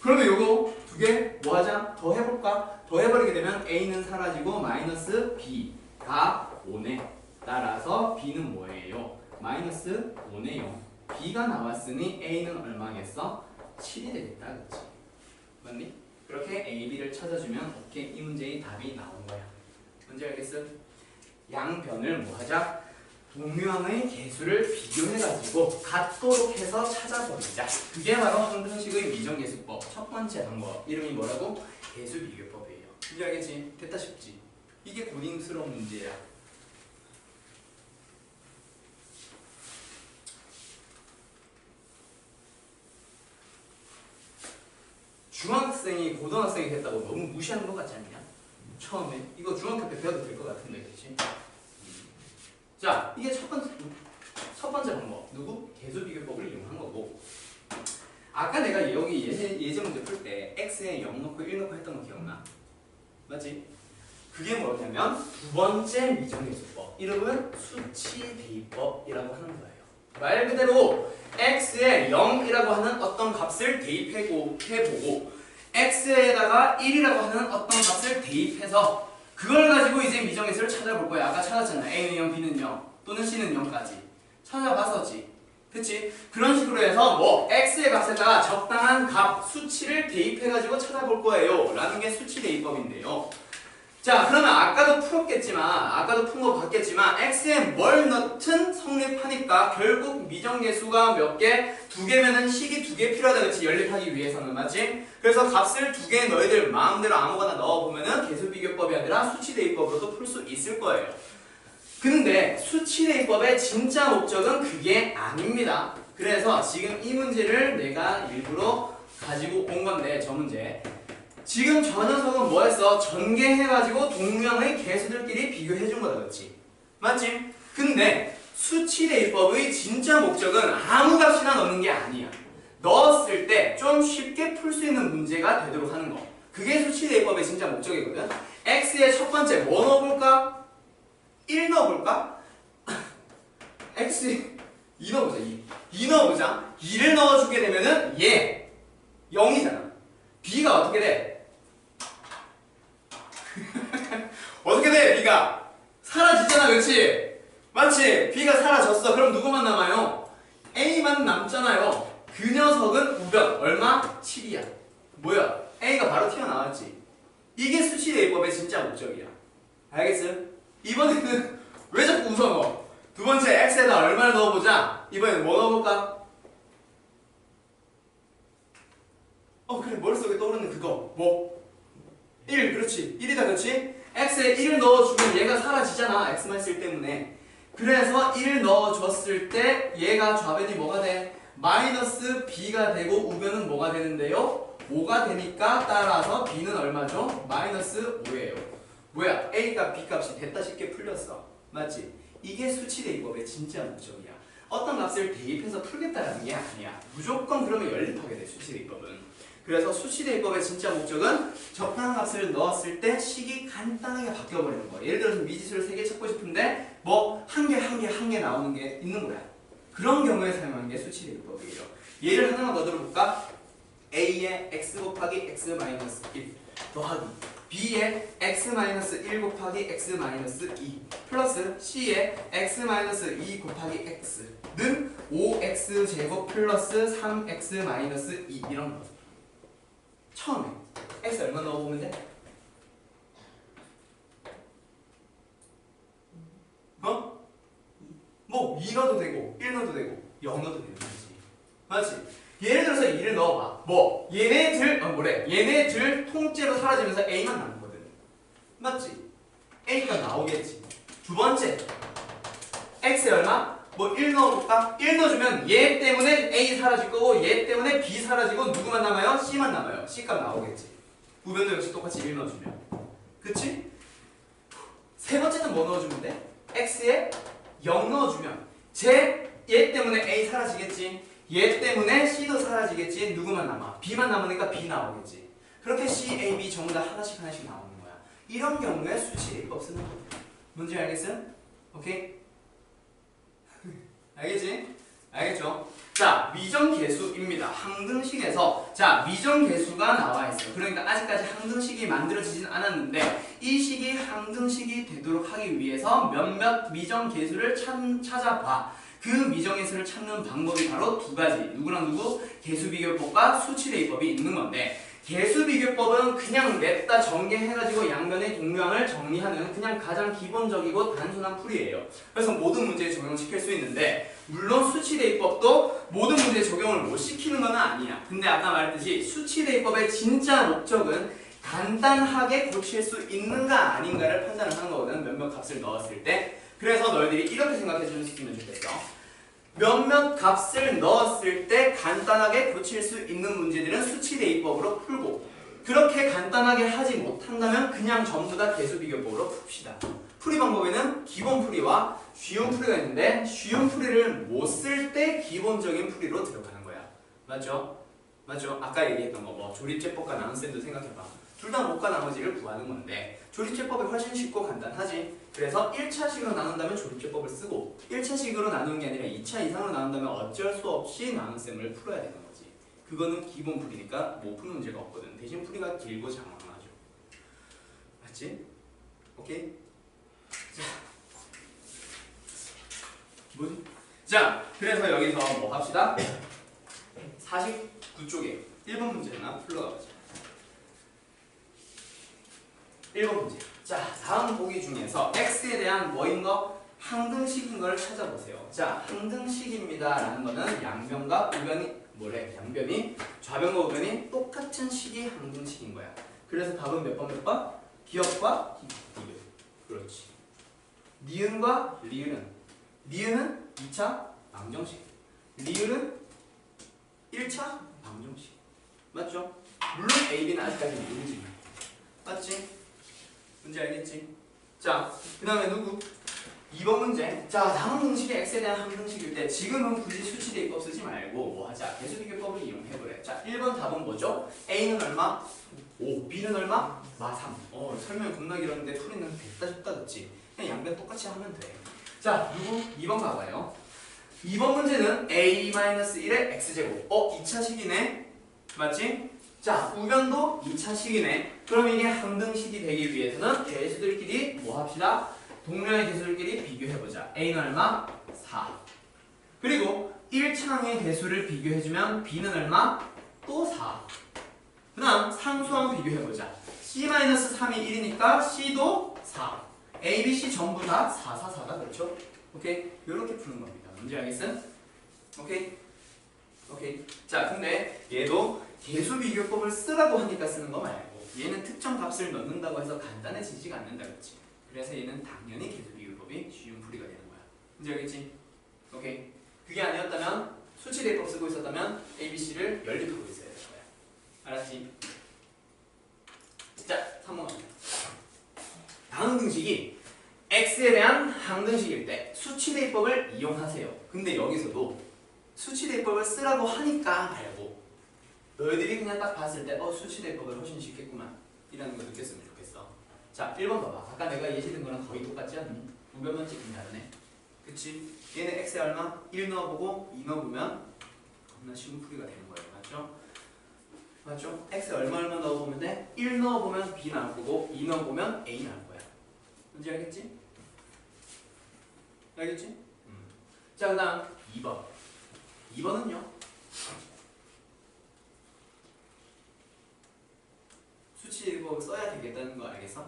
그러면 요거 두 개 뭐 하자? 더 해볼까? 더 해버리게 되면 a는 사라지고 마이너스 b가 5네. 따라서 b는 뭐예요? 마이너스 5네요. b가 나왔으니 a는 얼마겠어? 7이 되겠다, 그치? 맞니? 그렇게 a, b를 찾아주면 오케이, 이 문제의 답이 나온 거야. 뭔지 알겠어? 양변을 뭐 하자? 동류항의 개수를 비교해가지고 같도록 해서 찾아버리자. 그게 바로 항등식의 미정계수법 첫 번째 방법. 이름이 뭐라고? 개수비교법이에요. 이제 알겠지? 됐다 싶지? 이게 고딩스러운 문제야. 중학생이 고등학생이 됐다고 너무 무시하는 것 같지 않냐? 처음에 이거 중학교 때 배워도 될 것 같은데, 그렇지? 자, 이게 첫 번째 방법. 누구? 개수비교법을 이용한 거고. 아까 내가 여기 예제 문제 풀 때 x에 0 넣고 1 넣고 했던 거 기억나? 맞지? 그게 뭐냐면 두 번째 미정계수법. 이름은 수치대입법이라고 하는 거예요. 말 그대로 x에 0이라고 하는 어떤 값을 대입해보고 x에다가 1이라고 하는 어떤 값을 대입해서 그걸 가지고 이제 미정계수를 찾아볼 거야. 아까 찾았잖아. a는 0, b는 0, 또는 c는 0까지 찾아봤었지. 그치? 그런 식으로 해서 뭐 x의 값에다가 적당한 값, 수치를 대입해가지고 찾아볼 거예요. 라는 게 수치대입법인데요. 자, 그러면 아까도 풀었겠지만, 아까도 푼 거 봤겠지만 x에 뭘 넣든 성립하니까 결국 미정계수가 몇 개? 두 개면은 식이 두 개 필요하다, 그치? 연립하기 위해서는, 맞지? 그래서 값을 두 개 너희들 마음대로 아무거나 넣어보면은 개수비교법이 아니라 수치대입법으로도 풀 수 있을 거예요. 근데 수치대입법의 진짜 목적은 그게 아닙니다. 그래서 지금 이 문제를 내가 일부러 가지고 온 건데, 저 문제. 지금 저 녀석은 뭐 했어? 전개해가지고 동류항의 개수들끼리 비교해준 거다, 그렇지? 맞지? 근데 수치대입법의 진짜 목적은 아무 값이나 넣는 게 아니야. 넣었을 때 좀 쉽게 풀 수 있는 문제가 되도록 하는 거. 그게 수치대입법의 진짜 목적이거든. x의 첫 번째 뭐 넣어볼까? 1 넣어볼까? x 2 넣어보자. 2 넣어보자. 2를 넣어주게 되면은 얘 0이잖아. b가 어떻게 돼? 어떻게 돼? b가 사라지잖아, 그렇지? 맞지? b가 사라졌어. 그럼 누구만 남아요? a만 남잖아요. 그 녀석은 우변 얼마? 7이야. 뭐야? a가 바로 튀어나왔지. 이게 수치대입법의 진짜 목적이야. 알겠어? 이번에는 왜 자꾸 웃어 너? 두 번째 x에다 얼마를 넣어보자. 이번에는 뭐 넣어볼까? 그래, 머릿속에 떠오르는 그거 뭐? 1, 그렇지. 1이다, 그렇지? x에 1을 넣어주면 얘가 사라지잖아, x만 쓸 때문에. 그래서 1을 넣어줬을 때 얘가 좌변이 뭐가 돼? 마이너스 b가 되고 우변은 뭐가 되는데요? 5가 되니까 따라서 b는 얼마죠? 마이너스 5예요. 뭐야? a가 b값이 됐다 쉽게 풀렸어. 맞지? 이게 수치대입법의 진짜 목적이야. 어떤 값을 대입해서 풀겠다라는 게 아니야. 무조건 그러면 연립하게 돼, 수치대입법은. 그래서 수치대입법의 진짜 목적은 적당한 값을 넣었을 때 식이 간단하게 바뀌어버리는 거야. 예를 들어서 미지수를 3개 찾고 싶은데 뭐 한 개 나오는 게 있는 거야. 그런 경우에 사용하는 게 수치대입법이에요. 예를 하나만 더 들어볼까? a에 x 곱하기 x 마이너스 1 더하기 b에 x 마이너스 1 곱하기 x 마이너스 2 플러스 c에 x 마이너스 2 곱하기 x는 5x 제곱 플러스 3x 마이너스 2 이런 거. 처음에 x 얼마 넣어보면 돼? 어? 뭐 2 넣어도 되고 1 넣어도 되고 0 넣어도 되는 거지. 맞지? 예를 들어서 2를 넣어봐. 뭐 얘네들 얘네들 통째로 사라지면서 a만 남거든. 맞지? a가 나오겠지. 두 번째 x에 얼마? 뭐 1 넣어볼까? 1 넣어주면 얘 때문에 a 사라질 거고 얘 때문에 b 사라지고 누구만 남아요? c만 남아요. c값 나오겠지. 부변도 역시 똑같이 1 넣어주면. 그치? 세 번째는 뭐 넣어주면 돼? x에 0 넣어주면 얘 때문에 a 사라지겠지. 얘 때문에 c도 사라지겠지. 누구만 남아? b만 남으니까 b 나오겠지. 그렇게 c, a, b 전부 다 하나씩 나오는 거야. 이런 경우에 수치대입법 쓰는 거야. 뭔지 알겠어요? 오케이? 알겠지? 알겠죠? 자, 미정계수입니다. 항등식에서 자, 미정계수가 나와 있어요. 그러니까 아직까지 항등식이 만들어지진 않았는데 이 식이 항등식이 되도록 하기 위해서 몇몇 미정계수를 찾아봐. 그 미정계수를 찾는 방법이 바로 두 가지. 누구랑 누구? 계수비교법과 수치대입법이 있는 건데 계수비교법은 그냥 냅다 전개해가지고 양변의 동량을 정리하는 그냥 가장 기본적이고 단순한 풀이에요. 그래서 모든 문제에 적용시킬 수 있는데 물론 수치대입법도 모든 문제에 적용을 못 시키는 건 아니야. 근데 아까 말했듯이 수치대입법의 진짜 목적은 간단하게 고칠 수 있는가 아닌가를 판단을 하는 거거든. 몇몇 값을 넣었을 때. 그래서 너희들이 이렇게 생각해 줬으면 좋겠어. 몇몇 값을 넣었을 때 간단하게 고칠 수 있는 문제들은 수치대입법으로 풀고 그렇게 간단하게 하지 못한다면 그냥 전부 다 계수비교법으로 풉시다. 풀이 방법에는 기본 풀이와 쉬운 풀이가 있는데 쉬운 풀이를 못 쓸 때 기본적인 풀이로 들어가는 거야. 맞죠? 맞죠? 아까 얘기했던 거 뭐 조립제법과 나눗셈도 생각해봐. 둘 다 못과 나머지를 구하는 건데 조립제법이 훨씬 쉽고 간단하지. 그래서 1차식으로 나눈다면 조립제법을 쓰고 1차식으로 나누는 게 아니라 2차 이상으로 나눈다면 어쩔 수 없이 나눗셈을 풀어야 되는 거지. 그거는 기본 풀이니까 못 푸는 문제가 없거든. 대신 풀이가 길고 장황하죠. 맞지? 오케이? 자, 뭐지? 자, 그래서 여기서 뭐 합시다? 49쪽에 1번 문제 하나 풀러가보자. 1번 문제. 자, 다음 보기 중에서 x에 대한 뭐인 거? 항등식인 걸 찾아보세요. 자, 항등식입니다 라는 거는 양변과 우변이 양변이 좌변과 우변이 똑같은 식이 항등식인 거야. 그래서 답은 몇 번? 기억과 비교. 그렇지. 니은과 리을은 니은은 2차 방정식, 리을은 1차 방정식. 맞죠? 물론 A, B는 아직까지 모르지만. 맞지? 문제 알겠지? 자, 그 다음에 누구? 2번 문제. 자, 다음 등식이 x에 대한 항등식일 때 지금은 굳이 수치대입법 쓰지 말고 뭐 하자? 계수비교법을 이용해보래. 자, 1번 답은 뭐죠? A는 얼마? 5. B는 얼마? 3. 설명 겁나 길었는데 풀이는 됐다 싶다 그치? 그냥 양변 똑같이 하면 돼. 자, 누구? 2번 가봐요. 2번 문제는 A-1의 x제곱. 2차식이네? 맞지? 자, 우변도 2차식이네. 그럼 이게 항등식이 되기 위해서는 개수들끼리 뭐 합시다? 동량의 개수들끼리 비교해보자. A는 얼마? 4. 그리고 1차항의 개수를 비교해주면 B는 얼마? 또 4. 그 다음 상수항 비교해보자. C-3이 1이니까 C도 4. A, B, C 전부 다 4, 4, 4다. 그렇죠? 오케이? 이렇게 푸는 겁니다. 뭔지 알겠어? 오케이? 오케이. 자, 근데 얘도 계수비교법을 쓰라고 하니까 쓰는 거 말고 얘는 특정 값을 넣는다고 해서 간단해지지가 않는다 그렇지. 그래서 얘는 당연히 계수비교법이 쉬운 풀이가 되는 거야. 뭔지 알겠지? 오케이. 그게 아니었다면 수치대입법 쓰고 있었다면 ABC를 연립하고 있어야 될 거야. 알았지? 자, 3번 갑니다. 다음 등식이 x에 대한 항등식일 때 수치대입법을 이용하세요. 근데 여기서도 수치대입법을 쓰라고 하니까 말고 너희들이 그냥 딱 봤을 때 수치대입법을 훨씬 쉽겠구만 이라는 걸 느꼈으면 좋겠어. 자, 1번 봐봐. 아까 내가 예시든 거랑 거의 똑같지 않니? 우변만 찍긴 다르네. 그치? 얘는 x에 얼마? 1 넣어보고 2 넣어보면 겁나 쉬운 풀이가 되는 거예요. 맞죠? 맞죠? x에 얼마 넣어보면 돼? 1 넣어보면 b 나올 거고 2 넣어보면 a 나올 거야. 뭔지 알겠지? 알겠지? 자, 그 다음 2번. 2번은요. 수치대입법을 써야 되겠다는 거 알겠어?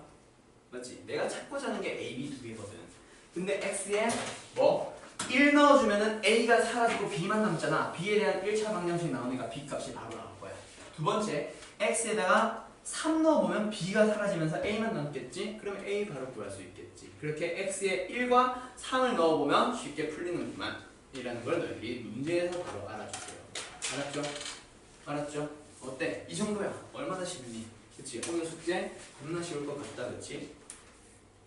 맞지? 내가 찾고자 하는 게 A, B 두 개거든. 근데 X에 뭐 1 넣어주면은 A가 사라지고 B만 남잖아. B에 대한 1차 방정식 나오니까 B 값이 바로 나올 거야. 두 번째, X에다가 3 넣어보면 B가 사라지면서 A만 남겠지? 그러면 A 바로 구할 수 있겠지. 그렇게 X에 1과 3을 넣어보면 쉽게 풀리는구만 이라는 걸 너희들이 문제에서 바로 알아주세요. 알았죠? 알았죠? 어때? 이 정도야. 얼마나 쉽니? 그치? 오늘 숙제 겁나 쉬울 것 같다. 그치?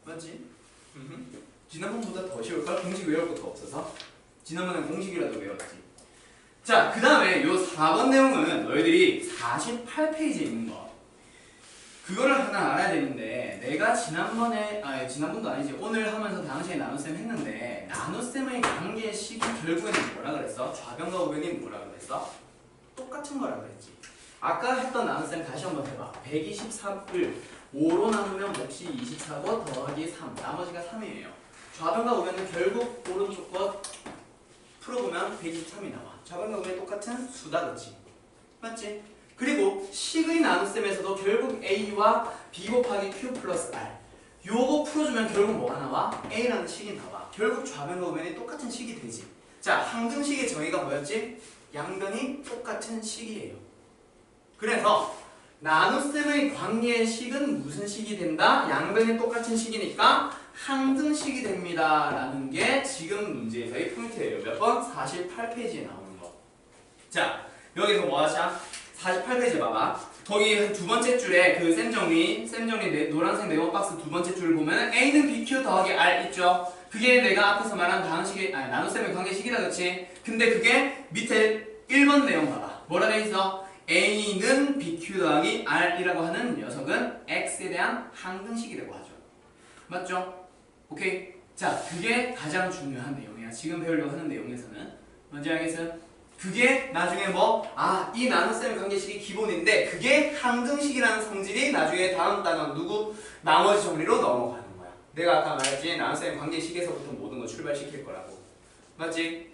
맞지? 지난번보다 더 쉬울걸? 공식 외울 것도 없어서. 지난번엔 공식이라도 외웠지. 자, 그 다음에 요 4번 내용은 너희들이 48페이지에 있는 거. 그거를 하나 알아야 되는데 내가 지난번에, 지난번도 아니지, 오늘 하면서 당시에 나눗셈 했는데 나눗셈의 관계식이 결국에는 뭐라 그랬어? 좌변과 우변이 뭐라 그랬어? 똑같은 거라 그랬지. 아까 했던 나눗셈 다시 한번 해봐. 123을 5로 나누면 몫이 24고 더하기 3, 나머지가 3이에요. 좌변과 우변은 결국 오른쪽 것 풀어보면 123이 나와. 좌변과 우변이 똑같은 수다, 그치? 맞지? 그리고 식의 나눗셈에서도 결국 A와 B 곱하기 Q 플러스 R 요거 풀어주면 결국 뭐가 나와? A라는 식이 나와. 결국 좌변과 우변이 똑같은 식이 되지. 자, 항등식의 정의가 뭐였지? 양변이 똑같은 식이에요. 그래서 나눗셈의 관계의 식은 무슨 식이 된다? 양변이 똑같은 식이니까 항등식이 됩니다 라는 게 지금 문제에서의 포인트예요. 몇 번? 48페이지에 나오는 거. 자, 여기서 뭐 하자? 48페이지 봐봐. 거기 두 번째 줄에 그 셈 정리 노란색 네모 박스 두 번째 줄을 보면 A는 BQ 더하기 R 있죠? 그게 내가 앞에서 말한 나눗셈의 관계식이다, 그치? 근데 그게 밑에 1번 내용 봐봐. 뭐라 돼 있어? A는 BQ 더하기 R이라고 하는 녀석은 X에 대한 항등식이라고 하죠. 맞죠? 오케이? 자, 그게 가장 중요한 내용이야. 지금 배우려고 하는 내용에서는. 뭔지 알겠어요? 그게 나중에 이 나눗셈 관계식이 기본인데 그게 항등식이라는 성질이 나중에 다음 단원 나머지 정리로 넘어가는 거야. 내가 아까 말했지, 나눗셈 관계식에서부터 모든 거 출발시킬 거라고. 맞지?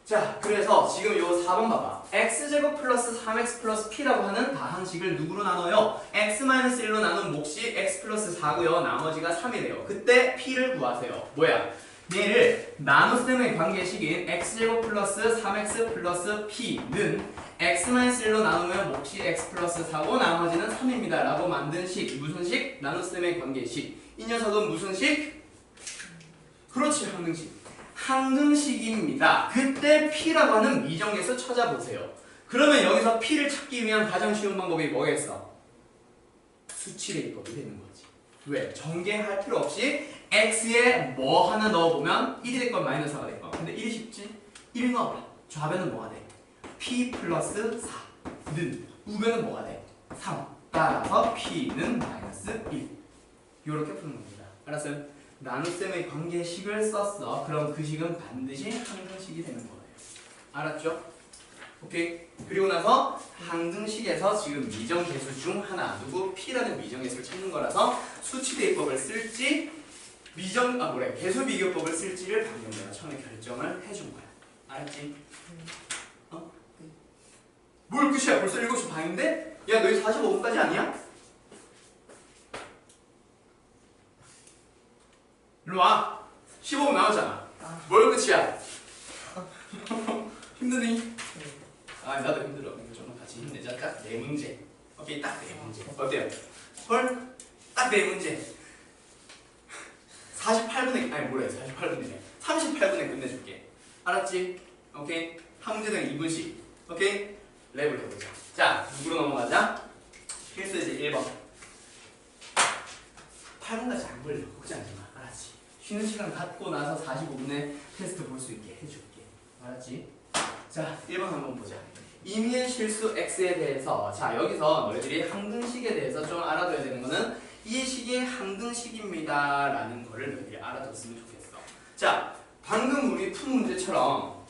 자, 그래서 지금 요 4번 봐봐. x제곱 플러스 3x 플러스 p라고 하는 다항식을 누구로 나눠요? x-1로 나눈 몫이 x 플러스 4고요. 나머지가 3이래요. 그때 p를 구하세요. 뭐야? 얘를 나눗셈의 관계식인 x제곱 플러스 3x 플러스 p는 x-1로 나누면 몫이 x 플러스 4고 나머지는 3입니다 라고 만든 식. 무슨 식? 나눗셈의 관계식. 이 녀석은 무슨 식? 그렇지, 항등식. 항등식입니다. 그때 p라고 하는 미정계수 찾아보세요. 그러면 여기서 p를 찾기 위한 가장 쉬운 방법이 뭐겠어? 수치대입법이 되는 거지. 왜? 전개할 필요 없이 x에 뭐 하나 넣어보면 1이 됐건 마이너스 4가 됐건. 근데 1이 쉽지? 1 넣어봐. 좌변은 뭐가 돼? p 플러스 4는 우변은 뭐가 돼? 3. 따라서 p는 마이너스 1. 이렇게 푸는 겁니다. 알았어요? 나눗셈의 관계식을 썼어. 그럼 그 식은 반드시 항등식이 되는 거예요. 알았죠? 오케이? 그리고 나서 항등식에서 지금 미정계수 중 하나, 누구? p라는 미정계수를 찾는 거라서 수치대입법을 쓸지 계수비교법을 쓸지를 방금 내가 처음에 결정을 해준 거야. 알았지? 뭘 끝이야? 벌써 7시 반인데? 야, 너희 45분까지 아니야? 일로 와. 15분 남았잖아. 뭘 끝이야? 힘드니? 나도 힘들어. 좀 같이 힘내자. 딱 4문제. 오케이, 딱 4문제. 어때요? 헐? 딱 4문제. 48분에, 48분이네. 38분에 끝내줄게. 알았지? 오케이? 한 문제당 2분씩. 오케이? 랩을 해보자. 자, 누구로 넘어가자? 필수지 1번. 8분까지 안 걸려. 걱정하지 마. 알았지? 쉬는 시간 갖고 나서 45분에 테스트 볼 수 있게 해줄게. 알았지? 자, 1번 한번 보자. 임의의 실수 x에 대해서, 자, 여기서 너희들이 항등식에 대해서 좀 알아둬야 되는 거는 이 식이 항등식입니다 라는 거를 너희들이 알아뒀으면 좋겠어. 자, 방금 우리 푼 문제처럼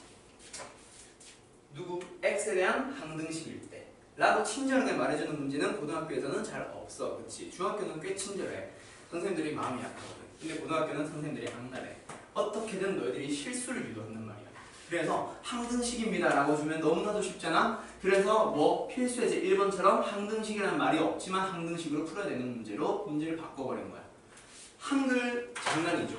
x에 대한 항등식일 때 라고 친절하게 말해주는 문제는 고등학교에서는 잘 없어. 그치? 중학교는 꽤 친절해. 선생님들이 마음이 약하거든. 근데 고등학교는 선생님들이 악랄해. 어떻게든 너희들이 실수를 유도한단 말이야. 그래서 항등식입니다 라고 주면 너무나도 쉽잖아. 그래서 뭐 필수예제 1번처럼 항등식이라는 말이 없지만 항등식으로 풀어야 되는 문제로 문제를 바꿔버린 거야. 한글 장난이죠.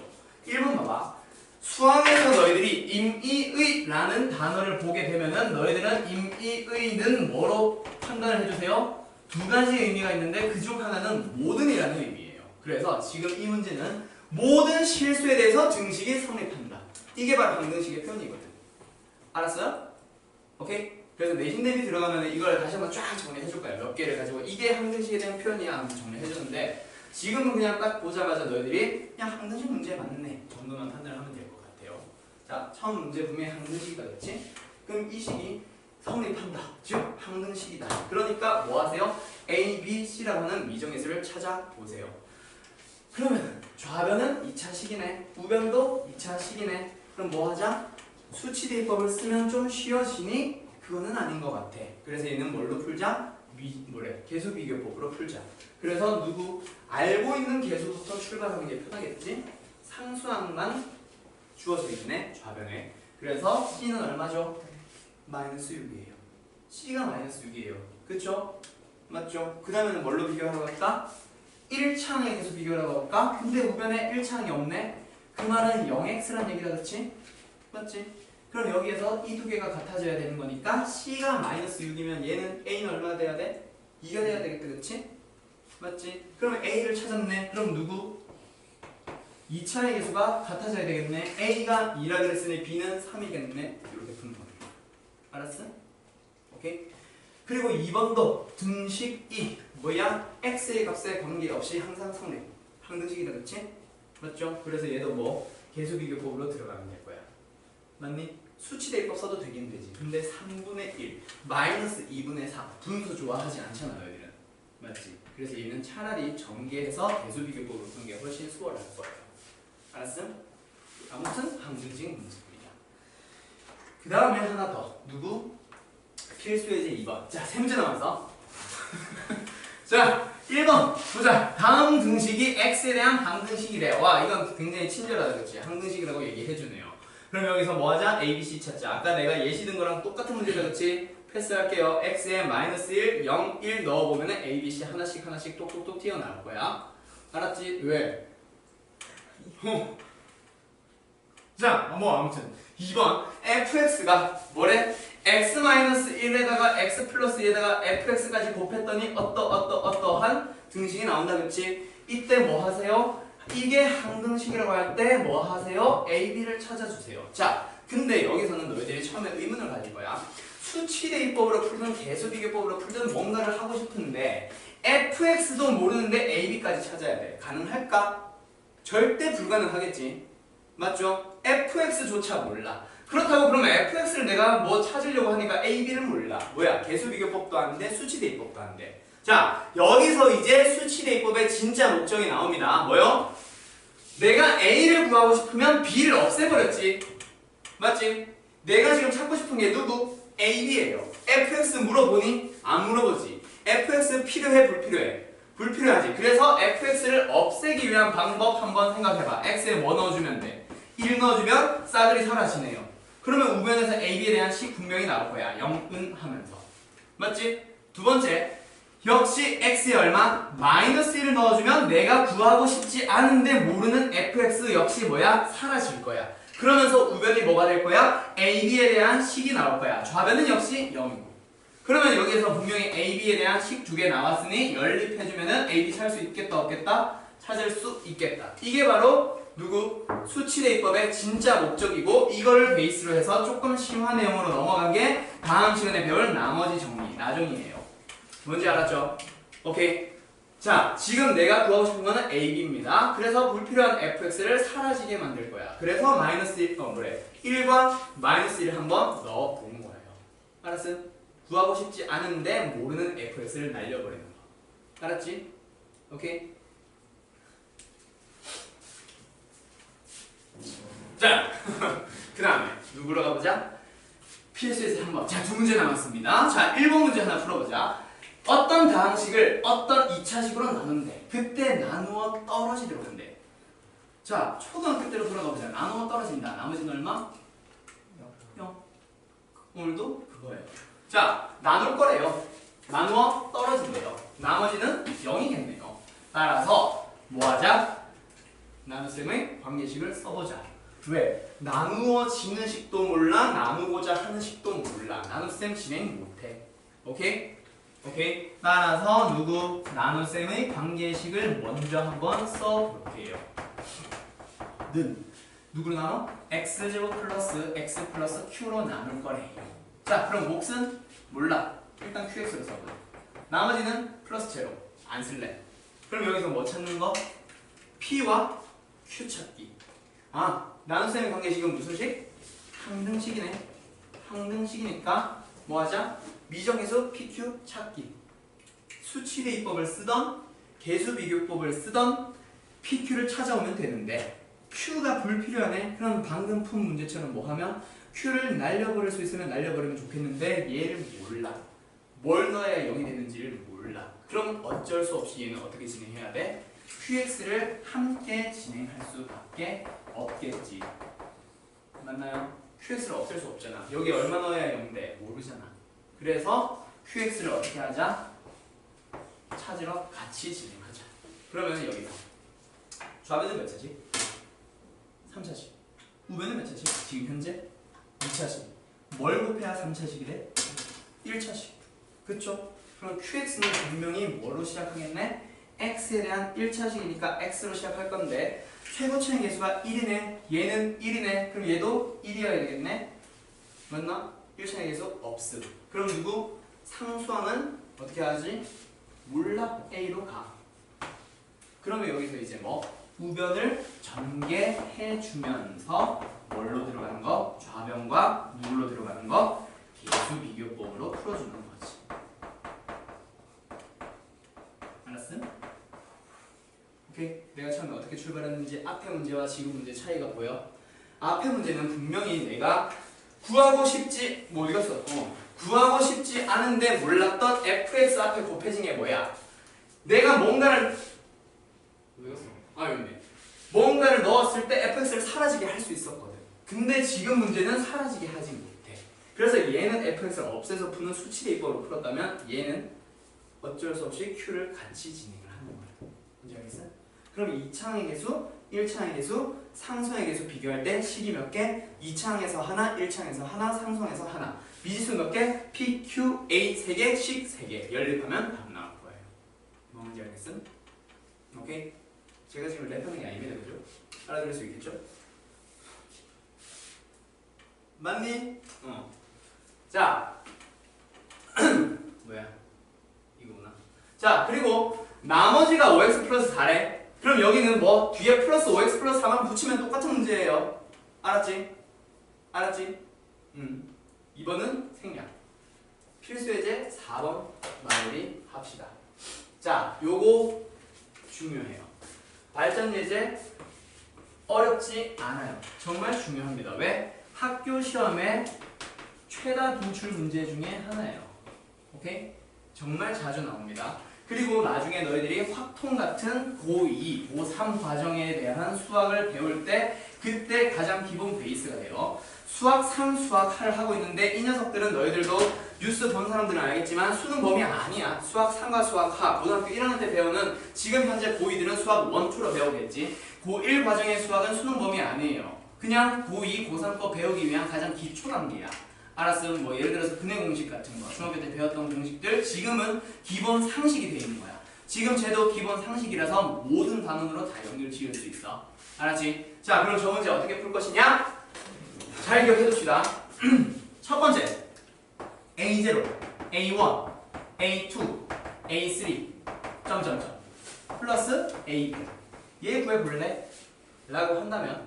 1번 봐봐. 수학에서 너희들이 임의의 라는 단어를 보게 되면은 너희들은 임의의는 뭐로 판단을 해주세요? 두 가지 의미가 있는데 그중 하나는 모든이라는 의미예요. 그래서 지금 이 문제는 모든 실수에 대해서 등식이 성립한다. 이게 바로 항등식의 표현이거든. 알았어요? 오케이? 그래서 내신 대비 들어가면 이걸 다시 한번 쫙 정리해줄 거야. 몇 개를 가지고 이게 항등식에 대한 표현이야 하면서 정리해주는데 지금은 그냥 딱 보자마자 너희들이 그냥 항등식 문제 맞네 정도만 판단을 하면 될 것 같아요. 자, 처음 문제 분명히 항등식이다 그랬지? 그럼 이 식이 성립한다. 즉 항등식이다. 그러니까 뭐 하세요? A, B, C라고 하는 미정예수를 찾아보세요. 그러면 좌변은 2차 식이네. 우변도 2차 식이네. 그럼 뭐 하자? 수치대입법을 쓰면 좀 쉬워지니? 그거는 아닌 것 같아. 그래서 얘는 뭘로 풀자? 개수비교법으로 풀자. 그래서 누구? 알고 있는 개수부터 출발하는 게 편하겠지? 상수항만 주어져 있네. 좌변에. 그래서 C는 얼마죠? 마이너스 6이에요. C가 마이너스 6이에요. 그쵸? 맞죠? 그 다음에는 뭘로 비교하러 갈까? 1차항의 개수 비교를 하러 갈까? 근데 우변에 1차항이 없네? 그 말은 0x란 얘기다 그치? 맞지? 그럼 여기에서 이 두 개가 같아져야 되는 거니까 C가 마이너스 6이면 얘는 A는 얼마나 돼야 돼? 2가 돼야 되겠다 그치? 맞지? 그러면 A를 찾았네. 그럼 누구? 2차의 개수가 같아져야 되겠네. A가 2라 그랬으니 B는 3이겠네. 이렇게 푸는 겁니다. 알았어? 오케이? 그리고 2번도 등식 2 뭐야? x의 값에 관계없이 항상 성립. 항등식이다 그치? 맞죠? 그래서 얘도 뭐 개수비교법으로 들어가면 될 거야. 맞니? 수치대입법 써도 되긴 되지. 근데 3분의 1 마이너스 2분의 4 분수 좋아하지 않잖아 너희들은. 맞지? 그래서 얘는 차라리 전개해서 개수비교법으로 푸는 게 훨씬 수월할 거예요. 알았어? 아무튼 항등식 문제입니다. 그 다음에 하나 더. 누구? 필수예제 2번. 자, 세 문제 남았어. 자, 1번 보자. 다음 등식이 x에 대한 항등식이래. 와, 이건 굉장히 친절하다 그치? 항등식이라고 얘기해주네요. 그럼 여기서 뭐 하자? A, B, C 찾자. 아까 내가 예시 든 거랑 똑같은 문제다 그치? 패스할게요. x에 마이너스 1, 0, 1 넣어보면 A, B, C 하나씩 똑똑똑 튀어나올 거야. 알았지? 왜? 자, 뭐 아무튼 2번 fx가 뭐래? x-1에다가 x 플러스 2에다가 fx까지 곱했더니 어떠한 등식이 나온다 그치? 이때 뭐 하세요? 이게 항등식이라고 할 때 뭐 하세요? a, b를 찾아주세요. 자, 근데 여기서는 너희들이 처음에 의문을 가질 거야. 수치대입법으로 풀든 개수비교법으로 풀든 뭔가를 하고 싶은데 fx도 모르는데 a, b까지 찾아야 돼. 가능할까? 절대 불가능하겠지. 맞죠? fx조차 몰라. 그렇다고 그러면 fx를 내가 뭐 찾으려고 하니까 a, b를 몰라. 뭐야? 개수비교법도 안 돼, 수치대입법도 안 돼. 자, 여기서 이제 수치대입법의 진짜 목적이 나옵니다. 뭐요? 내가 a를 구하고 싶으면 b를 없애버렸지. 맞지? 내가 지금 찾고 싶은 게 누구? a, b예요. fx 물어보니? 안 물어보지. fx 필요해, 불필요해? 불필요하지. 그래서 fx를 없애기 위한 방법 한번 생각해봐. x에 뭐 넣어주면 돼? 1 넣어주면 싸그리 사라지네요. 그러면 우변에서 a, b에 대한 식 분명히 나올 거야. 0은 하면서. 맞지? 두 번째, 역시 x에 얼마? 마이너스 1을 넣어주면 내가 구하고 싶지 않은데 모르는 fx 역시 뭐야? 사라질 거야. 그러면서 우변이 뭐가 될 거야? a, b에 대한 식이 나올 거야. 좌변은 역시 0이고. 그러면 여기에서 분명히 a, b에 대한 식 두 개 나왔으니 연립해주면은 a, b 찾을 수 있겠다 없겠다? 찾을 수 있겠다. 이게 바로 누구? 수치대입법의 진짜 목적이고 이거를 베이스로 해서 조금 심화 내용으로 넘어간 게 다음 시간에 배울 나머지 정리, 나중이에요. 뭔지 알았죠? 오케이. 자, 지금 내가 구하고 싶은 거는 a, b입니다. 그래서 불필요한 fx를 사라지게 만들 거야. 그래서 마이너스 1, 1과 마이너스 1을 한번 넣어본 거예요. 알았어? 구하고 싶지 않은데 모르는 fx를 날려버리는 거. 알았지? 오케이? 자, 그 다음에 누구로 가보자? 필수에서 한번. 자, 두 문제 남았습니다. 자, 1번 문제 하나 풀어보자. 어떤 다항식을 어떤 2차식으로 나누는데 그때 나누어 떨어지려고 한대. 자, 초등학교 때로 돌아가보자. 나누어 떨어진다. 나머지는 얼마? 0. 오늘도 그거예요. 자, 나눌 거래요. 나누어 떨어진대요. 나머지는 0이겠네요. 따라서 뭐하자? 나눗셈의 관계식을 써보자. 왜? 나누어지는 식도 몰라, 나누고자 하는 식도 몰라. 나눗셈 진행 못해. 오케이? 오케이? 따라서 누구? 나눗셈의 관계식을 먼저 한번 써볼게요. 는 누구로 나눠? x제곱 플러스 x 플러스 q로 나눌 거래요. 자, 그럼 몫은 몰라. 일단 qx로 써보자. 나머지는 플러스 제로. 안 쓸래. 그럼 여기서 뭐 찾는 거? p와 q 찾기. 아, 나눗셈의 관계식은 무슨 식? 항등식이네. 항등식이니까 뭐 하자? 미정계수 pq 찾기. 수치대입법을 쓰던 계수비교법을 쓰던 pq를 찾아오면 되는데 q가 불필요하네. 그럼 방금 푼 문제처럼 뭐 하면 q를 날려버릴 수 있으면 날려버리면 좋겠는데 얘를 몰라. 뭘 넣어야 0이 되는지를 몰라. 그럼 어쩔 수 없이 얘는 어떻게 진행해야 돼? qx를 함께 진행할 수밖에 없겠지. 맞나요? qx를 없앨 수 없잖아. 여기 얼마 넣어야 0돼? 모르잖아. 그래서 qx를 어떻게 하자? 찾으러 같이 진행하자. 그러면 여기서 좌변은 몇 차식? 3차식. 우변은 몇 차식? 지금 현재 2차식. 뭘 곱해야 3차식이래? 1차식. 그쵸? 그럼 qx는 분명히 뭐로 시작하겠네? x에 대한 1차식이니까 x로 시작할 건데 최고차의 개수가 1이네. 얘는 1이네. 그럼 얘도 1이어야 되겠네. 맞나? 1차의 개수 없음. 그럼 누구? 상수항은 어떻게 하지? 몰라. A로 가. 그러면 여기서 이제 뭐? 우변을 전개해 주면서 뭘로 들어가는 거? 좌변과 누굴로 들어가는 거? 계수 비교법으로 풀어주는 거지. 알았음? 오케이? 내가 처음에 어떻게 출발했는지 앞에 문제와 지금 문제 차이가 보여? 앞에 문제는 분명히 내가 구하고 싶지 뭐 읽었어? 구하고 싶지 않은데 몰랐던 fx 앞에 곱해진 게 뭐야? 내가 뭔가를 왜 읽었어? 아 여기 있네. 뭔가를 넣었을 때 fx를 사라지게 할 수 있었거든. 근데 지금 문제는 사라지게 하지 못해. 그래서 얘는 fx를 없애서 푸는 수치대입법으로 풀었다면 얘는 어쩔 수 없이 q를 같이 진행을 하는 거야. 뭔지 알겠어? 그럼 2차항의 개수, 1차항의 개수, 상수항의 개수 비교할 때 식이 몇 개? 2차항에서 하나, 1차항에서 하나, 상수항에서 하나. 미지수 몇 개? P, Q, A 3개, 식 3개. 연립하면 답 나올 거예요. 뭔지 알겠어? 오케이? 제가 지금 랩하는 게 아닙니다. 그죠? 알아들을 수 있겠죠? 맞니? 자, 뭐야? 이거구나. 자, 그리고 나머지가 5x 플러스 4래. 그럼 여기는 뭐? 뒤에 플러스 5x 플러스 4만 붙이면 똑같은 문제예요. 알았지? 알았지? 2번은 생략. 필수예제 4번 마무리 합시다. 자, 요거 중요해요. 발전예제 어렵지 않아요. 정말 중요합니다. 왜? 학교 시험에 최다 분출 문제 중에 하나예요. 오케이? 정말 자주 나옵니다. 그리고 나중에 너희들이 확통 같은 고2, 고3 과정에 대한 수학을 배울 때 그때 가장 기본 베이스가 돼요. 수학 3, 수학 4를 하고 있는데 이 녀석들은 너희들도 뉴스 본 사람들은 알겠지만 수능 범위 아니야. 수학 3과 수학 하, 고등학교 1학년 때 배우는 지금 현재 고2들은 수학 1, 2로 배우겠지. 고1 과정의 수학은 수능 범위 아니에요. 그냥 고2, 고3 거 배우기 위한 가장 기초 단계야. 알았으면 뭐 예를 들어서 근해 공식 같은 거 중학교 때 배웠던 공식들 지금은 기본 상식이 돼 있는 거야. 지금 쟤도 기본 상식이라서 모든 단원으로 다 연결 지을 수 있어. 알았지? 자, 그럼 저 문제 어떻게 풀 것이냐? 잘 기억해 둡시다. 첫 번째 A0, A1, A2, A3 점점점 플러스 A 얘 구해볼래? 라고 한다면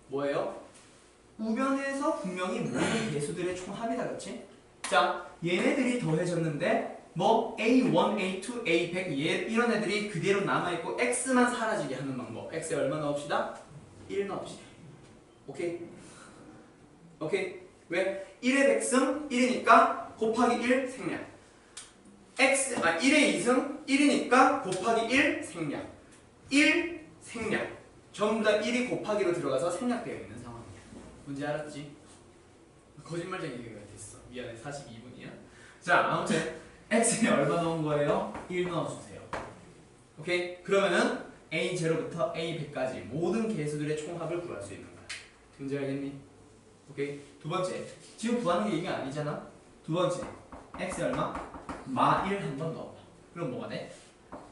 뭐예요? 우변에서 분명히 모든 개수들의 총합이다. 그치? 자, 얘네들이 더해졌는데 뭐 A1, A2, A100 이런 애들이 그대로 남아있고 X만 사라지게 하는 방법. X에 얼마 넣읍시다? 1 넣읍시다. 오케이? 오케이? 왜? 1의 100승 1이니까 곱하기 1 생략. 1의 2승 1이니까 곱하기 1 생략. 1 생략. 전부 다 1이 곱하기로 들어가서 생략되어 있는 상황이야. 뭔지 알았지? 거짓말쟁이가 됐어. 미안해 42분이야. 자 아무튼 x에 얼마 넣은 거예요? 1 넣어주세요. 오케이? 그러면은 a0부터 a100까지 모든 개수들의 총합을 구할 수 있는 거야. 문제 알겠니? 오케이? 두 번째 지금 구하는 게 이게 아니잖아. 두 번째 x 얼마? 마 1 한 번 넣어봐. 그럼 뭐가 돼?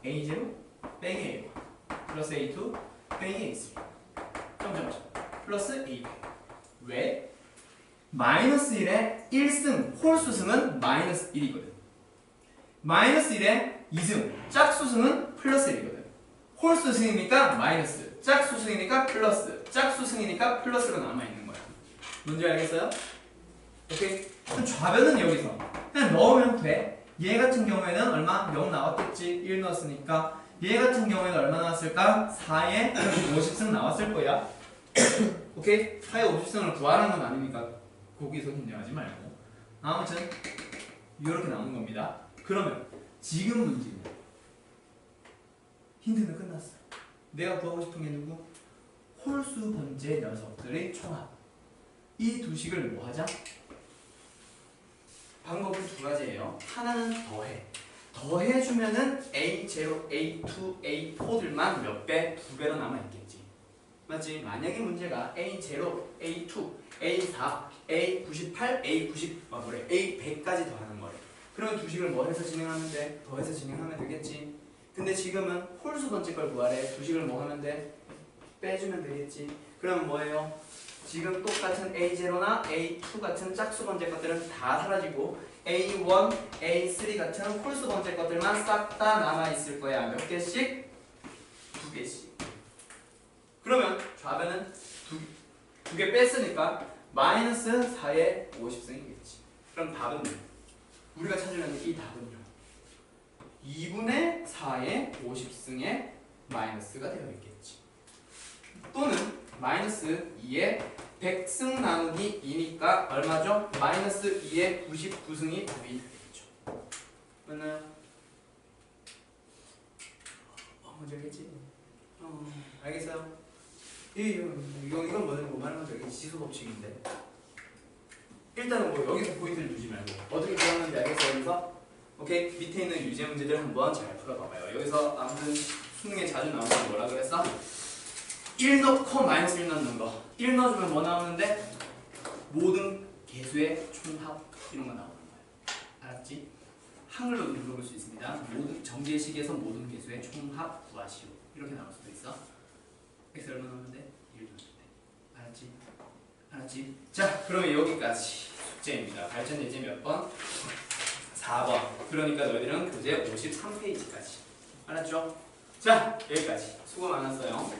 a0 빼기 a1 플러스 a2 빼기 a3 점점점 플러스 a100. 왜? 마이너스 1의 1승 홀수승은 마이너스 1이거든. 마이너스 1의 2승 짝수승은 플러스 1이거든. 홀수승이니까 마이너스, 짝수승이니까 플러스, 짝수승이니까 플러스가 남아있는 거야. 뭔지 알겠어요? 오케이? 그럼 좌변은 여기서 그냥 넣으면 돼. 얘 같은 경우에는 얼마? 0 나왔겠지. 1 넣었으니까. 얘 같은 경우에는 얼마 나왔을까? 4에 50승 나왔을 거야. 오케이? 4에 50승을 구하라는 건 아니니까 거기서 긴장하지 말고. 아무튼 이렇게 나오는 겁니다. 그러면 지금 문제는 힌트는 끝났어. 내가 구하고 싶은 게 누구? 홀수 번째 녀석들의 총합. 이 두 식을 뭐 하자? 방법은 두 가지예요. 하나는 더해. 더해주면은 A0, A2, A4들만 몇 배? 두 배로 남아있겠지. 맞지? 만약에 문제가 A0, A2, A4, A98, A100까지 더하는 거래. 그러면 두 식을 뭐 해서 진행하면 돼? 더해서 진행하면 되겠지. 근데 지금은 홀수 번째 걸 구하래. 두 식을 뭐 하면 돼? 빼주면 되겠지. 그러면 뭐예요? 지금 똑같은 A0나 A2 같은 짝수 번째 것들은 다 사라지고 A1, A3 같은 홀수 번째 것들만 싹 다 남아있을 거야. 몇 개씩? 두 개씩. 그러면 좌변은 두 개 뺐으니까 마이너스 4의 50승이겠지. 그럼 답은 우리가 찾으려는 이 답은요. 2분의 4의 50승의 마이너스가 되어 있겠지. 또는 마이너스 2의 100승 나누기 2니까 얼마죠? 마이너스 2의 99승이 답이 되겠죠. 맞나요? 먼저 했지? 알겠어요? 이건 뭐 말하면 되게 지수 법칙인데. 일단은 뭐 여기서 포인트를 두지 말고 어떻게 구하는지 알겠어요? 여기서? 오케이? 밑에 있는 유제 문제들 한번 잘 풀어봐봐요. 여기서 아무튼 수능에 자주 나오는 게 뭐라 그랬어? 1 넣고 마이너스 1 넣는 거. 1 넣어주면 뭐 나오는데? 모든 개수의 총합 이런 거 나오는 거야. 알았지? 한글로도 물어볼 수 있습니다. 모든 정제식에서 모든 개수의 총합 구하시오. 이렇게 나올 수도 있어. x 얼마 나오는데? 1 넣는데. 알았지? 알았지? 자, 그러면 여기까지 숙제입니다. 발전 예제 몇 번? 4번. 그러니까 너희들은 교재 53페이지까지. 알았죠? 자, 여기까지. 수고 많았어요.